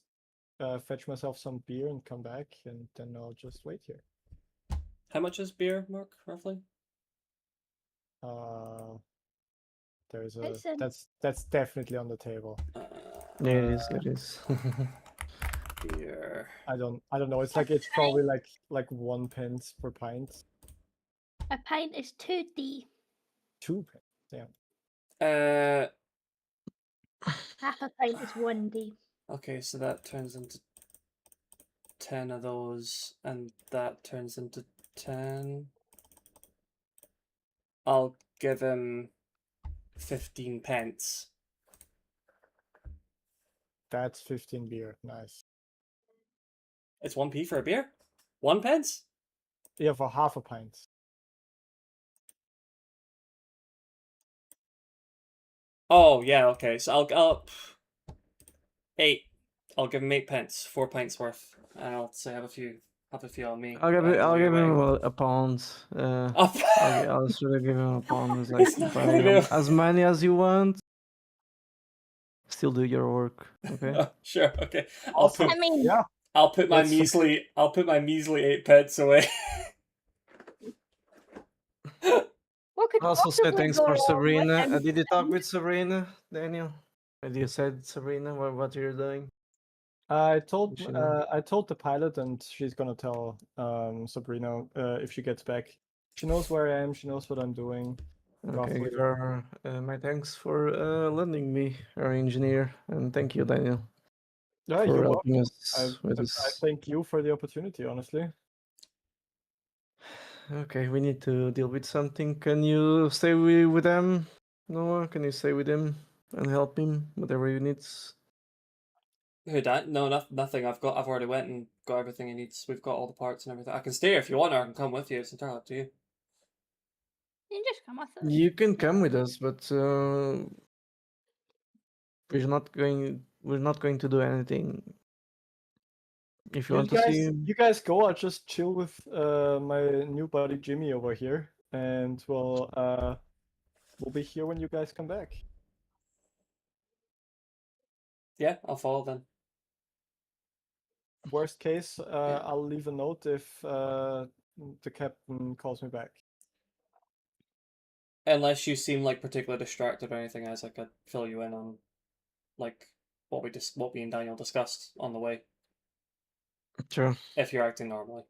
fetch myself some beer and come back, and then I'll just wait here. How much is beer, Mark, roughly? There's a Listen. that's definitely on the table. Yeah, it is. It is. Beer. I don't know. It's probably like 1 pence per pint. A pint is 2D. 2 pence. Uh, Half a pint is 1D. okay, so that turns into 10 of those, and that turns into 10. I'll give him 15 pence. That's 15 beer. Nice. It's 1p for a beer? 1 pence? Yeah, for half a pint. Oh, yeah, okay. So I'll 8. I'll give him 8 pence, 4 pints worth, and I'll say have a few on me. I'll give him a pound. I'll sort of give him a pound. It's like It's not buy gonna do. as many as you want. Still do your work, okay? Sure, okay. Awesome. I mean, Yeah. I'll put my Let's- measly 8 pence away. what could Also say possibly thanks go for wrong with Sabrina. him? Did you talk with Sabrina, Daniel? Did you said Sabrina what you're doing? I told She know. the pilot, and she's gonna tell Sabrina if she gets back. She knows where I am. She knows what I'm doing. Okay, roughly. give her my thanks for lending me our engineer, and thank you, Daniel, Yeah, for you're helping welcome. us with I this. thank you for the opportunity. Honestly. Okay, we need to deal with something. Can you stay with them, Noah? Can you stay with him and help him whatever he needs? Who that? No, nothing. I've already went and got everything he needs. We've got all the parts and everything. I can stay if you want, or I can come with you. It's entirely up to you. You can just come with us. You can come with us, but we're not going to do anything. If you want to see him, You guys go. I'll just chill with my new buddy Jimmy over here, and we'll be here when you guys come back. Yeah, I'll follow then. Worst case, I'll leave a note if the captain calls me back. Unless you seem like particularly distracted or anything, as I could fill you in on, like what we and Daniel discussed on the way. sure. If you're acting normally.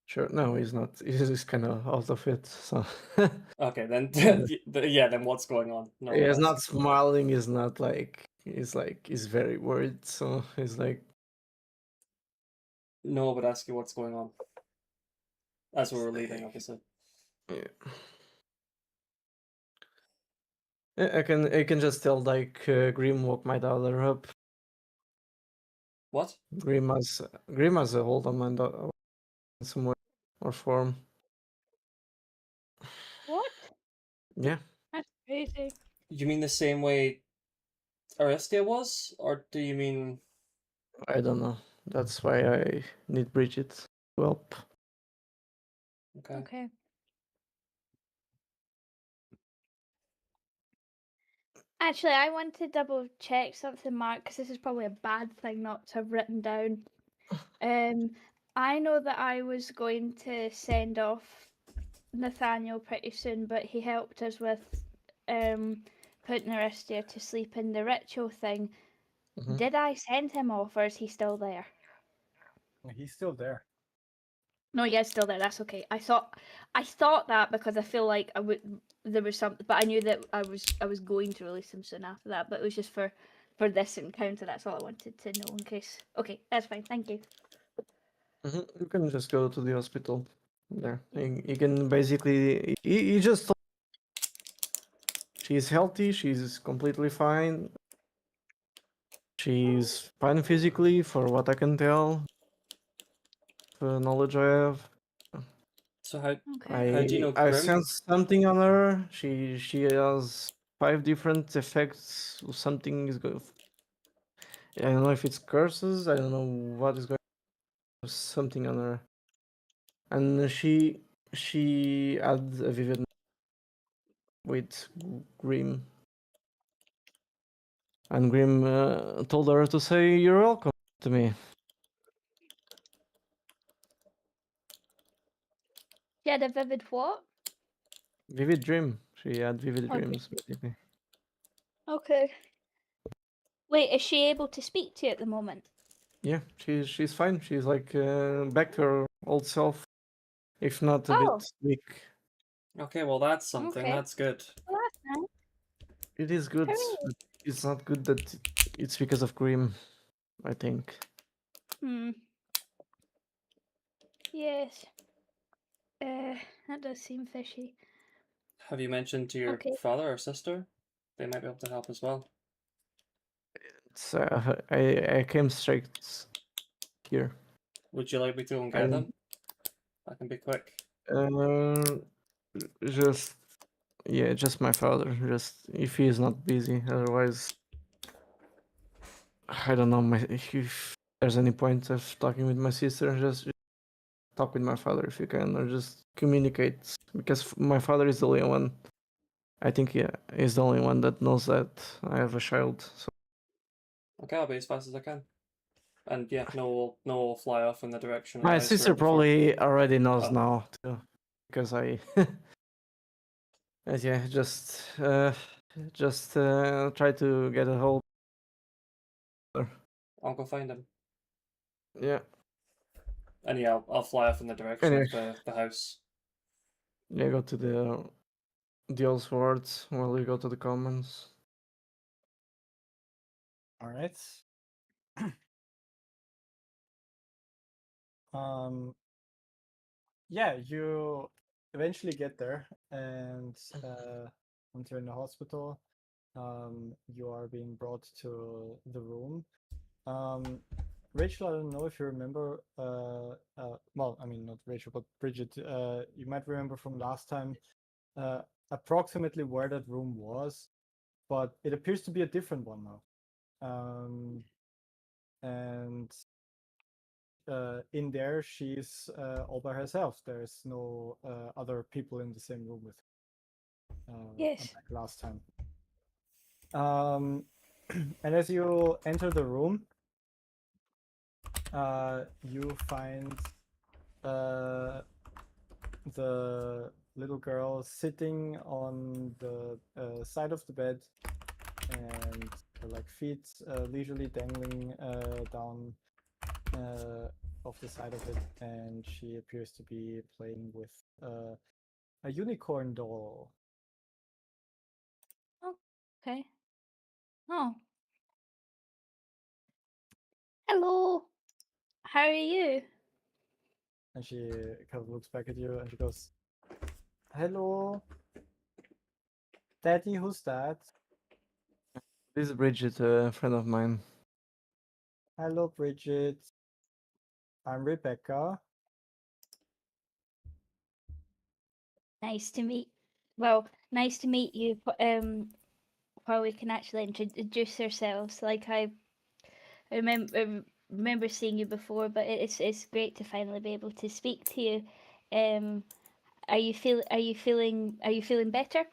Sure. No, he's not. He's just kind of out of it. So Okay, then Yeah. yeah, then what's going on? No, he's that's- not smiling. He's not like. He's very worried. So he's like, No, but ask you what's going on. As we were leaving, obviously. yeah. I can just tell like Grim woke my daughter up. What? Grim has a hold on my daughter in some way or form. What? Yeah. That's crazy. You mean the same way Arestia was, or do you mean? I don't know. That's why I need Bridget to help. Okay. Okay. Actually, I want to double check something, Mark, because this is probably a bad thing not to have written down. I know that I was going to send off Nathaniel pretty soon, but he helped us with putting Arestia to sleep in the ritual thing. Mhm. Did I send him off, or is he still there? He's still there. No, yeah, it's still there. That's okay. I thought that because I feel like there was something, but I knew that I was going to release him soon after that. But it was just for this encounter. That's all I wanted to know in case. Okay, that's fine. Thank you. You can just go to the hospital. There, you can basically. He just she's healthy. She's completely fine. She's fine physically, for what I can tell. The knowledge I have. So how Okay. How do you know I Grim? sense something on her. She has 5 different effects. Something is going. I don't know if it's curses. I don't know what is going. Something on her, and she had a vivid with Grim, and Grim told her to say you're welcome to me. She had a vivid what? Vivid dream. She had vivid Okay. dreams basically. Okay. Wait, is she able to speak to you at the moment? Yeah, she's fine. She's like back to her old self, if not a Oh. bit weak. Okay, well that's something. Okay. That's good. Well, that's nice. It is good, Hooray. but it's not good that it's because of Grim, I think. Hmm. Yes. That does seem fishy. Have you mentioned to your Okay. father or sister? They might be able to help as well. It's I came straight here. Would you like me to go and I get them? I can be quick. Just yeah, just my father. Just if he is not busy, otherwise I don't know. If there's any point of talking with my sister, just talk with my father if you can, or just communicate because my father is the only one. I think he's the only one that knows that I have a child. So Okay, I'll be as fast as I can. And yeah, no will fly off in the direction of the my house sister where before. probably already knows Oh. now too, because I. Yeah, just try to get a hold. I'll go find him. Yeah. And yeah, I'll fly off in the direction Anyway. of the house. Yeah, go to the old swords while you go to the commons. All right. Yeah, you eventually get there, and once you're in the hospital, you are being brought to the room. Rachel, I don't know if you remember. Well, I mean not Rachel, but Bridget. You might remember from last time, approximately where that room was, but it appears to be a different one now. And in there, she's all by herself. There's no other people in the same room with her. Yes. Unlike last time. And as you enter the room, you find the little girl sitting on the side of the bed, and her like feet leisurely dangling down off the side of it, and she appears to be playing with a unicorn doll. Okay. Oh. Hello. How are you? And she kind of looks back at you and she goes, "Hello, Daddy, who's that?" This is Bridget, a friend of mine. "Hello, Bridget. I'm Rebecca." Nice to meet. Well, nice to meet you. Where we can actually introduce ourselves. Like I remember seeing you before, but it's great to finally be able to speak to you. Are you feeling better?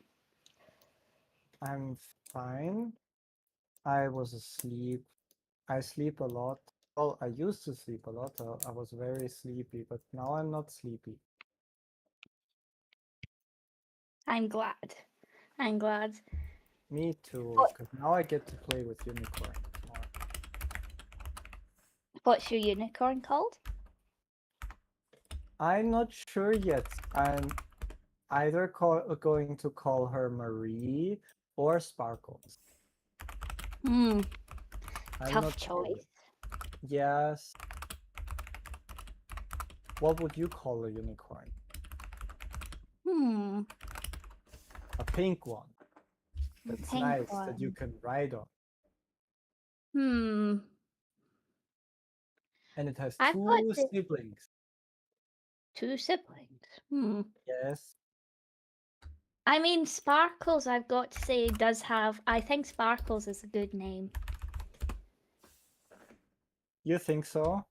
"I'm fine. I was asleep. I sleep a lot. Well, I used to sleep a lot. I was very sleepy, but now I'm not sleepy." I'm glad. I'm glad. "Me too, What- because now I get to play with unicorns more." What's your unicorn called? "I'm not sure yet. I'm either going to call her Marie or Sparkles. I'm Tough not sure. choice. Yes. What would you call a unicorn? A pink one." That's pink nice that you one. can ride on. Hmm. And it has I've got two the siblings. 2 siblings. Hmm. Yes. I mean, Sparkles, I've got to say, does have. I think Sparkles is a good name. You think so?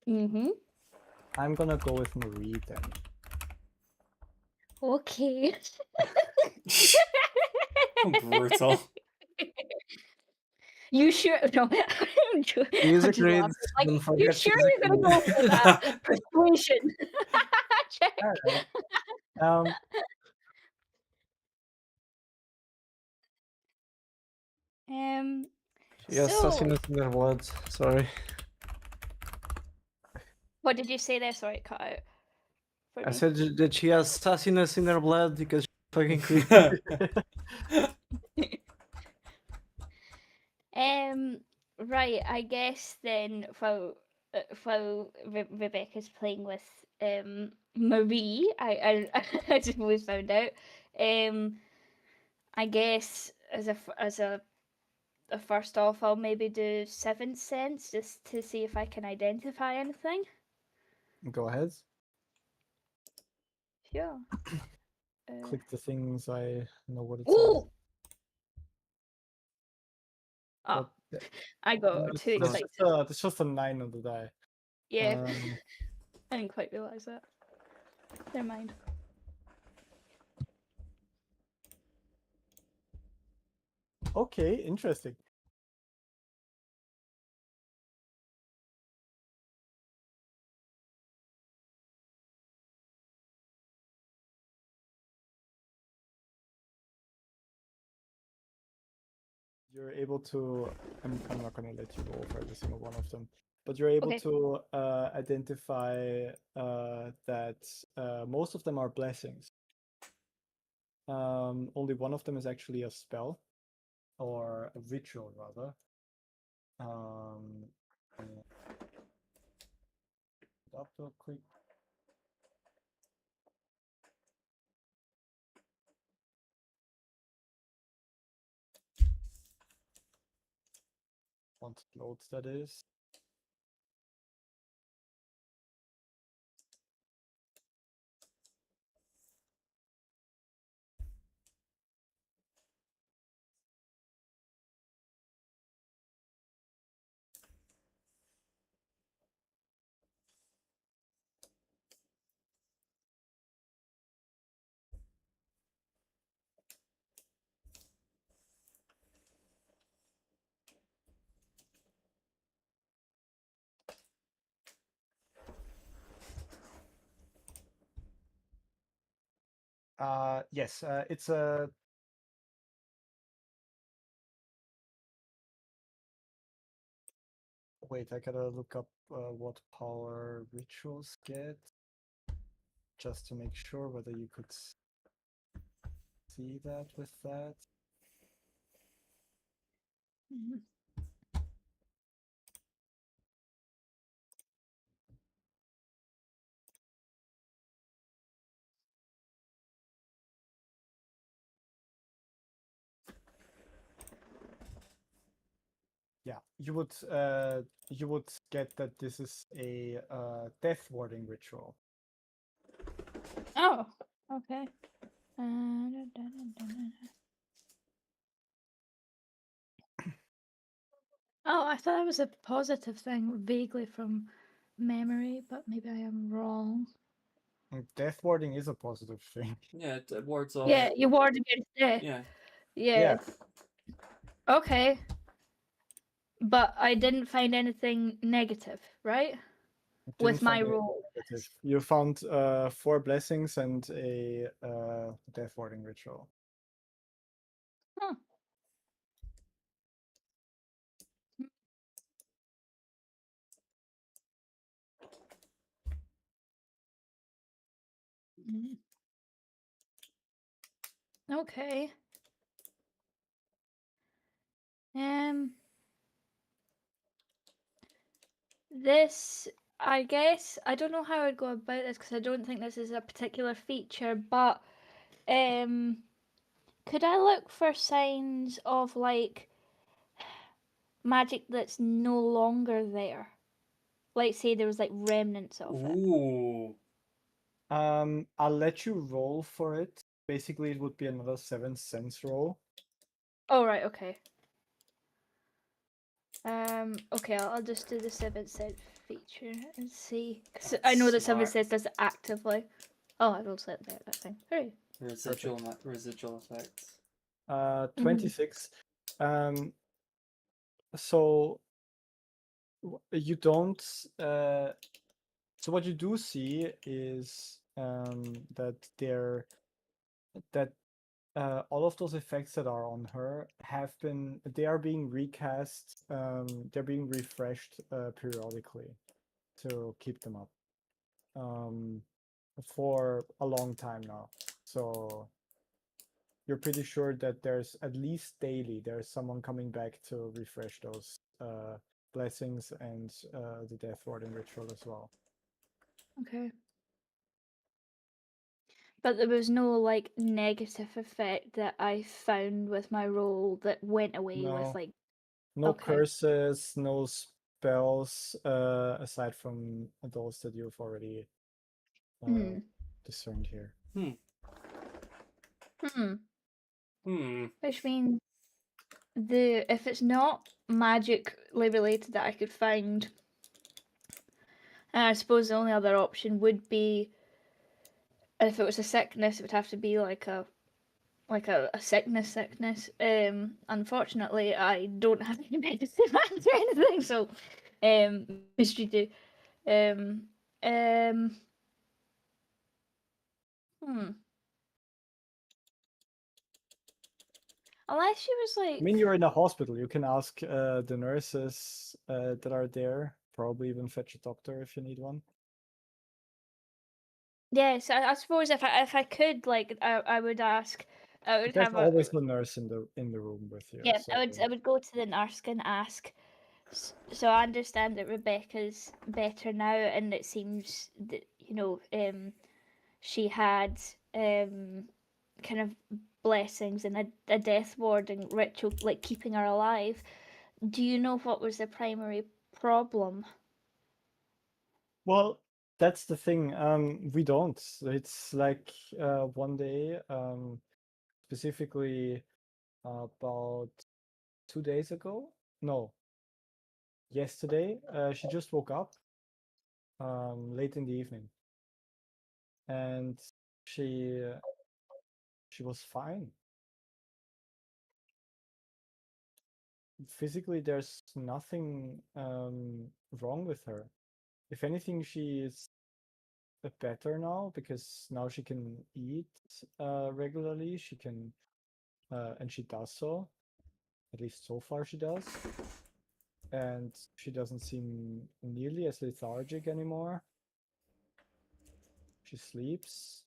Mm-hmm. I'm gonna go with Marie then. Okay. Brutal. You sure? No, I'm just He's a laughing. grade Like, 7, you forget sure she's a you're gonna kid. go for that persuasion? Check. Alright. Um, Um. She has So, sassiness in her words. Sorry. what did you say there? Sorry, it cut out for I me. said that she has sassiness in her blood because she's fucking creepy. Right. I guess then, while Rebecca's playing with Marie, I just always found out. I guess as a first off, I'll maybe do 7 cents just to see if I can identify anything. go ahead. Sure. Click the things I know what it Ooh! says. Oh, But I got that's, too that's excited. that's just a 9 on the die. Yeah, Um, I didn't quite realise that. Never mind. okay, interesting. You're able to. I'm not gonna let you go over every single one of them, but you're able Okay. to identify that most of them are blessings. Only one of them is actually a spell, or a ritual rather. Up real quick. Once it loads, that is. Yes, it's a. Wait, I gotta look up what power rituals get, just to make sure whether you could see that with that. Mhm. Yeah, you would get that this is a death warding ritual. Oh, okay. Da, da, da, da. Oh, I thought it was a positive thing, vaguely from memory, but maybe I am wrong. Death warding is a positive thing. Yeah, it wards off. Yeah, you ward against death. Yeah. Yeah. Okay. But I didn't find anything negative, right? With Didn't my find anything roll. negative. You found 4 blessings and a death warding ritual. Huh. Mhm. Okay. This, I guess, I don't know how I'd go about this because I don't think this is a particular feature, but Could I look for signs of like magic that's no longer there? Like, say there was like remnants of it. Ooh. I'll let you roll for it. Basically, it would be another 7 sense roll. Oh right, okay. Okay, I'll just do the 7th sense feature and see. 'Cause I know that That's 7th smart. sense does it actively. Oh, I rolled set there. That thing. Hooray! Residual effects. 26. So you don't. So what you do see is that all of those effects that are on her they are being recast. They're being refreshed periodically to keep them up for a long time now. So you're pretty sure that there's at least daily there's someone coming back to refresh those blessings and the Death Warden ritual as well. Okay. But there was no like negative effect that I found with my roll that went away with No. like. No Okay. curses, no spells, aside from those that you've already Hmm. discerned here. Hmm. Hmm. Which means if it's not magically related that I could find, I suppose the only other option would be if it was a sickness, it would have to be like a sickness. Unfortunately, I don't have any medicine or anything, so mystery do. Um, um, hmm. Unless she was I like, mean, you're in a hospital. You can ask the nurses that are there. Probably even fetch a doctor if you need one. yes, I suppose if I could, like, I would ask. I would There's have a always a nurse in the room with you. yeah. So I would go to the nurse and ask. So I understand that Rebecca's better now, and it seems that she had kind of blessings and a death warding ritual, like keeping her alive. Do you know what was the primary problem? well, that's the thing. We don't. It's like one day, specifically about 2 days ago. No, yesterday. She just woke up late in the evening, and she she was fine. Physically, there's nothing wrong with her. If anything, she is better now because now she can eat regularly. She can, and she does so. At least so far, she does. And she doesn't seem nearly as lethargic anymore. She sleeps,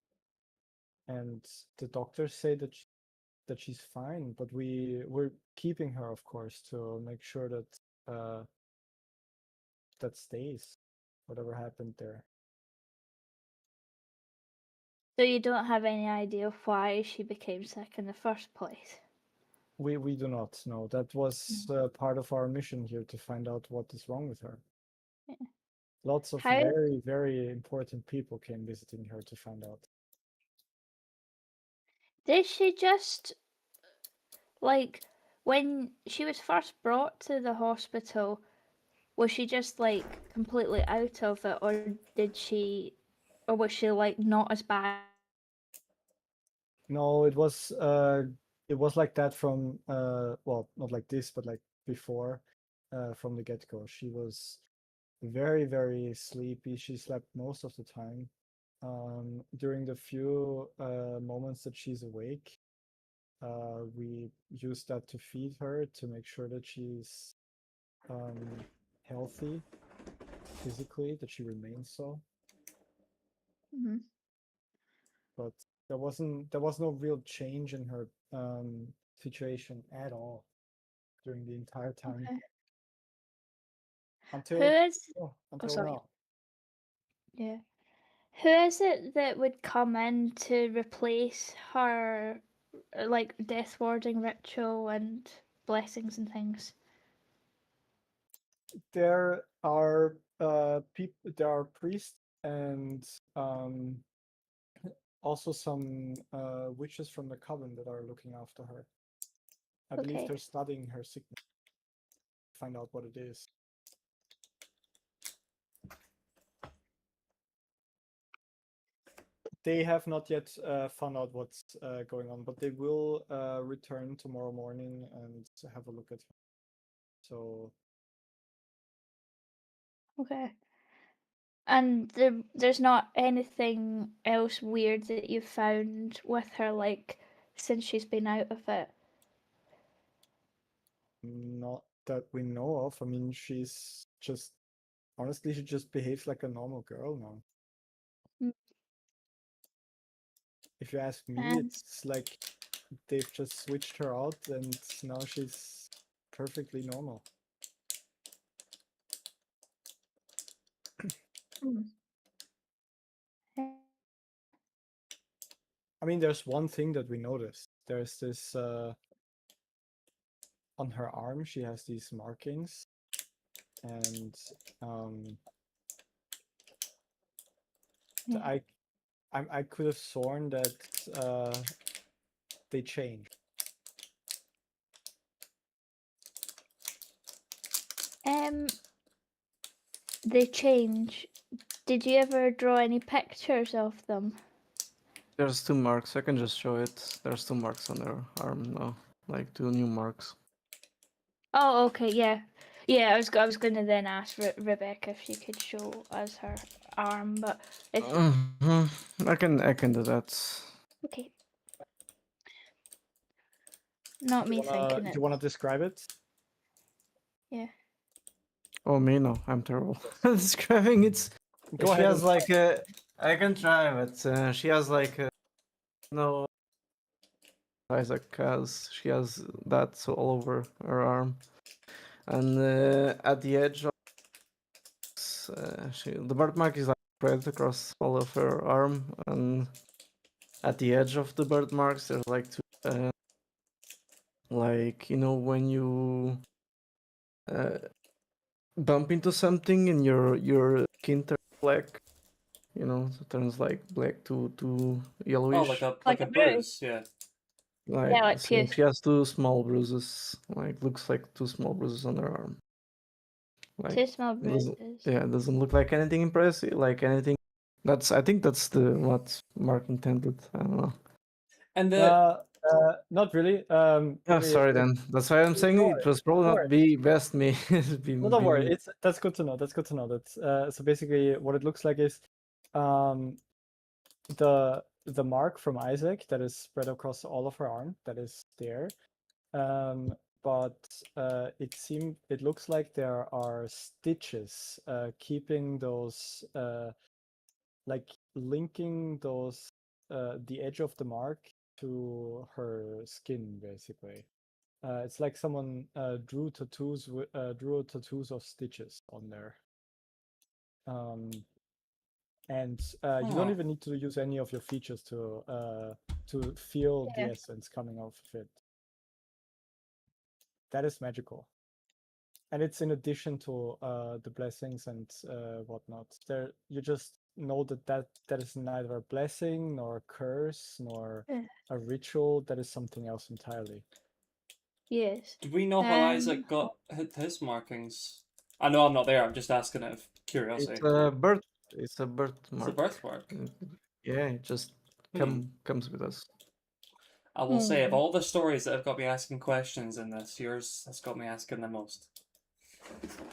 and the doctors say that she's fine, but we're keeping her, of course, to make sure that that stays, whatever happened there. So you don't have any idea why she became sick in the first place? We do not know. That was part of our mission here to find out what is wrong with her. Yeah. Lots of How very, very important people came visiting her to find out. did she just like when she was first brought to the hospital? Was she just like completely out of it, or was she like not as bad? No, it was like that from well, not like this, but like before, from the get-go. She was very, very sleepy. She slept most of the time. During the few moments that she's awake, we use that to feed her to make sure that she's healthy physically, that she remains so. Mhm. But there was no real change in her situation at all during the entire time Okay. Who until is? oh, Oh, until sorry. now. Yeah. Who is it that would come in to replace her like death warding ritual and blessings and things? There are there are priests and also some witches from the coven that are looking after her. I believe Okay. they're studying her sickness, find out what it is. They have not yet found out what's going on, but they will return tomorrow morning and have a look at her. So Okay. And there's not anything else weird that you've found with her, like, since she's been out of it? not that we know of. I mean, she's just honestly, she just behaves like a normal girl now. Mm. If you ask me, Um, it's like they've just switched her out and now she's perfectly normal. hmm. I mean, there's one thing that we noticed. There's this on her arm, she has these markings, and Yeah. I could have sworn that they changed. They change. Did you ever draw any pictures of them? There's 2 marks. I can just show it. There's 2 marks on her arm now, like 2 new marks. Oh, okay, yeah. Yeah, I was gonna then ask Rebecca if she could show us her arm, but if Mhm. I can do that. okay. Not me thinking it. You wanna describe it? Yeah. Oh me, no, I'm terrible describing it. Go She ahead. has like a. I can try, but she has like a. No, Isaac has. She has that so all over her arm, and at the edge of the birthmark is like spread across all of her arm, and at the edge of the birthmarks there's like 2. Like when you bump into something and your skin turns black. It turns like black to yellowish. Oh, like a Like a bruise, yeah. Like, like so puce. she has 2 small bruises. Like, looks like 2 small bruises on her arm. Like, 2 small doesn't, bruises. yeah, it doesn't look like anything impressive. Like anything. I think that's what Mark intended. I don't know. And the Not really. Oh, sorry then. That's why I'm saying it was probably Don't not worry. be best me. Well, don't worry. That's good to know. That's good to know. That so basically, what it looks like is, the mark from Isaac that is spread across all of her arm that is there, but it looks like there are stitches keeping those like linking those the edge of the mark to her skin basically. It's like someone drew tattoos of stitches on there. And you don't Huh. even need to use any of your features to feel the Yeah. essence coming off of it. That is magical, and it's in addition to the blessings and whatnot. There, you just know that is neither a blessing nor a curse nor Yeah. a ritual. That is something else entirely. Yes. do we know how Isaac got his markings? I know I'm not there. I'm just asking out of curiosity. It's a birth. It's a birthmark. It's a birthmark. Yeah, it just comes with us. I will say, of all the stories that have got me asking questions in this, yours has got me asking the most.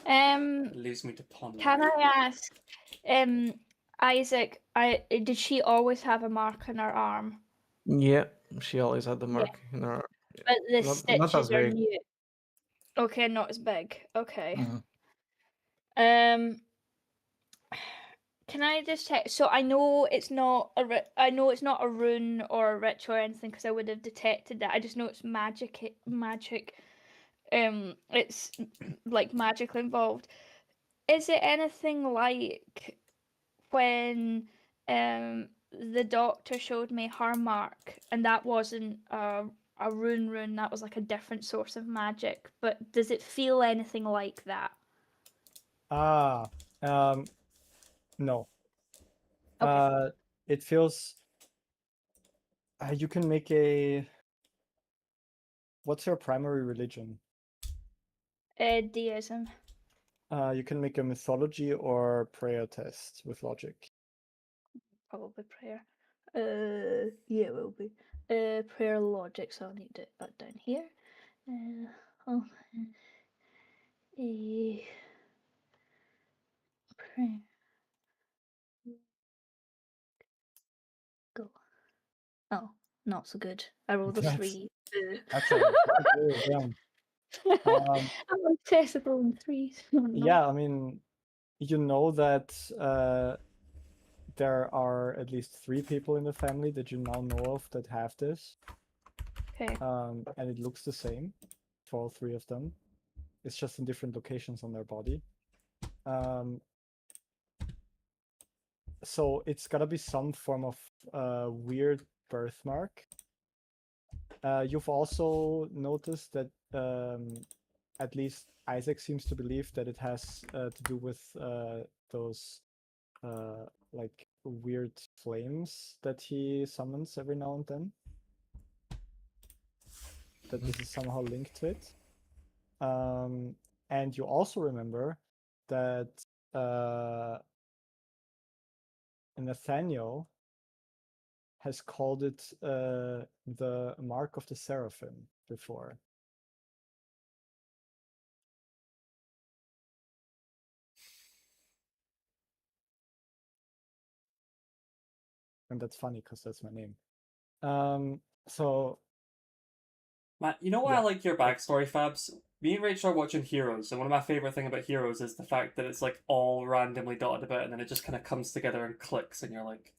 It leaves me to ponder. Can I ask, Isaac, did she always have a mark on her arm? Yeah, she always had the mark in her. But the Not as stitches are big. new. Okay, not as big. Okay. Mhm. Can I just check? So I know it's not I know it's not a rune or a ritual or anything because I would have detected that. I just know it's magic. It's like magically involved. Is it anything like when the doctor showed me her mark, and that wasn't a rune. That was like a different source of magic. But does it feel anything like that? Ah, no. Okay. It feels. You can make a. What's your primary religion? Deism. You can make a mythology or prayer test with logic. Probably prayer. Yeah, it will be. Prayer logic. So I'll need that down here. Oh. Prayer. Go. Oh, not so good. I rolled a That's- 3. That's a good round. I'm obsessed with rolling 3s. Yeah, I mean, you know that there are at least 3 people in the family that you now know of that have this. Okay. And it looks the same for all 3 of them. It's just in different locations on their body. So it's gotta be some form of weird birthmark. You've also noticed that at least Isaac seems to believe that it has to do with those like weird flames that he summons every now and then. That this is somehow linked to it. And you also remember that Nathaniel has called it the Mark of the Seraphim before. And that's funny because that's my name. So Matt, you know why Yeah. I like your backstory, Fabs? Me and Rachel are watching Heroes, and one of my favorite thing about Heroes is the fact that it's like all randomly dotted about, and then it just kind of comes together and clicks, and you're like,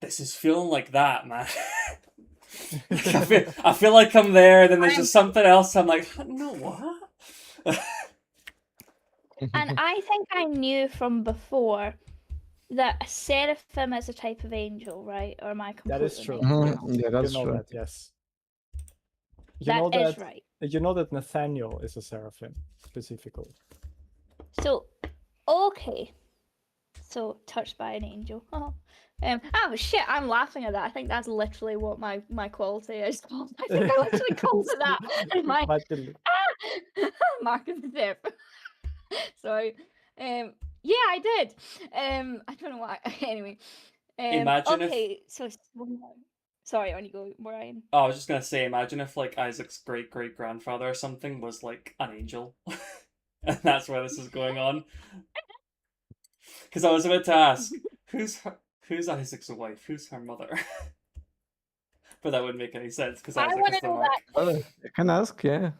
"This is feeling like that, man." I feel like I'm there, and then there's just something else. I'm like, no, what? And I think I knew from before that a seraphim is a type of angel, right? Or am I completely that is true. making that Yes. up? Yeah, that's you know true. that, yes. You know That is that right. you know that Nathaniel is a seraphim specifically. So, okay. So, touched by an angel. Oh shit! I'm laughing at that. I think that's literally what my quality is. I think I literally called it that. And my Might be- Mark of the Dip. Sorry. Yeah, I did. I don't know why. Anyway. Imagine if- Okay, so sorry, on you go, Brian. Oh, I was just gonna say, imagine if like Isaac's great great grandfather or something was like an angel, and that's where this is going on. Because I was about to ask, who's Isaac's wife? Who's her mother? But that wouldn't make any sense because I Isaac want is to the know mark. that. I can ask, yeah.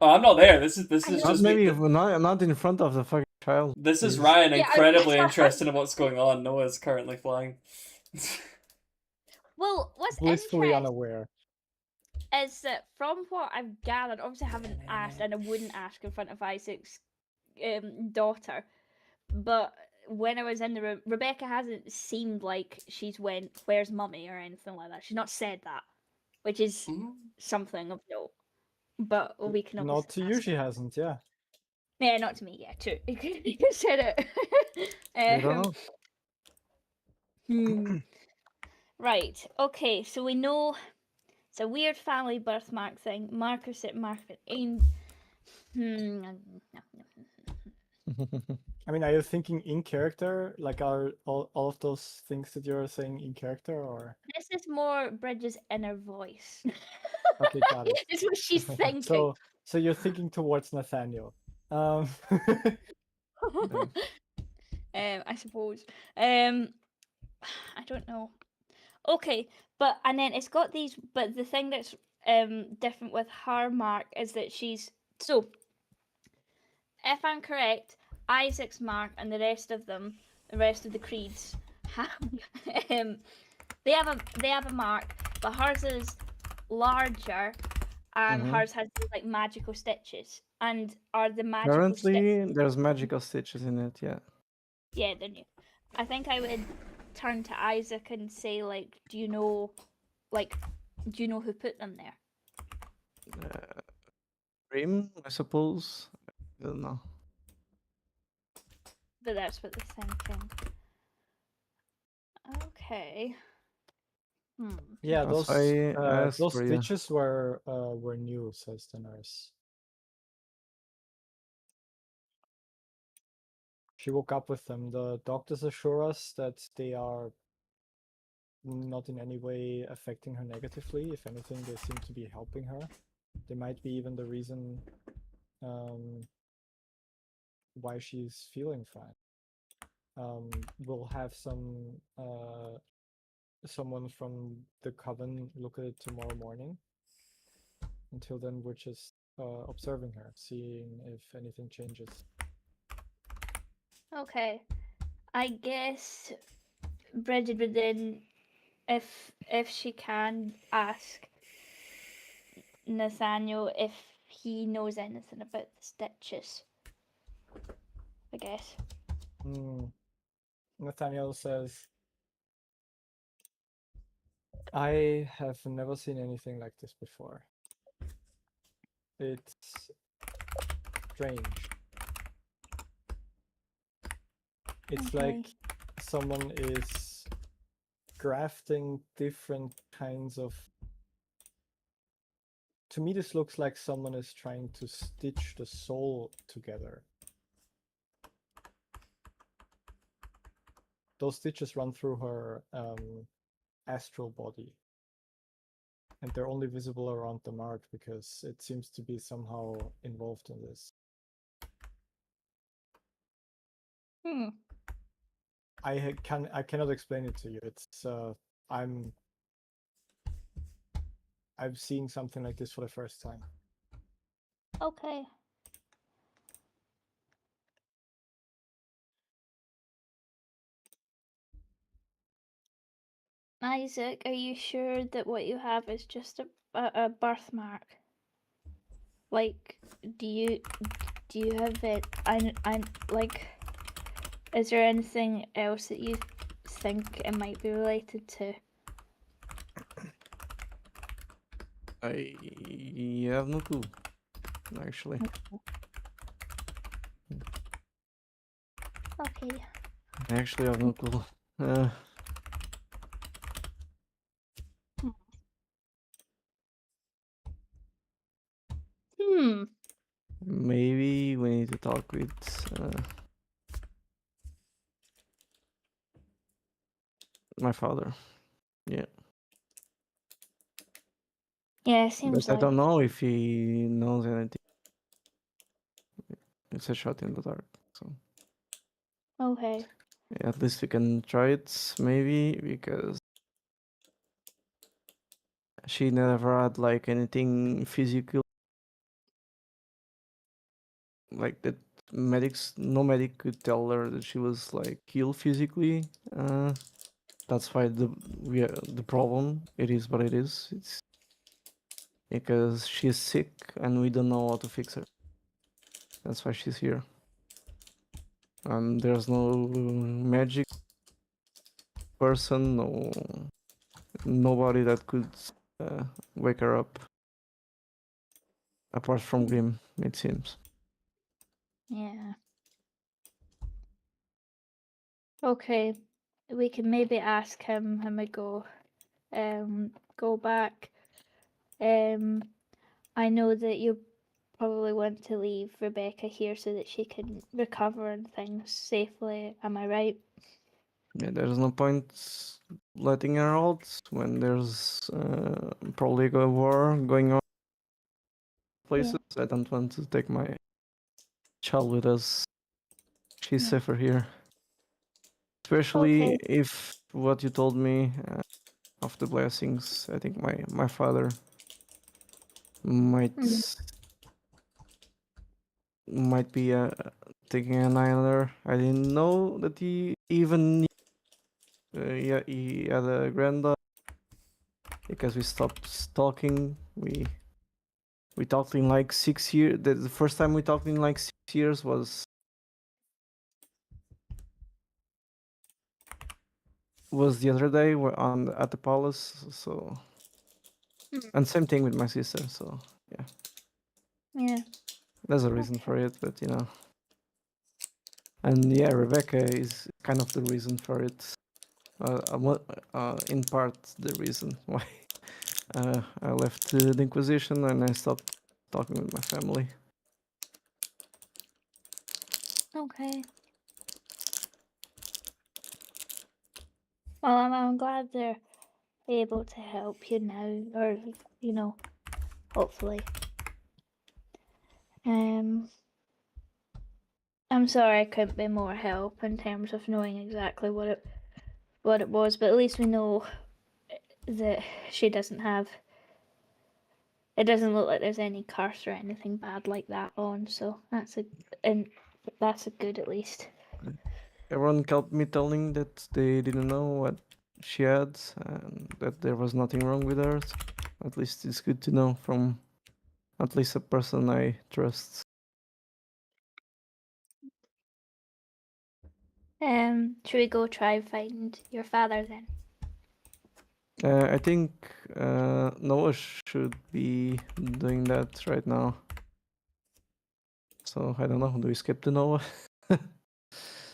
Oh, I'm not there. This is I Not just maybe me. not in front of the fucking child. This is please. Ryan Yeah, incredibly I- interested in what's going on. Noah's currently flying. Well, what's blissfully interesting unaware. is that from what I've gathered, obviously I haven't asked, and I wouldn't ask in front of Isaac's daughter, but when I was in the room, Rebecca hasn't seemed like she's went, "Where's mummy?" or anything like that. She's not said that, which is something of note. But we can obviously Not to you, ask she her. hasn't, yeah. Yeah, not to me. Yeah, true. You could said it. I don't know. Right. Okay. So we know it's a weird family birthmark thing. Marcus at Market Ain. I mean, are you thinking in character? Like, are all of those things that you're saying in character, or? This is more Bridget's inner voice. Okay, got it. It's what she's thinking. So you're thinking towards Nathaniel. I suppose. I don't know. Okay, but and then it's got these. But the thing that's different with her mark is that she's so. If I'm correct, Isaac's mark and the rest of them, the rest of the creeds, have they have a mark, but hers is larger, and Mhm. hers has these, like magical stitches. And are the magical Currently, stitches? there's magical stitches in it, yeah. Yeah, they're new. I think I would turn to Isaac and say, like, do you know who put them there? Grim, I suppose. I don't know. But that's what they're thinking. Okay. Yeah, That's why I asked those for you. stitches were new, says the nurse. She woke up with them. The doctors assure us that they are not in any way affecting her negatively. If anything, they seem to be helping her. They might be even the reason why she's feeling fine. We'll have someone from the coven look at it tomorrow morning. Until then, we're just observing her, seeing if anything changes. Okay. I guess Bridget would then, if she can, ask Nathaniel if he knows anything about the stitches. I guess. Nathaniel says, I have never seen anything like this before. It's strange. It's like Okay. someone is grafting different kinds of... To me, this looks like someone is trying to stitch the soul together. Those stitches run through her astral body. And they're only visible around the mark because it seems to be somehow involved in this. I cannot explain it to you. It's I'm seeing something like this for the first time. Okay. Isaac, are you sure that what you have is just a birthmark? Like, do you have it? I like. Is there anything else that you think it might be related to? I have no clue, actually. Okay. I actually have no clue. Maybe we need to talk with my father. Yeah. Yeah, But seems I like. don't know if he knows anything. It's a shot in the dark. So Okay. yeah, at least we can try it, maybe, because she never had like anything physical. Like that no medic could tell her that she was like killed physically. That's why the problem, it is what it is. It's because she's sick and we don't know how to fix her. That's why she's here. And there's no magic person, nobody that could wake her up. Apart from Grim, it seems. Yeah. Okay. We can maybe ask him when we go back. I know that you probably want to leave Rebecca here so that she can recover and things safely. Am I right? Yeah, there's no point letting her out when there's probably a war going on places. I don't want to take my child with us. She's Yeah. safer here. Especially Okay. if what you told me of the blessings, I think my father might might be taking an eye on her. I didn't know that he even knew, yeah, he had a granddaughter because we stopped talking. We talked in like 6 years. The first time we talked in like 6 years was was the other day at the palace. So, Hmm. and same thing with my sister. So Yeah. there's a reason for it, but and yeah, Rebecca is kind of the reason for it. In part, the reason why I left the Inquisition and I stopped talking with my family. Okay. Well, I'm glad they're able to help you now, or hopefully. I'm sorry I couldn't be more help in terms of knowing exactly what it was, but at least we know that she doesn't have. It doesn't look like there's any curse or anything bad like that on, so that's a good at least. Everyone kept me telling that they didn't know what she had and that there was nothing wrong with her. So at least it's good to know from at least a person I trust. Should we go try and find your father then? I think Noah should be doing that right now. So I don't know. Do we skip to Noah?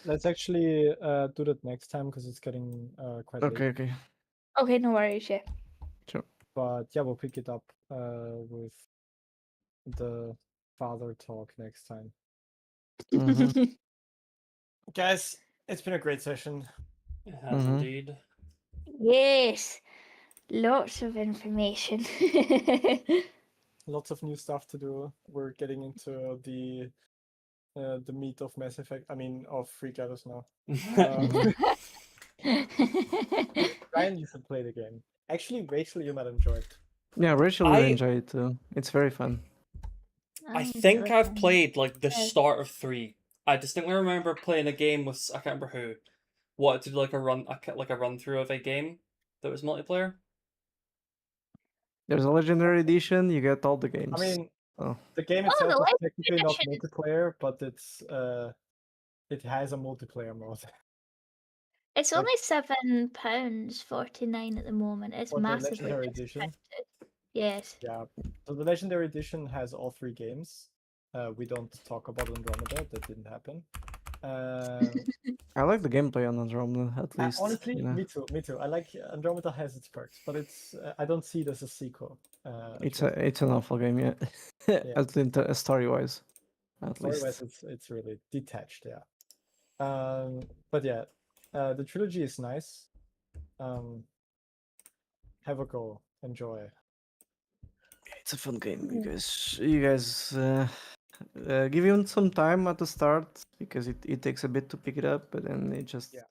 Let's actually do that next time because it's getting quite late. Okay. Okay, no worries, yeah. But yeah, we'll pick it up with the father talk next time. Mhm. Guys, it's been a great session. It has Mhm. indeed. Yes, lots of information. Lots of new stuff to do. We're getting into the meat of Mass Effect. I mean, of Free Gathers now. Ryan, you should play the game. Actually, Rachel, you might enjoy it. Yeah, Rachel will I- enjoy it too. It's very fun. I I'm think sure I've I'm- played like the Yeah. start of 3. I distinctly remember playing a game with I can't remember who wanted to do like a run through of a game that was multiplayer. There's a legendary edition. You get all the games. I mean, Oh. the game Oh, the itself is Legendary technically not Edition is- multiplayer, but it has a multiplayer mode. It's Like- only £7.49 at the moment. It's For the massively Legendary Edition. discounted. Yes. Yeah. So the Legendary Edition has all 3 games. We don't talk about Andromeda. That didn't happen. I like the gameplay on Andromeda at least. Honestly, you know. me too. I like Andromeda has its perks, but it's I don't see it as a sequel. It's an awful game, yeah. At least story wise, at Story-wise, least. it's really detached, yeah. But yeah, the trilogy is nice. Have a go, enjoy. It's a fun game. You guys give it some time at the start because it takes a bit to pick it up, but then it just Yeah.